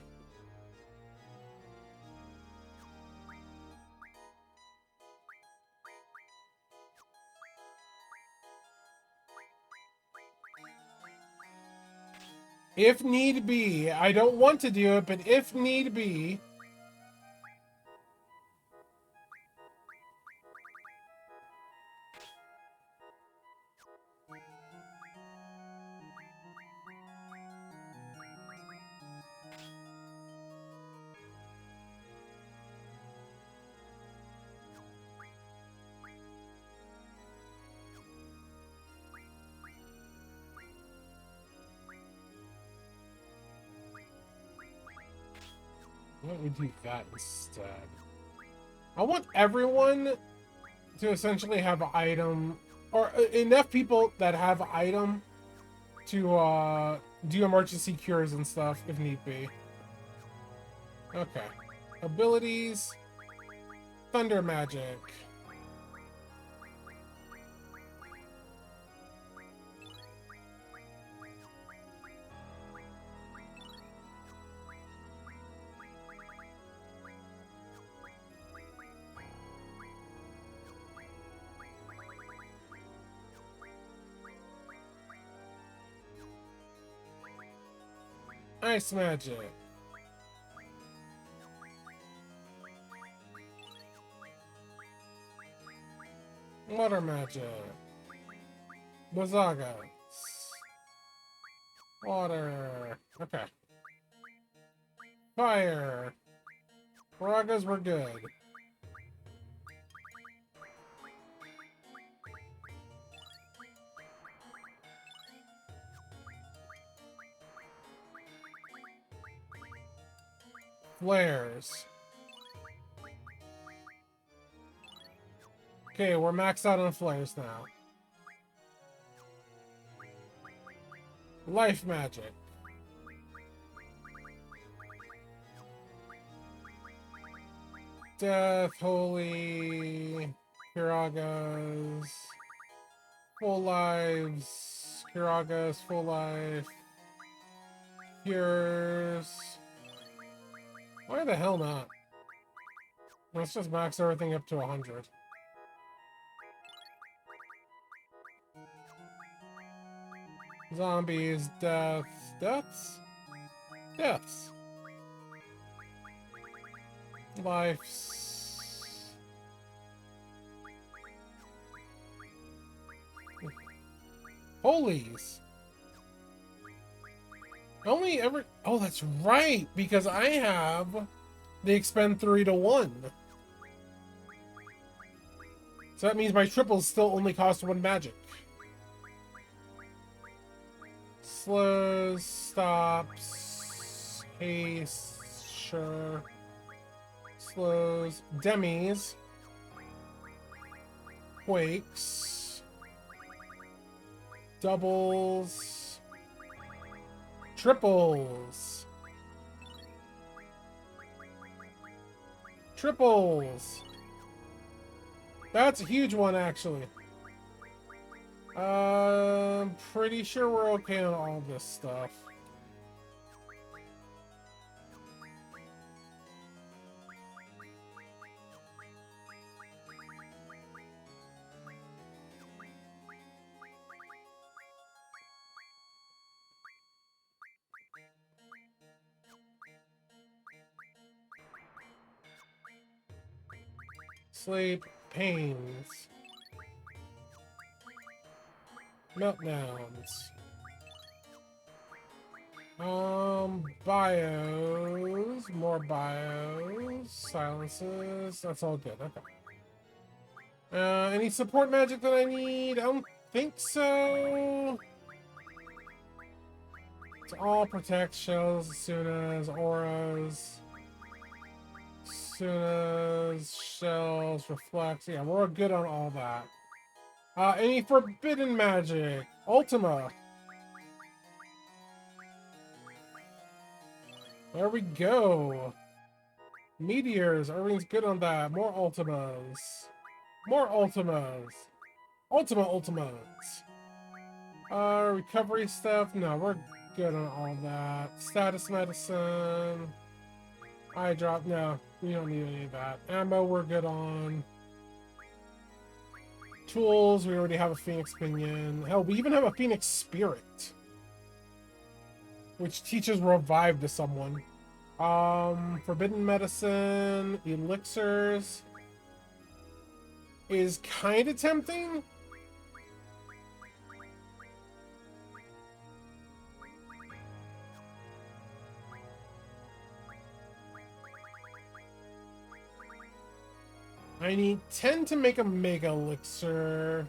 Speaker 1: If need be. I don't want to do it, but if need be. Why don't we do that instead? I want everyone to essentially have an item, or enough people that have an item to do emergency cures and stuff if need be. Okay. Abilities. Thunder magic. Ice magic. Water magic. Bazaga. Water. Okay. Fire. Ragas were good. Flares. Okay, we're maxed out on flares now. Life magic. Death, holy, Kiragas, full lives, Kiragas, full life, cures. Why the hell not? Let's just max everything up to 100. Zombies, deaths, deaths? Deaths. Lives. Holies. Only ever... Oh, that's right, because I have the expend 3 to 1. So that means my triples still only cost 1 magic. Slows, stops, haste, sure. Slows, demis, quakes, doubles, triples, triples. That's a huge one, actually. I'm pretty sure we're okay on all this stuff. Sleep. Pains. Meltdowns. Bios. More bios. Silences. That's all good. Okay. Any support magic that I need? I don't think so. It's all protect shells as soon as auras. As soon as shells reflect. Yeah, we're good on all that. Any forbidden magic? Ultima. There we go. Meteors. Everything's good on that. More Ultimas. More Ultimas. Ultimas. Recovery stuff. No, we're good on all that. Status medicine. Eye drop. No, we don't need any of that. Ammo, we're good on. Tools. We already have a Phoenix Pinion. Hell, we even have a Phoenix Spirit, which teaches revive to someone. Forbidden medicine, elixirs is kind of tempting. I need 10 to make a mega elixir.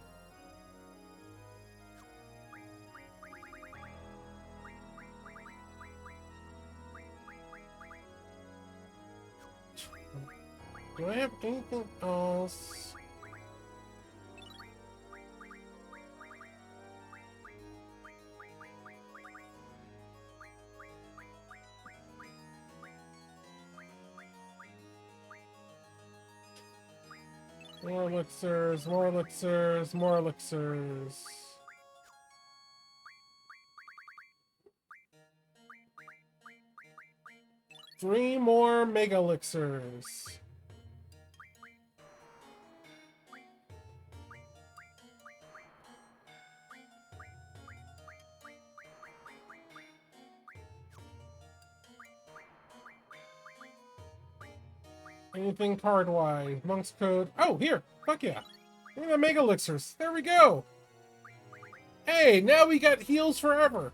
Speaker 1: Do I have anything else? More elixirs, more elixirs, more elixirs. Three more mega elixirs. Anything card-wise? Monk's Code. Oh, here. Fuck yeah. Look at the Mega Elixirs. There we go. Hey, now we got heals forever.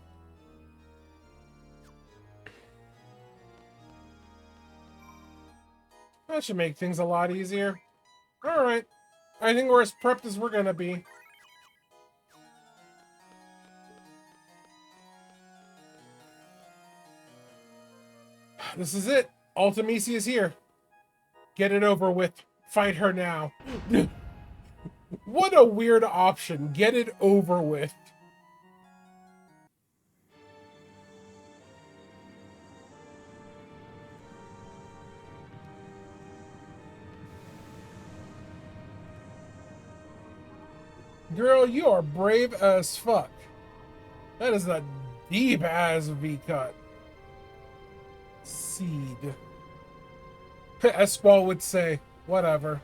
Speaker 1: That should make things a lot easier. Alright. I think we're as prepped as we're gonna be. This is it. Ultimisi is here. Get it over with. Fight her now. What a weird option. Get it over with. Girl, you are brave as fuck. That is a deep-ass V-cut. Seed. As Paul would say, whatever.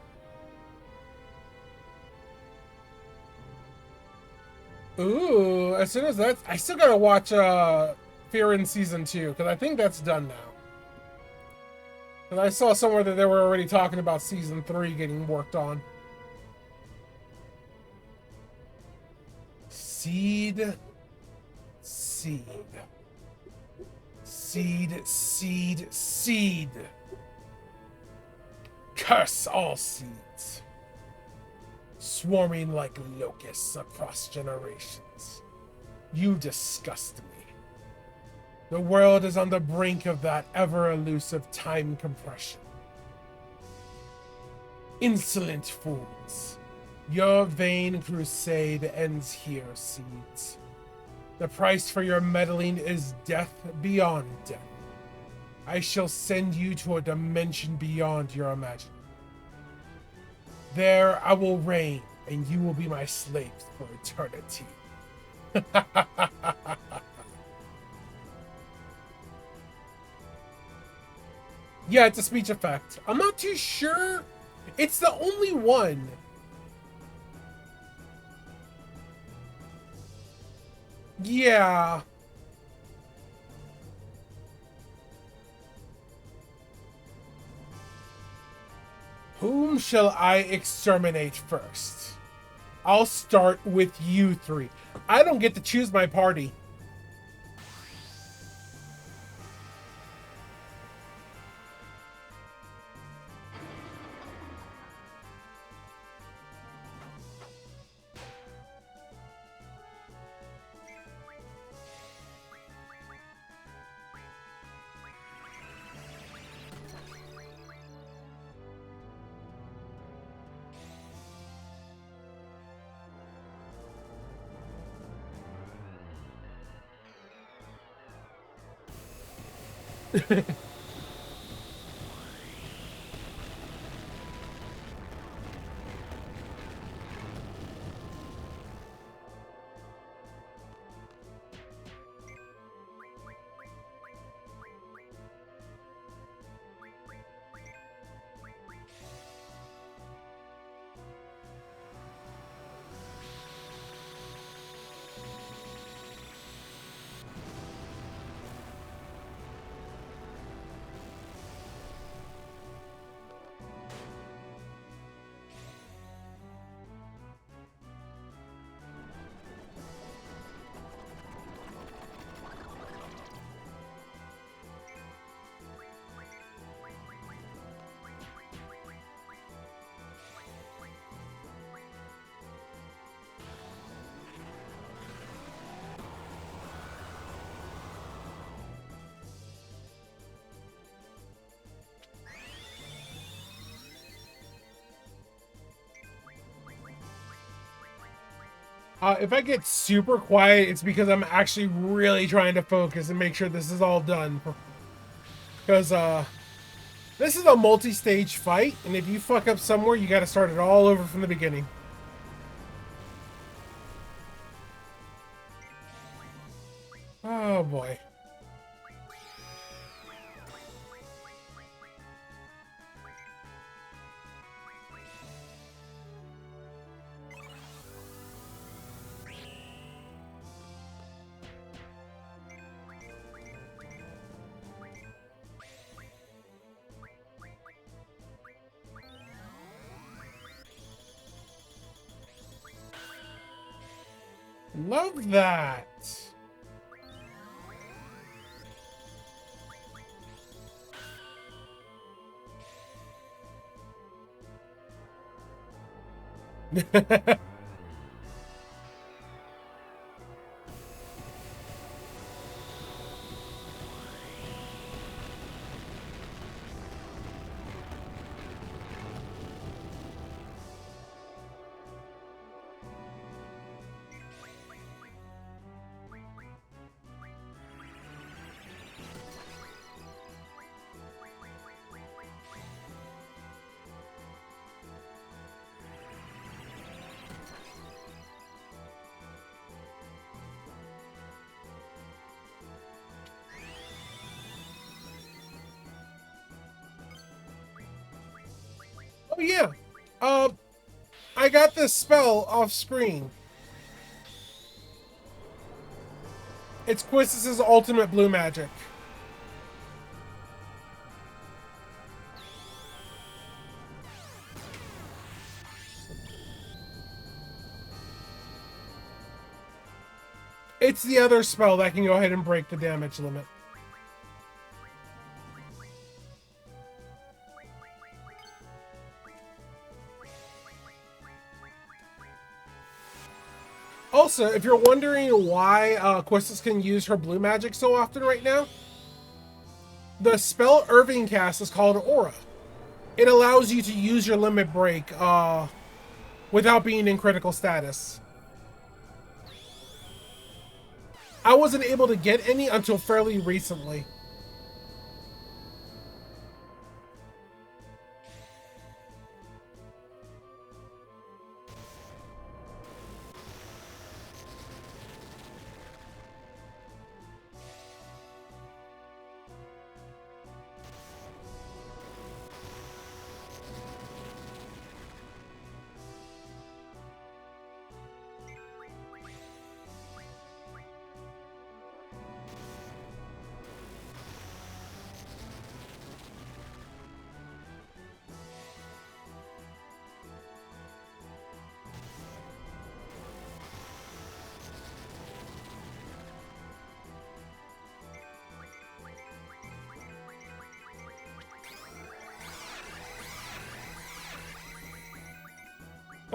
Speaker 1: Ooh, as soon as that's... I still gotta watch Fear in Season 2, because I think that's done now. And I saw somewhere that they were already talking about Season 3 getting worked on. Seed. Seed. Seed, seed, seed. Curse all seeds, swarming like locusts across generations. You disgust me. The world is on the brink of that ever-elusive time compression. Insolent fools. Your vain crusade ends here, seeds. The price for your meddling is death beyond death. I shall send you to a dimension beyond your imagining. There I will reign, and you will be my slaves for eternity. Yeah, it's a speech effect. I'm not too sure. It's the only one. Yeah. Whom shall I exterminate first? I'll start with you three. I don't get to choose my party. If I get super quiet, it's because I'm actually really trying to focus and make sure this is all done. Because this is a multi-stage fight, and if you fuck up somewhere, you got to start it all over from the beginning. Oh boy. Love that. Oh yeah. Uh, I got this spell off screen. It's Quistis's ultimate blue magic. It's the other spell that can go ahead and break the damage limit. Also, if you're wondering why Quistis can use her blue magic so often right now, the spell Irving casts is called Aura. It allows you to use your limit break without being in critical status. I wasn't able to get any until fairly recently.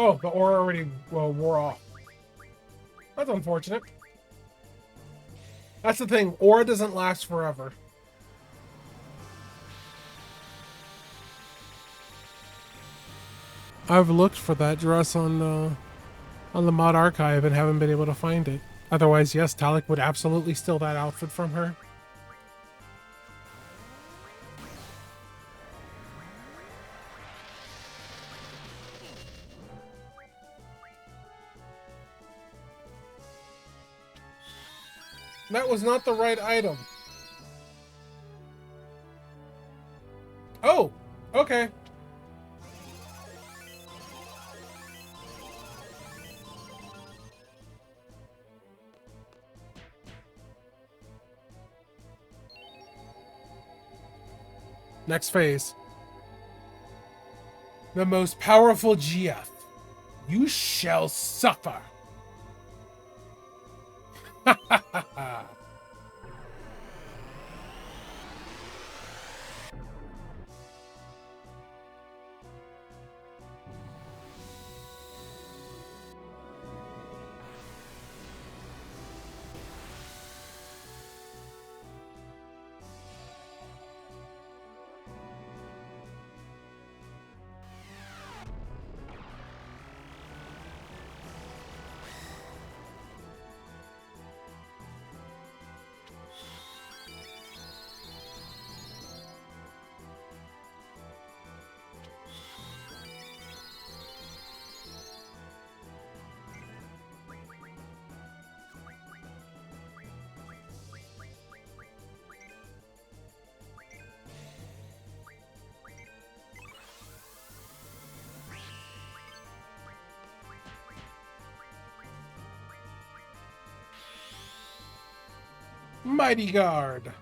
Speaker 1: Oh, the aura already wore off. That's unfortunate. That's the thing. Aura doesn't last forever. I've looked for that dress on the mod archive and haven't been able to find it. Otherwise, yes, Talik would absolutely steal that outfit from her. That was not the right item. Oh, okay. Next phase. The most powerful GF. You shall suffer. Mighty Guard.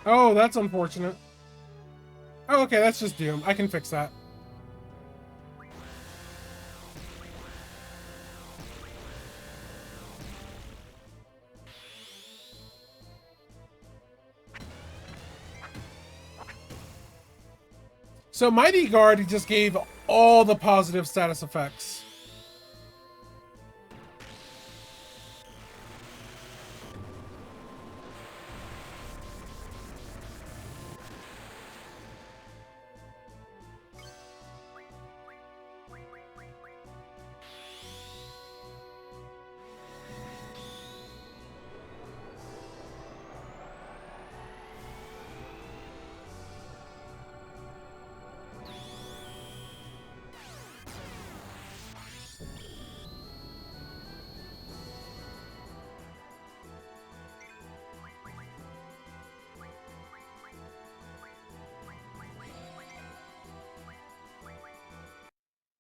Speaker 1: Oh, that's unfortunate. Oh, okay, that's just Doom. I can fix that. So Mighty Guard just gave all the positive status effects.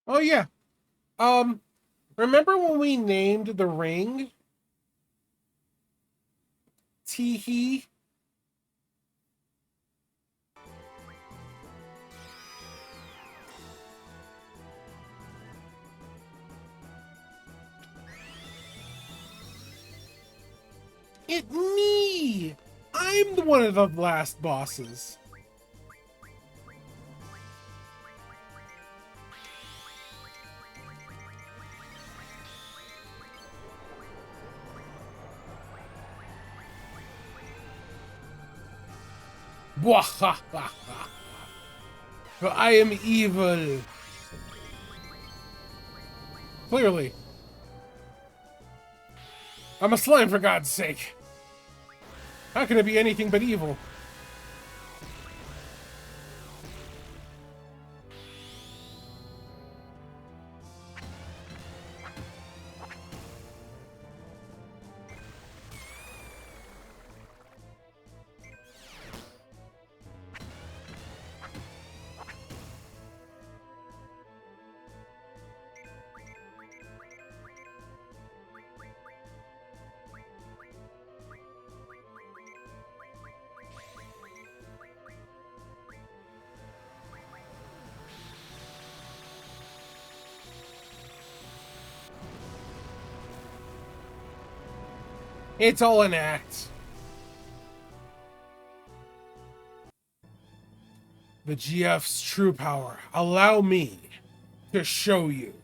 Speaker 1: Oh yeah. Remember when we named the ring Teehee? It me! I'm the one of the last bosses. Bwahahaha. For I am evil. Clearly. I'm a slime, for God's sake. How can it be anything but evil? It's all an act. The GF's true power. Allow me to show you.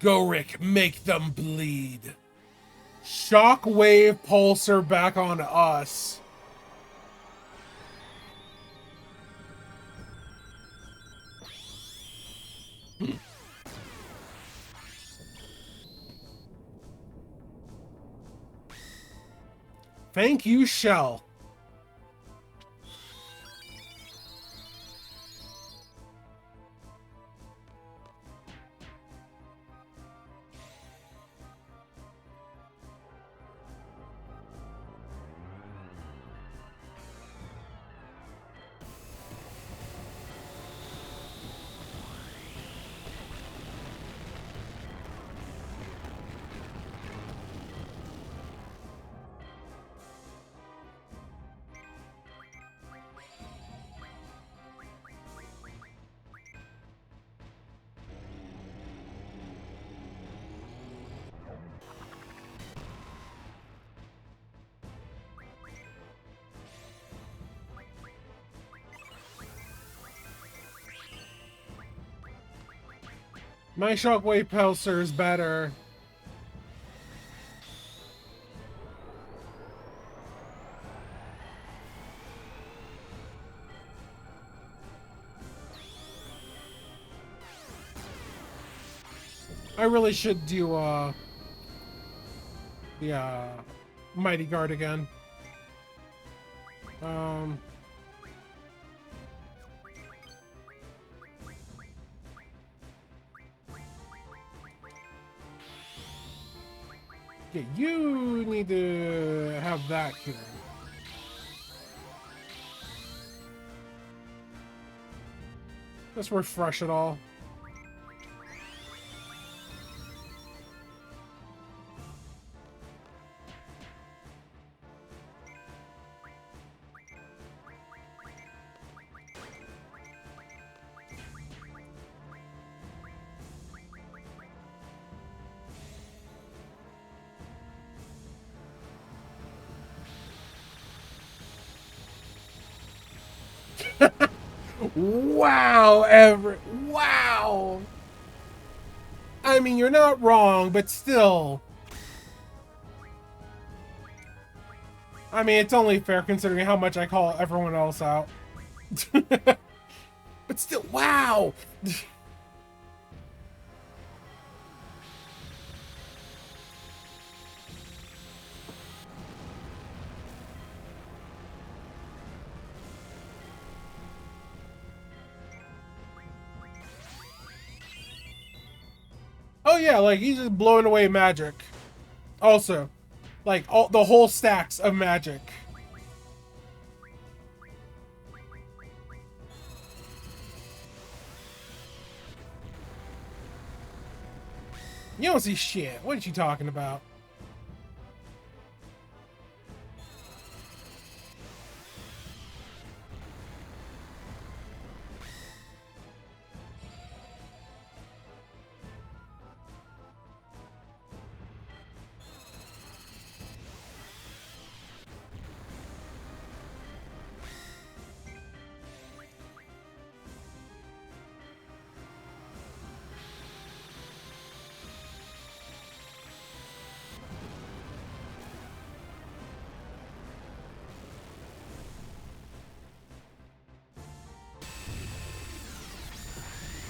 Speaker 1: Gorik, make them bleed. Shockwave pulsar back on us. Thank you, Shell. My Shockwave pulsar is better. I really should do the Mighty Guard again. Yeah, you need to have that here. Let's refresh it all. Wow, wow. I mean, you're not wrong, but still. I mean, it's only fair considering how much I call everyone else out. But still, wow. Oh yeah, like he's just blowing away magic. Also, like the whole stacks of magic. You don't see shit. What are you talking about?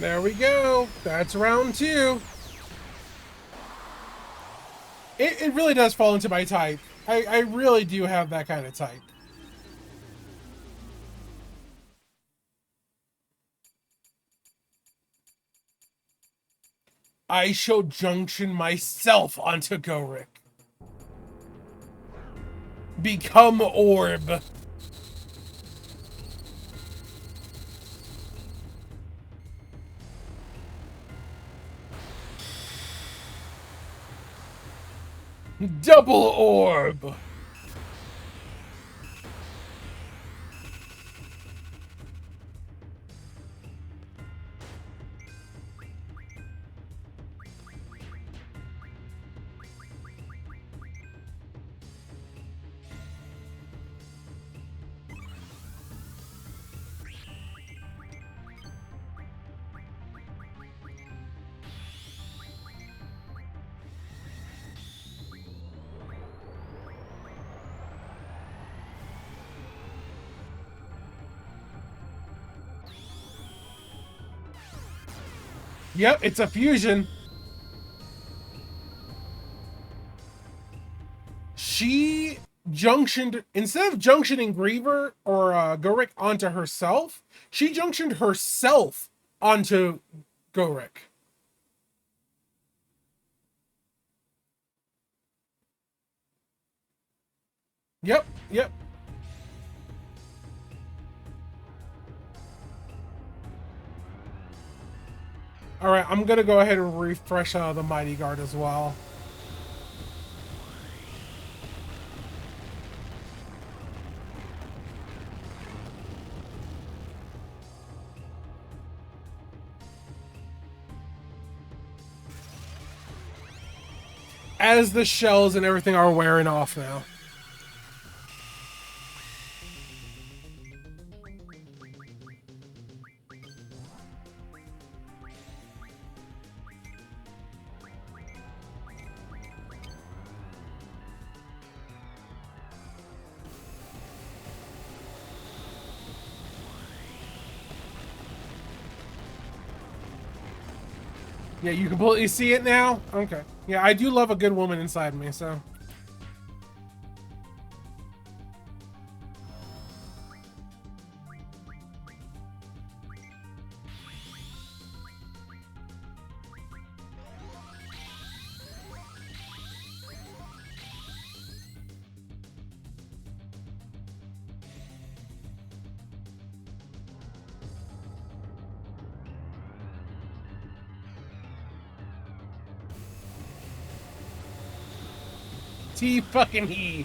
Speaker 1: There we go. That's round 2. It really does fall into my type. I really do have that kind of type. I shall junction myself onto Gorik. Become orb. Double orb. Yep, it's a fusion. She junctioned, instead of junctioning Griever or Gorik onto herself, she junctioned herself onto Gorik. Yep, yep. All right, I'm gonna go ahead and refresh the Mighty Guard as well. As the shells and everything are wearing off now. Yeah, you completely see it now? Okay. Yeah, I do love a good woman inside me, so. T fucking he.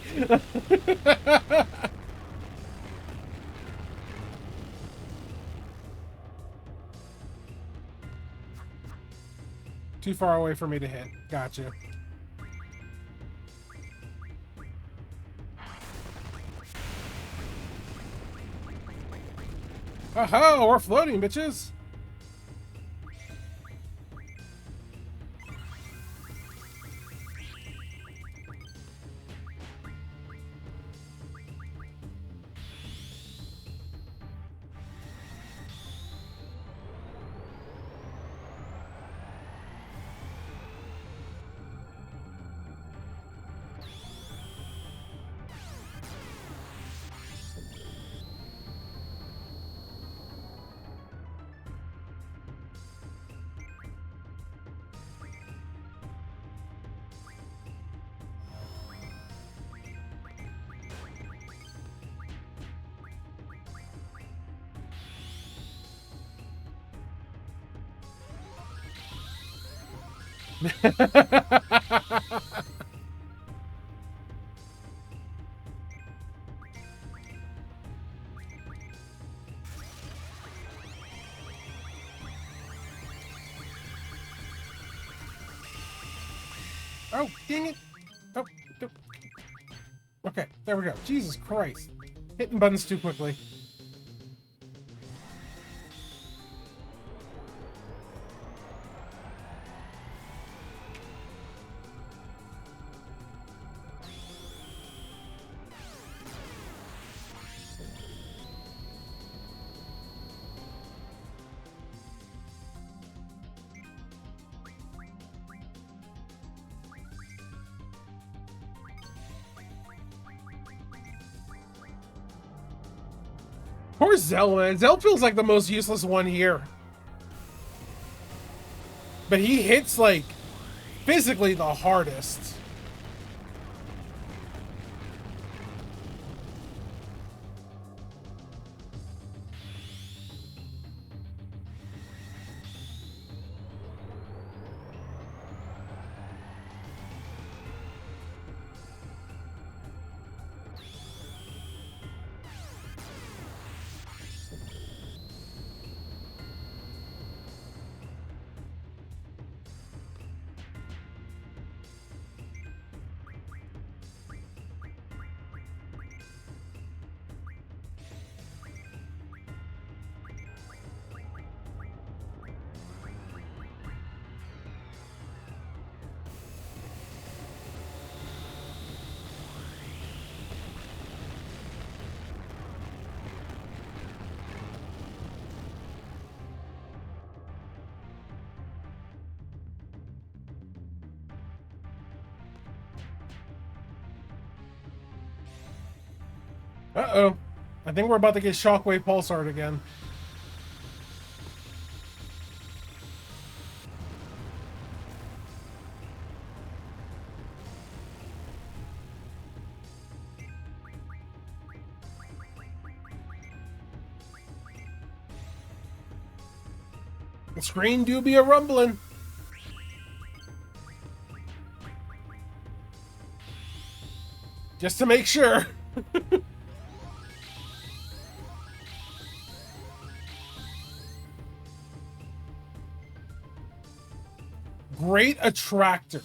Speaker 1: Too far away for me to hit. Gotcha. Oh, we're floating, bitches. Oh, dang it. Oh, oh. Okay, there we go. Jesus Christ. Hitting buttons too quickly. Poor Zell, man. Zell feels like the most useless one here. But he hits, like, physically the hardest. Uh-oh. I think we're about to get Shockwave Pulsar again. The screen do be a rumbling. Just to make sure. Great attractor.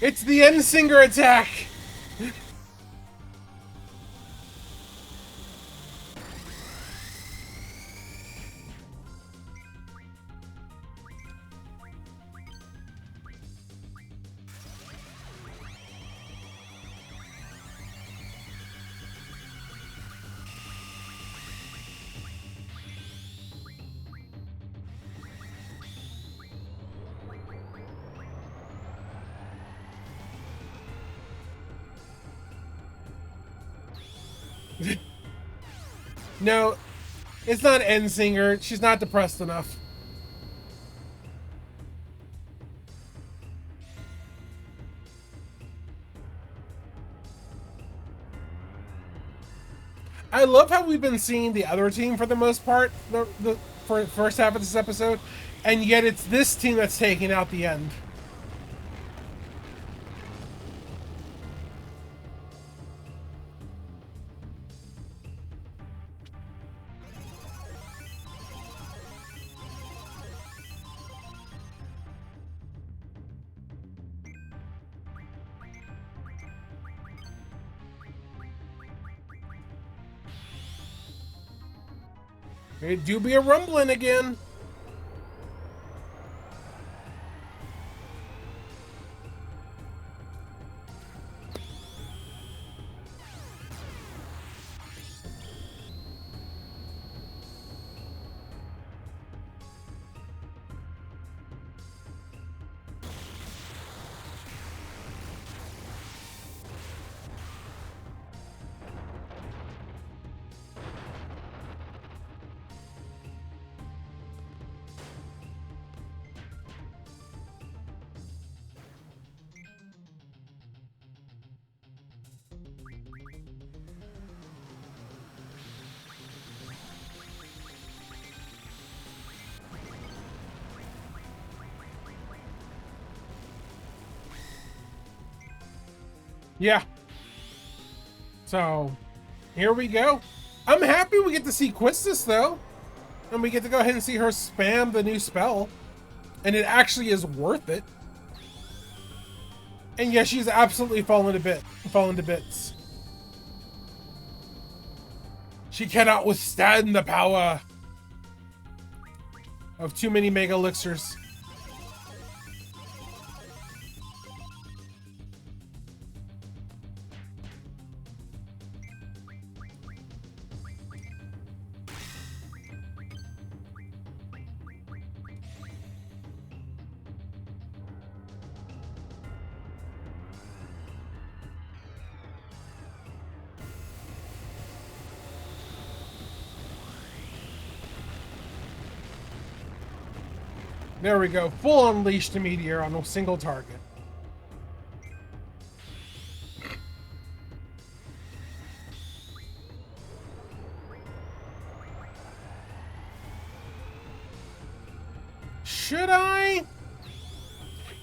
Speaker 1: It's the Endsinger attack! No, it's not Endsinger. She's not depressed enough. I love how we've been seeing the other team for the most part, for the first half of this episode, and yet it's this team that's taking out the end. It do be a rumbling again. Yeah. So, here we go. I'm happy we get to see Quistis, though. And we get to go ahead and see her spam the new spell. And it actually is worth it. And yeah, she's absolutely fallen to bits. She cannot withstand the power of too many Mega Elixirs. There we go. Full Unleashed Meteor on a single target. Should I?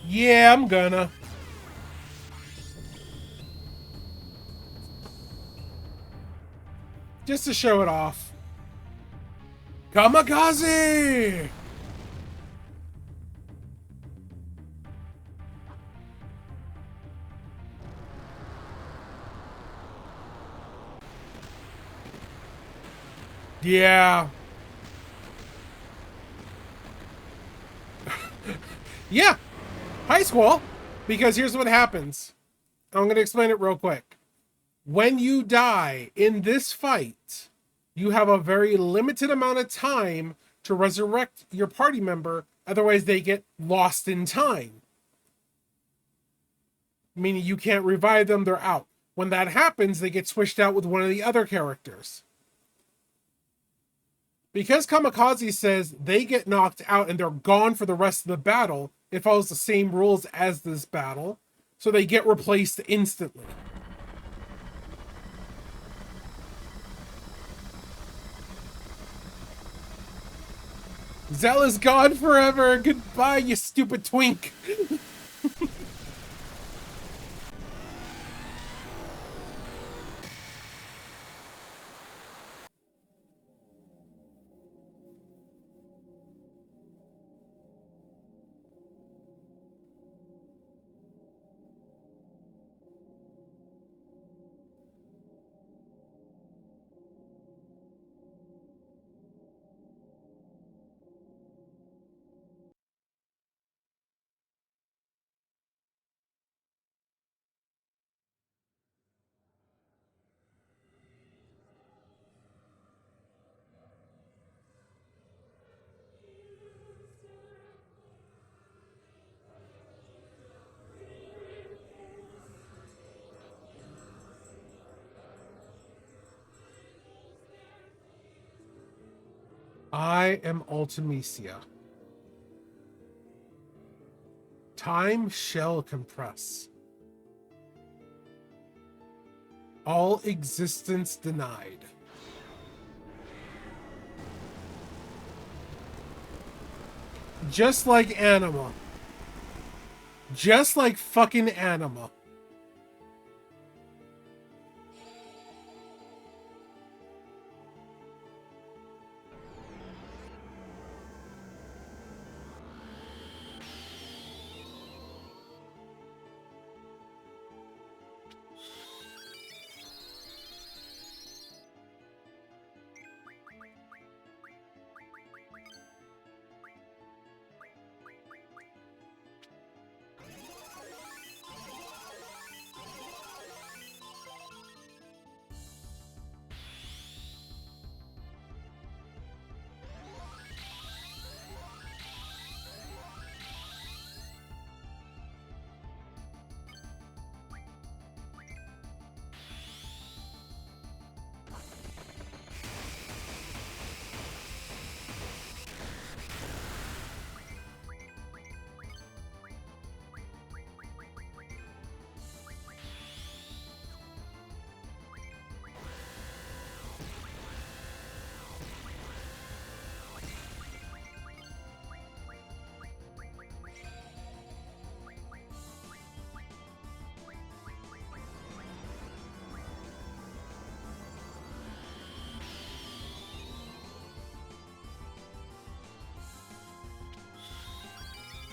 Speaker 1: Yeah, I'm gonna. Just to show it off. Kamikaze! Yeah. Yeah. Hi, Squall. Because here's what happens. I'm going to explain it real quick. When you die in this fight, you have a very limited amount of time to resurrect your party member. Otherwise, they get lost in time. Meaning you can't revive them, they're out. When that happens, they get switched out with one of the other characters. Because Kamikaze says they get knocked out and they're gone for the rest of the battle, it follows the same rules as this battle. So they get replaced instantly. Zell is gone forever. Goodbye, you stupid twink. I am Ultimecia. Time shall compress. All existence denied. Just like Anima. Just like fucking Anima.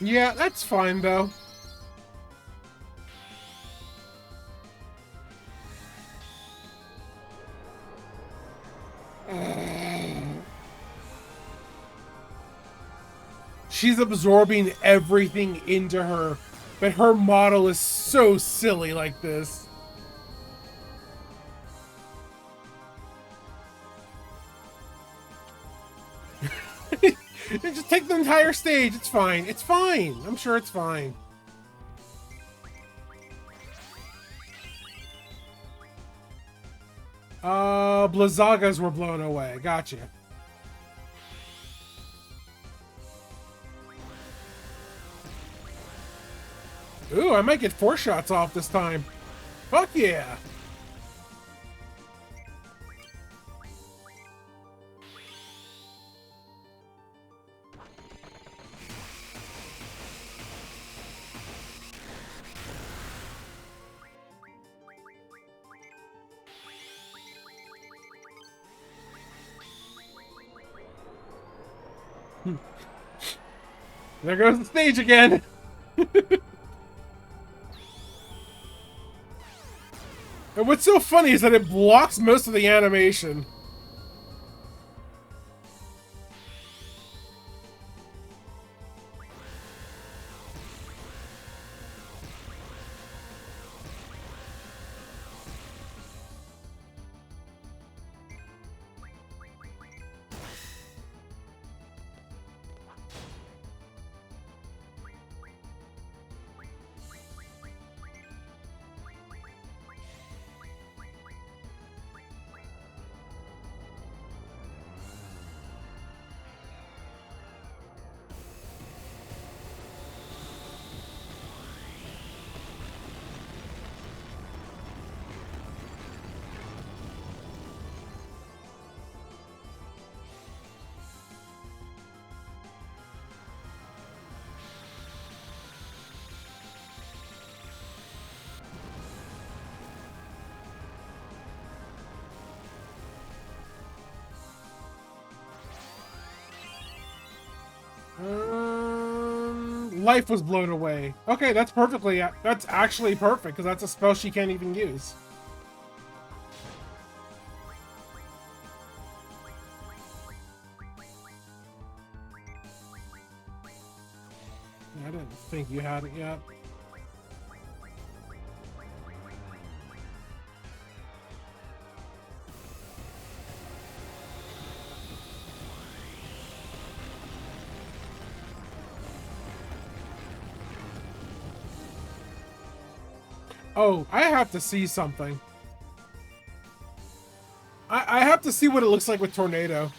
Speaker 1: Yeah, that's fine though. She's absorbing everything into her, but her model is so silly like this. Just take the entire stage. It's fine. It's fine. I'm sure it's fine. Blizzagas were blown away. Gotcha. Ooh, I might get 4 shots off this time. Fuck yeah. There goes the stage again. And what's so funny is that it blocks most of the animation. life was blown away. Okay, that's perfectly... That's actually perfect, because that's a spell she can't even use. I didn't think you had it yet. Oh, I have to see something. I have to see what it looks like with Tornado.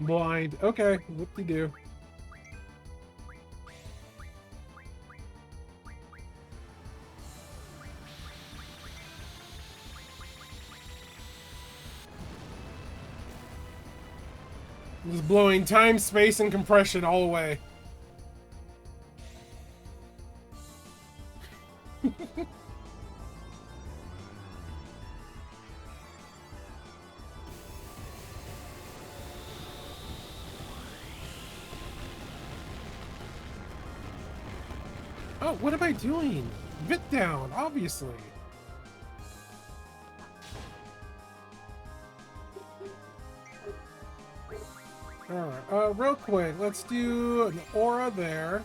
Speaker 1: Blind. Okay, whoop-de-doo. Just blowing time, space, and compression all away. Oh, what am I doing? Bit down, obviously. Alright, real quick, let's do an aura there.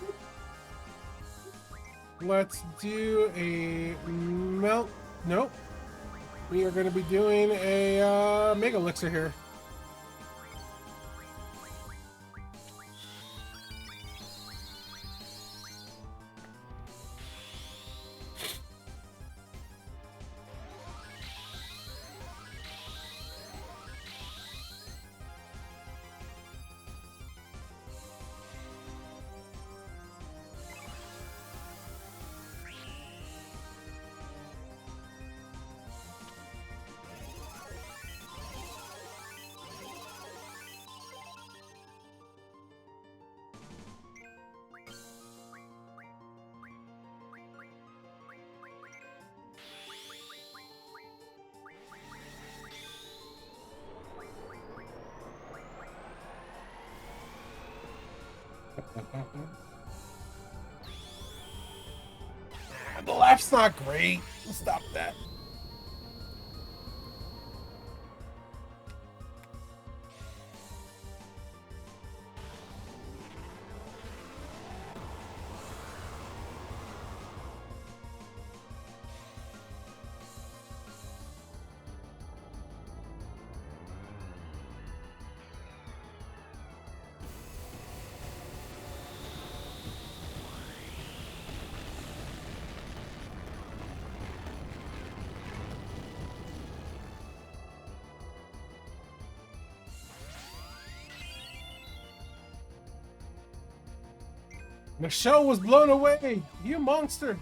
Speaker 1: Let's do a melt. Nope. We are going to be doing a Mega Elixir here. The left's not great. Stop that. Michelle was blown away! You monster!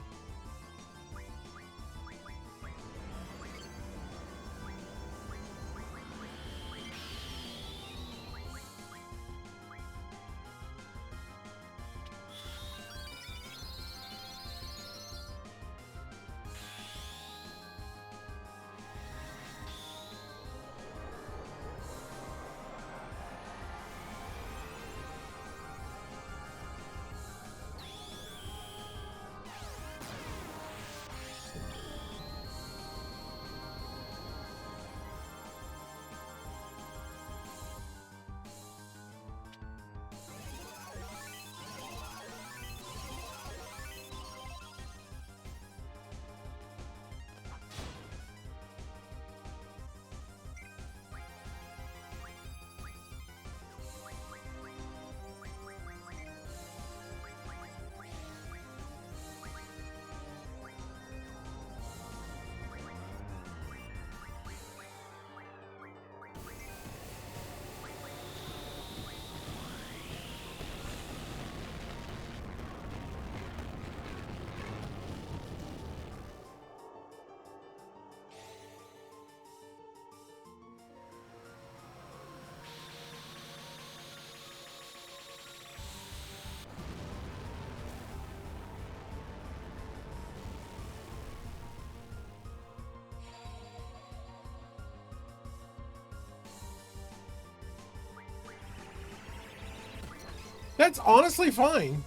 Speaker 1: That's honestly fine.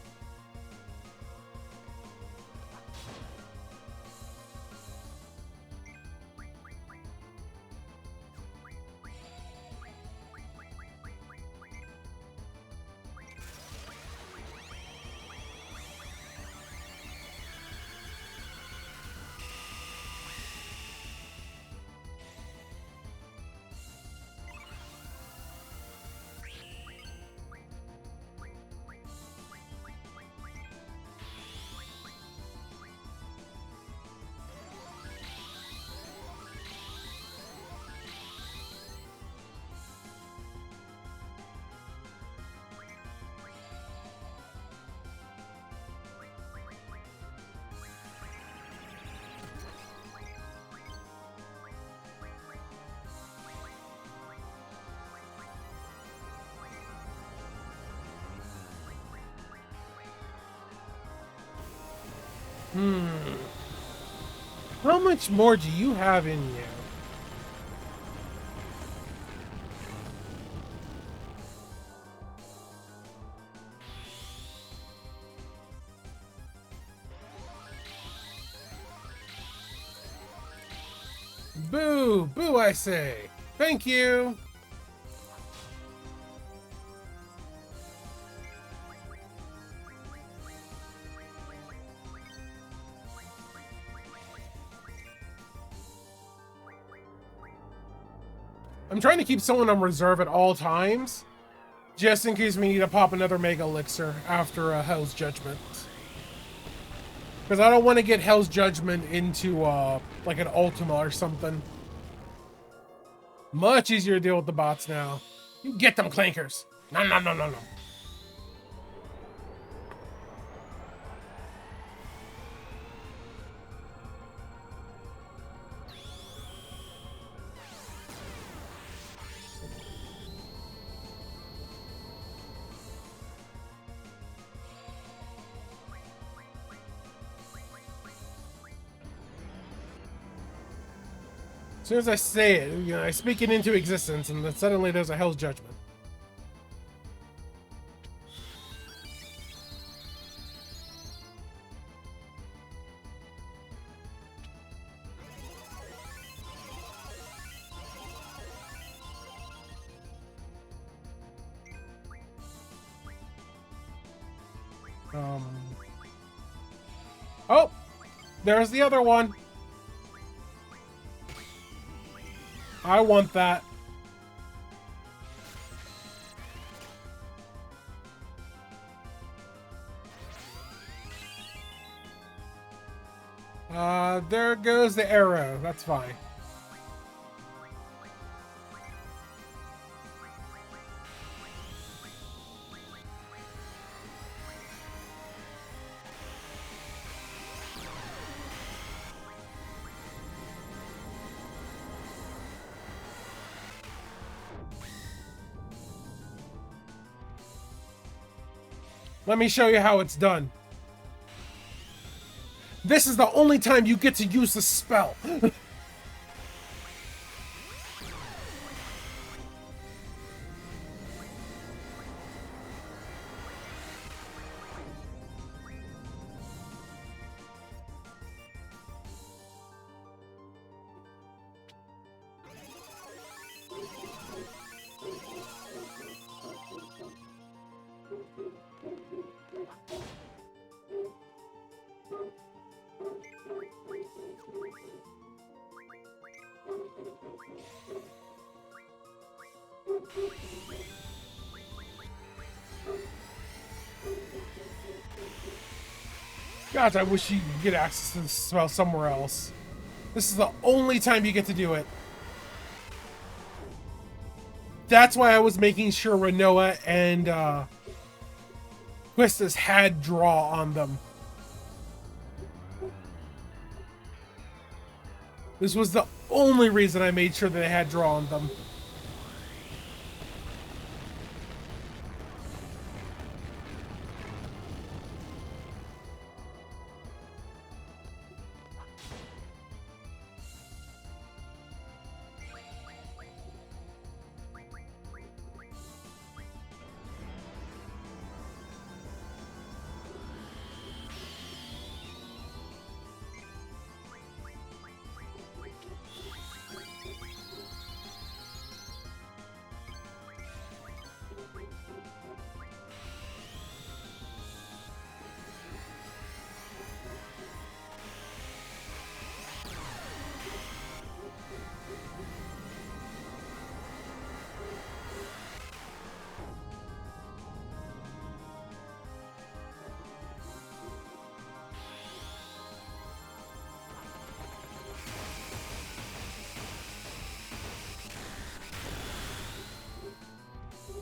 Speaker 1: How much more do you have in you? Boo! Boo, I say! Thank you! I'm trying to keep someone on reserve at all times, just in case we need to pop another Mega Elixir after Hell's Judgment. Because I don't want to get Hell's Judgment into, like an Ultima or something. Much easier to deal with the bots now. You get them, clankers! No, no, no, no, no. As soon as I say it, you know, I speak it into existence, and then suddenly there's a Hell's Judgment. Oh! There's the other one! I want that. There goes the arrow. That's fine. Let me show you how it's done. This is the only time you get to use the spell. God, I wish you could get access to this spell somewhere else. This is the only time you get to do it. That's why I was making sure Renoa and Quistis had draw on them. This was the only reason I made sure that they had draw on them.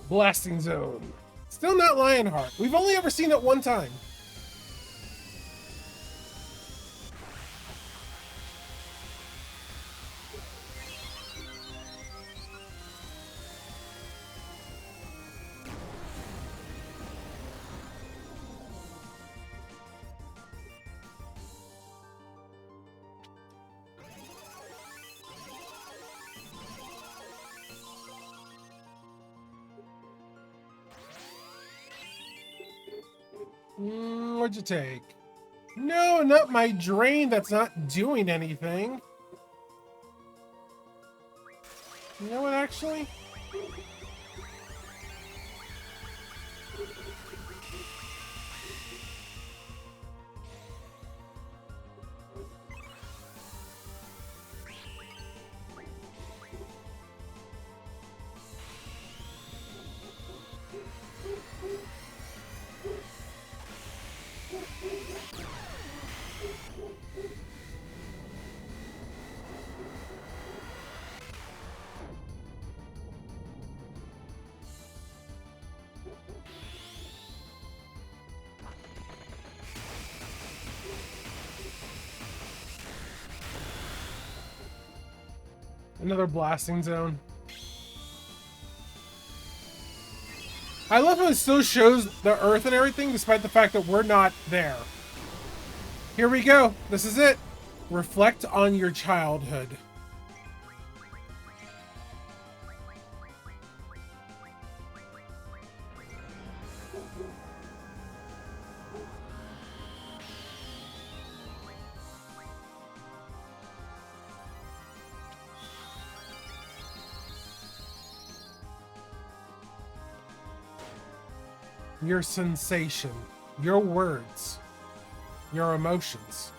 Speaker 1: Blasting Zone. Still not Lionheart. We've only ever seen it one time. What'd you take? No, not my drain. That's not doing anything. You know what, actually? Another blasting zone. I love how it still shows the Earth and everything, despite the fact that we're not there. Here we go. This is it. Reflect on your childhood. Your sensation, your words, your emotions.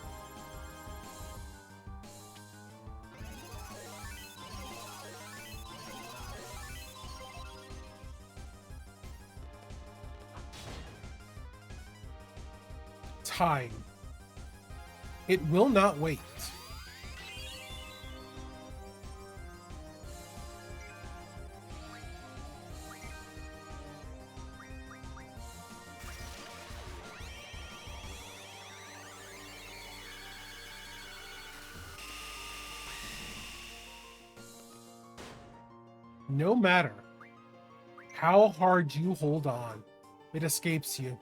Speaker 1: Time. It will not wait. No matter how hard you hold on, it escapes you.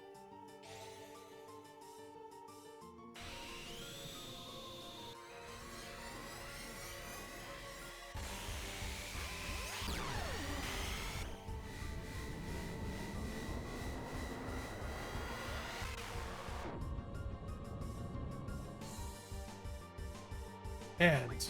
Speaker 1: And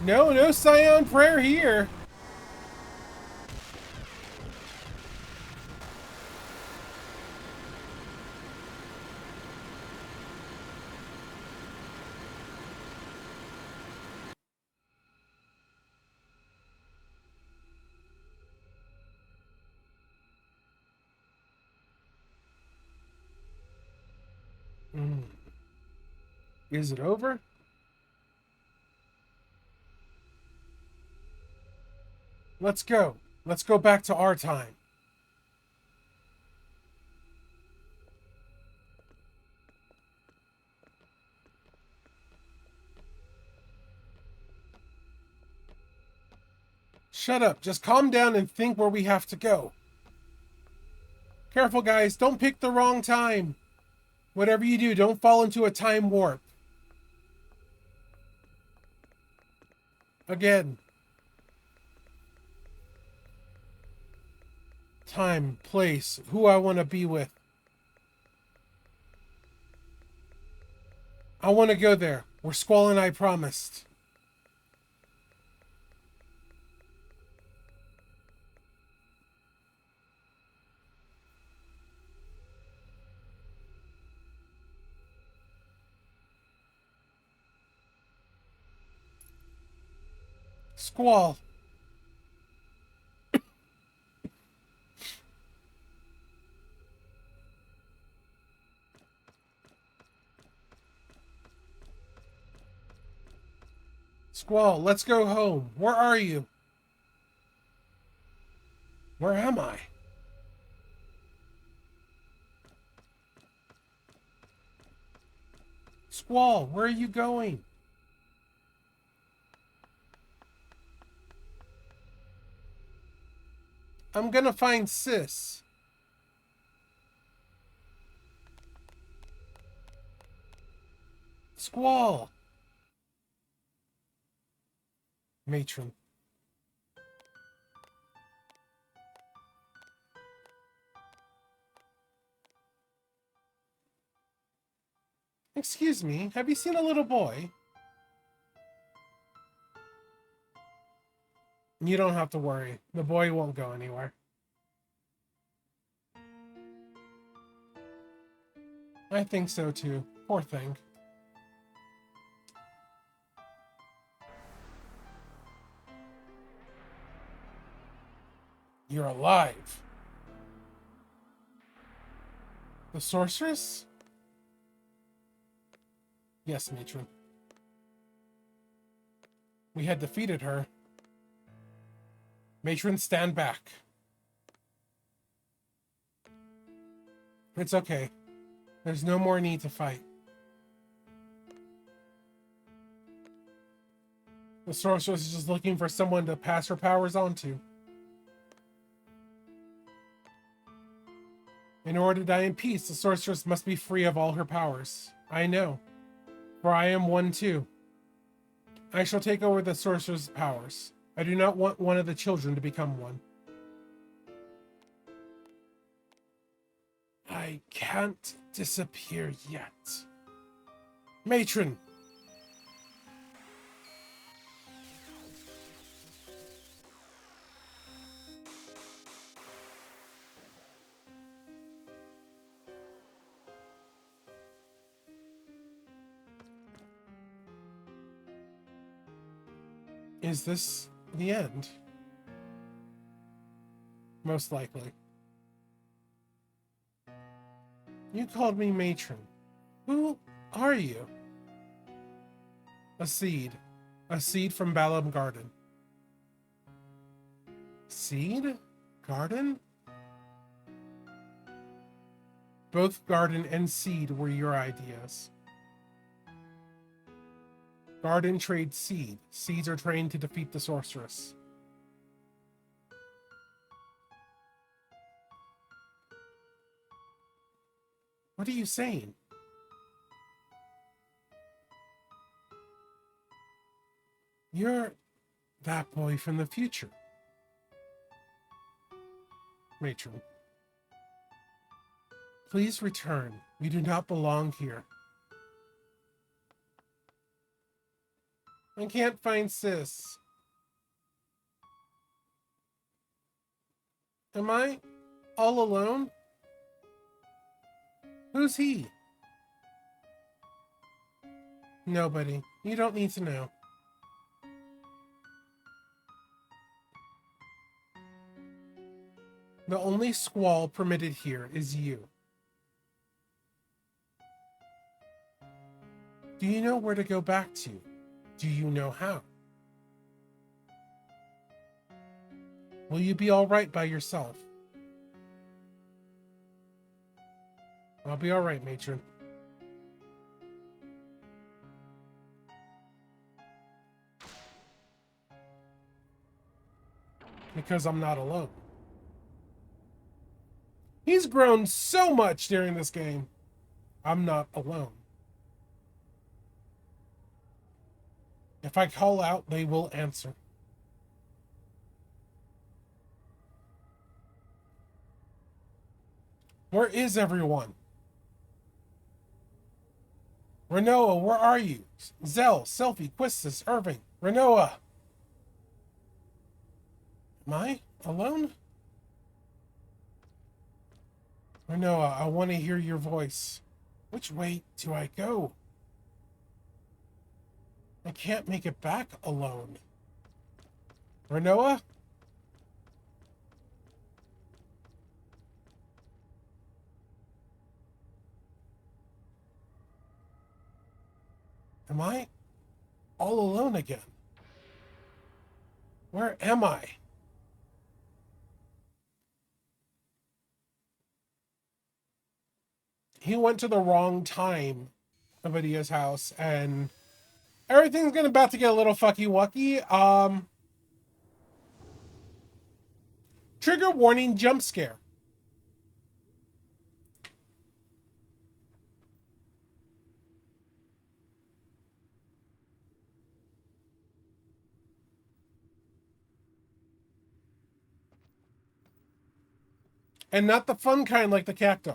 Speaker 1: no Scion prayer here. Is it over? Let's go. Let's go back to our time. Shut up. Just calm down and think where we have to go. Careful, guys. Don't pick the wrong time. Whatever you do, don't fall into a time warp. Again. Time, place, who I want to be with. I want to go there, where Squall and I promised. Squall. Squall, let's go home. Where are you? Where am I? Squall, where are you going? I'm gonna find Sis. Squall. Matron. Excuse me, have you seen a little boy? You don't have to worry. The boy won't go anywhere. I think so too. Poor thing. You're alive. The sorceress? Yes, matron. We had defeated her. Matron, stand back. It's okay. There's no more need to fight. The sorceress is just looking for someone to pass her powers on to. In order to die in peace, the sorceress must be free of all her powers. I know, for I am one too. I shall take over the sorceress' powers. I do not want one of the children to become one. I can't disappear yet. Matron! Is this the end? Most likely. You called me matron. Who are you? A seed. A seed from Balam Garden. Seed? Garden? Both garden and seed were your ideas. Garden trades seed. Seeds are trained to defeat the sorceress. What are you saying? You're that boy from the future. Matron. Please return. We do not belong here. I can't find Sis. Am I all alone? Who's he? Nobody. You don't need to know. The only squall permitted here is you. Do you know where to go back to? Do you know how? Will you be all right by yourself? I'll be all right, matron. Because I'm not alone. He's grown so much during this game. I'm not alone. If I call out, they will answer. Where is everyone? Renoa, where are you? Zell, Selfie, Quistis, Irving, Renoa. Am I alone? Renoa, I want to hear your voice. Which way do I go? I can't make it back alone. Renoa? Am I all alone again? Where am I? He went to the wrong time of Adia's house, and everything's gonna about to get a little fucky wucky. Trigger warning jump scare. And not the fun kind like the cacti.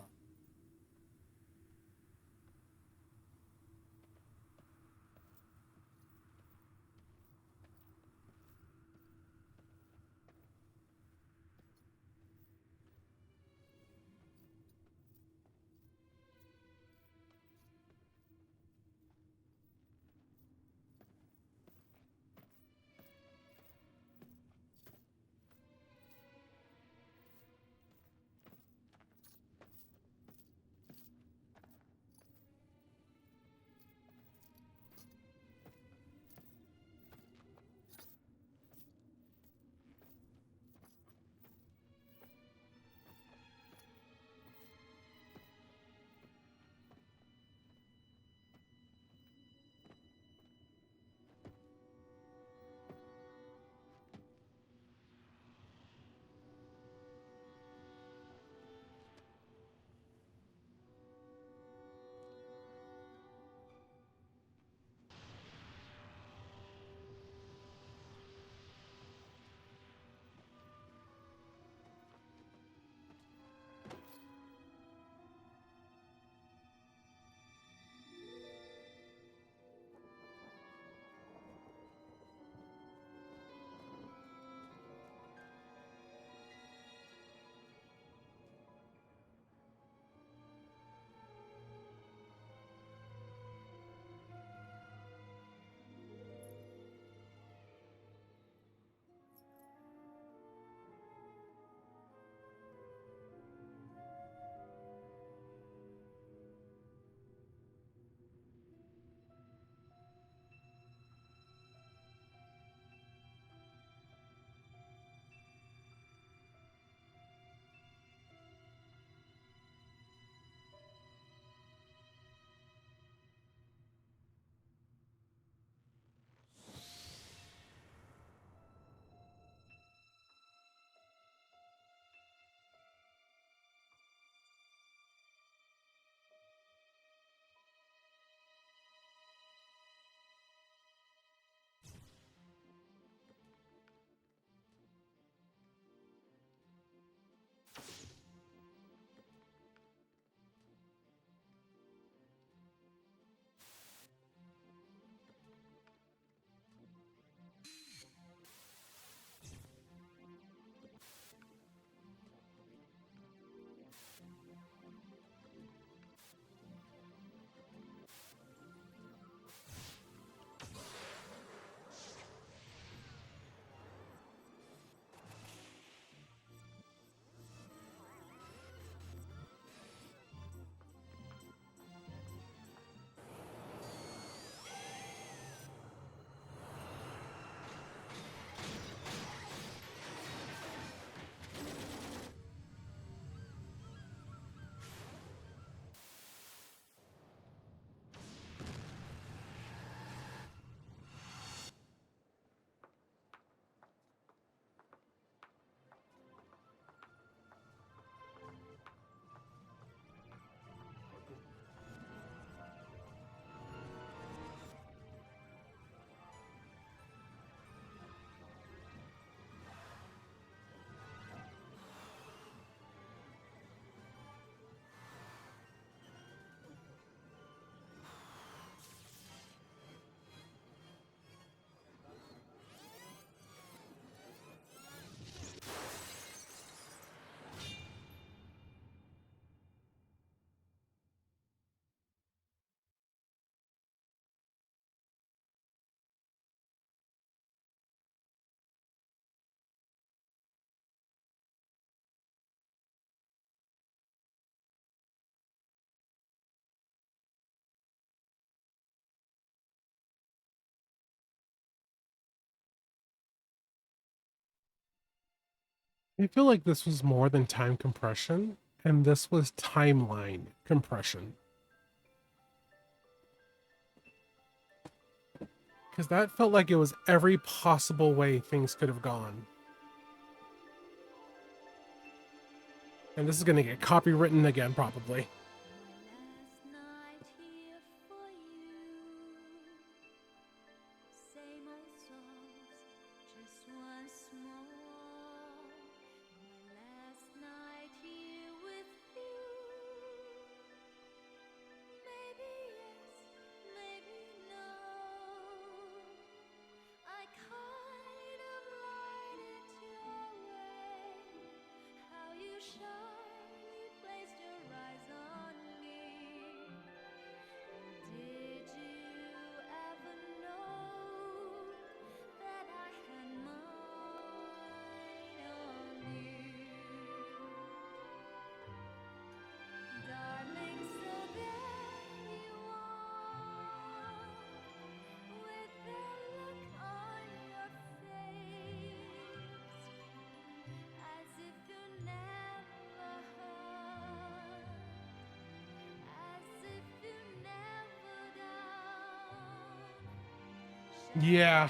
Speaker 1: I feel like this was more than time compression, and this was timeline compression. Because that felt like it was every possible way things could have gone. And this is going to get copywritten again, probably. Yeah.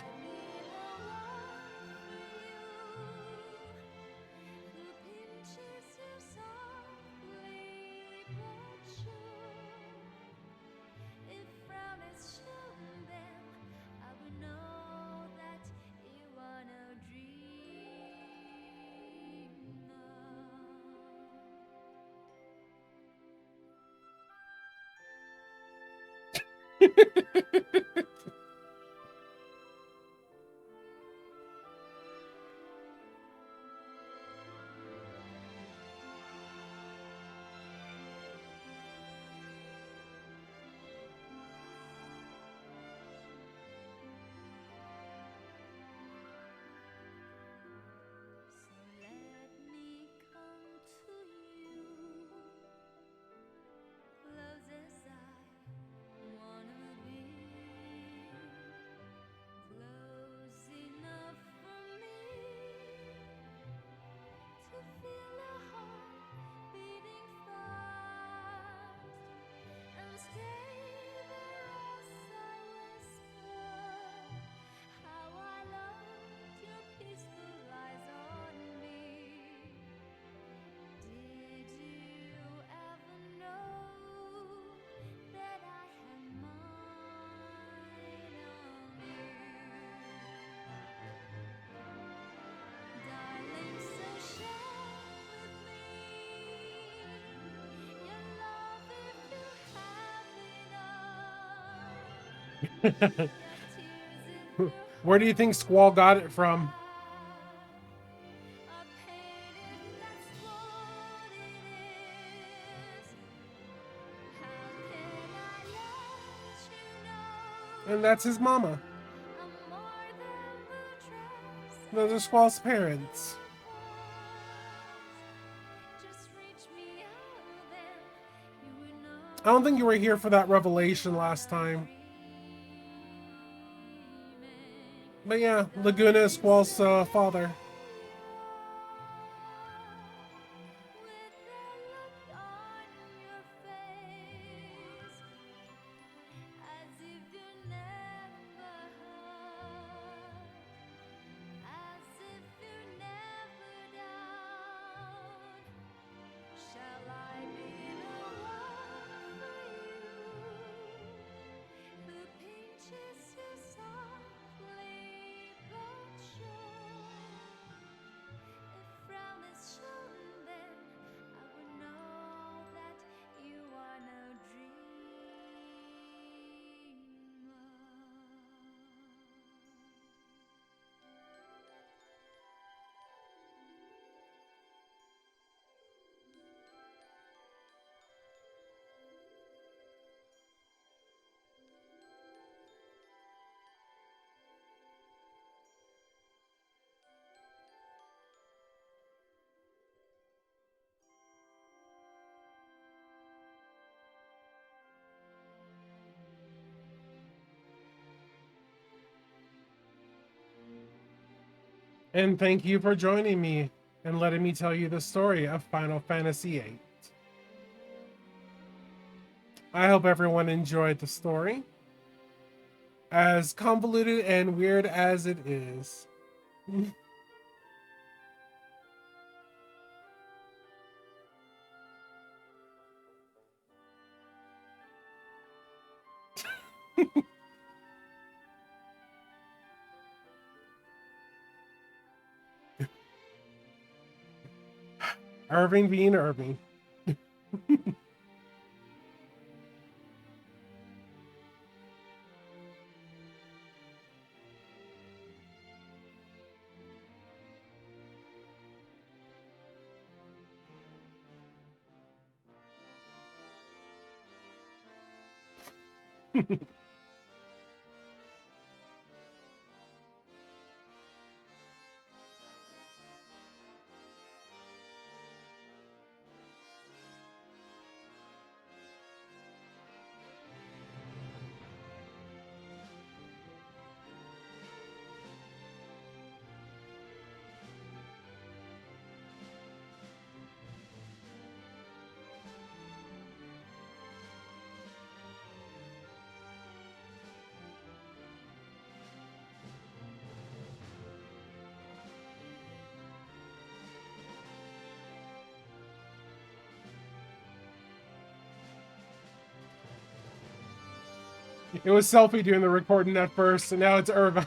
Speaker 1: Where do you think Squall got it from? And that's his mama. Those are Squall's parents. I don't think you were here for that revelation last time. But yeah, Laguna is Squall's father. And thank you for joining me. and letting me tell you the story of Final Fantasy VIII. I hope everyone enjoyed the story, as convoluted and weird as it is. Irving being Irving. It was Selfie doing the recording at first, and now it's Irvine.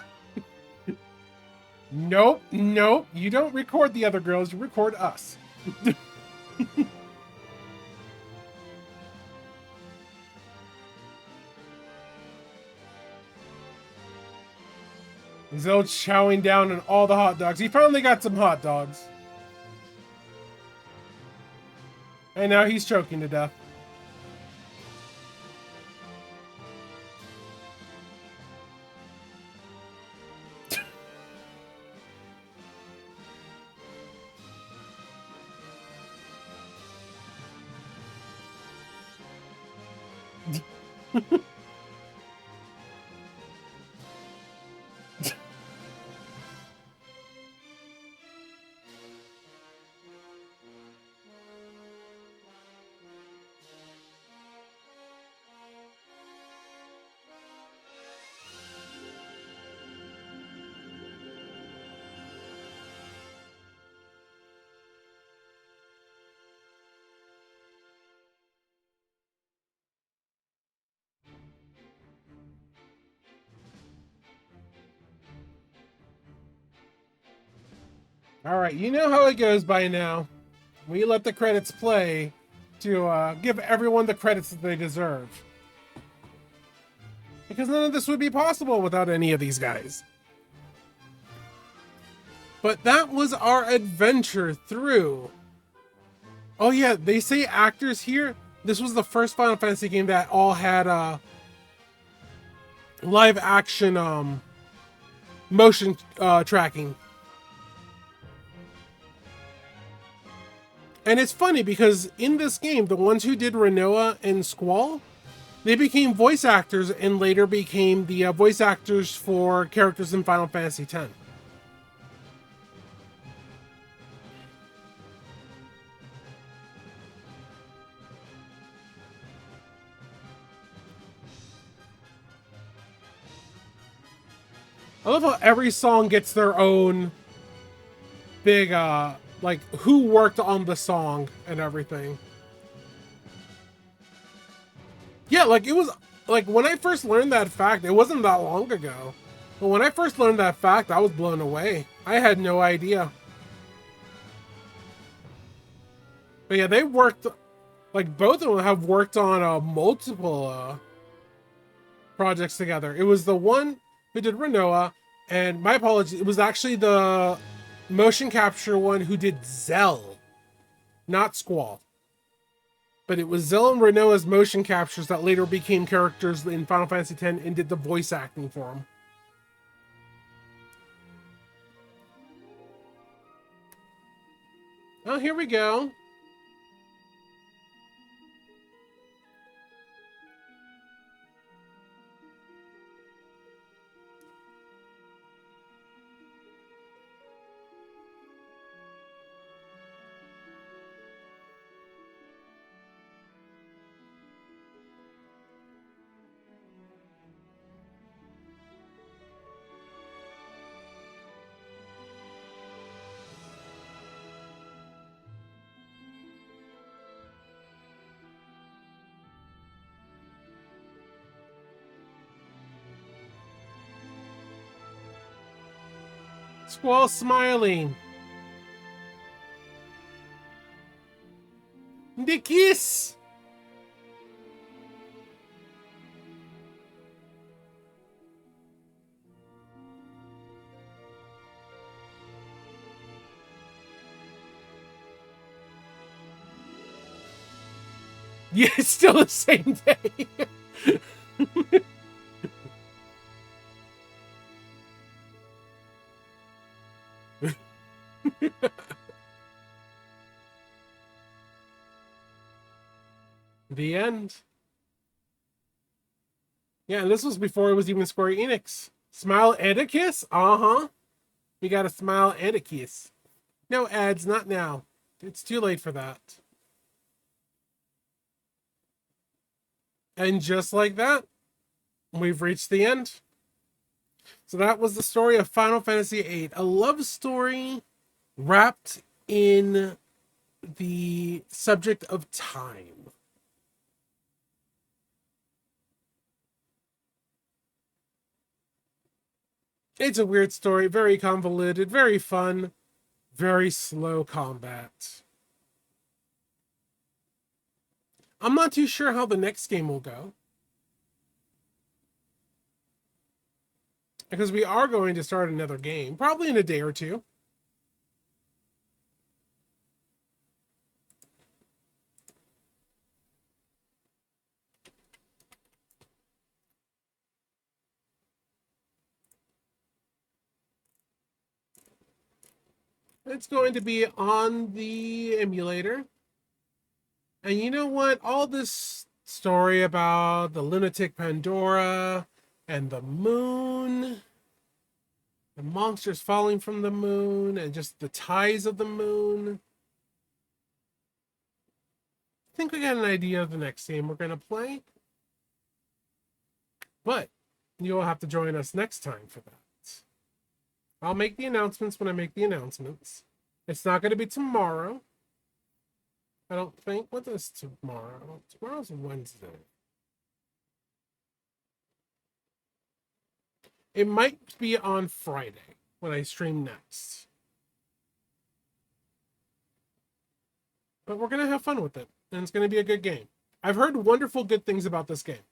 Speaker 1: Nope, nope. You don't record the other girls, you record us. Zell chowing down on all the hot dogs. He finally got some hot dogs. And now he's choking to death. All right, you know how it goes by now. We let the credits play to give everyone the credits that they deserve. Because none of this would be possible without any of these guys. But that was our adventure through. Oh yeah, they say actors here. This was the first Final Fantasy game that all had live action motion tracking. And it's funny because in this game, the ones who did Renoa and Squall, they became voice actors and later became the voice actors for characters in Final Fantasy X. I love how every song gets their own big, like, who worked on the song and everything. Yeah, like, it was, like, when I first learned that fact, it wasn't that long ago. But when I first learned that fact, I was blown away. I had no idea. But yeah, they worked, like, both of them have worked on multiple projects together. It was the one who did Renoa, and my apologies, it was actually the motion capture one who did Zell, not Squall. But it was Zell and Renoa's motion captures that later became characters in Final Fantasy X and did the voice acting for them. Oh, here we go. Squall smiling. The kiss. Yeah, it's still the same day. The end. Yeah, and this was before it was even Square Enix. Smile and a kiss? Uh-huh. We got a smile and a kiss. No ads, not now. It's too late for that. And just like that, we've reached the end. So that was the story of Final Fantasy VIII, a love story wrapped in the subject of time. It's a weird story, very convoluted, very fun, very slow combat. I'm not too sure how the next game will go, because we are going to start another game, probably in a day or two. It's going to be on the emulator. And you know what? All this story about the lunatic Pandora and the moon, the monsters falling from the moon, and just the ties of the moon. I think we got an idea of the next game we're going to play. But you'll have to join us next time for that. I'll make the announcements when I make the announcements. It's not going to be tomorrow. I don't think. What is tomorrow? Tomorrow's Wednesday. It might be on Friday when I stream next. But we're going to have fun with it. And it's going to be a good game. I've heard wonderful good things about this game.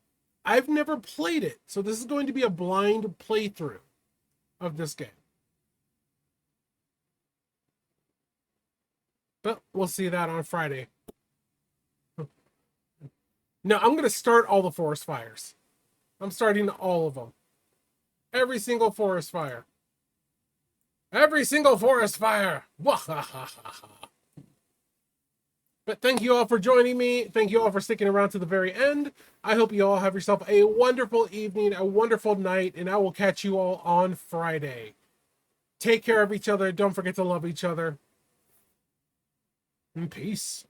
Speaker 1: I've never played it. So this is going to be a blind playthrough of this game. But we'll see that on Friday. No, I'm going to start all the forest fires. I'm starting all of them. Every single forest fire. Every single forest fire. But thank you all for joining me. Thank you all for sticking around to the very end. I hope you all have yourself a wonderful evening, a wonderful night, and I will catch you all on Friday. Take care of each other. Don't forget to love each other. And peace.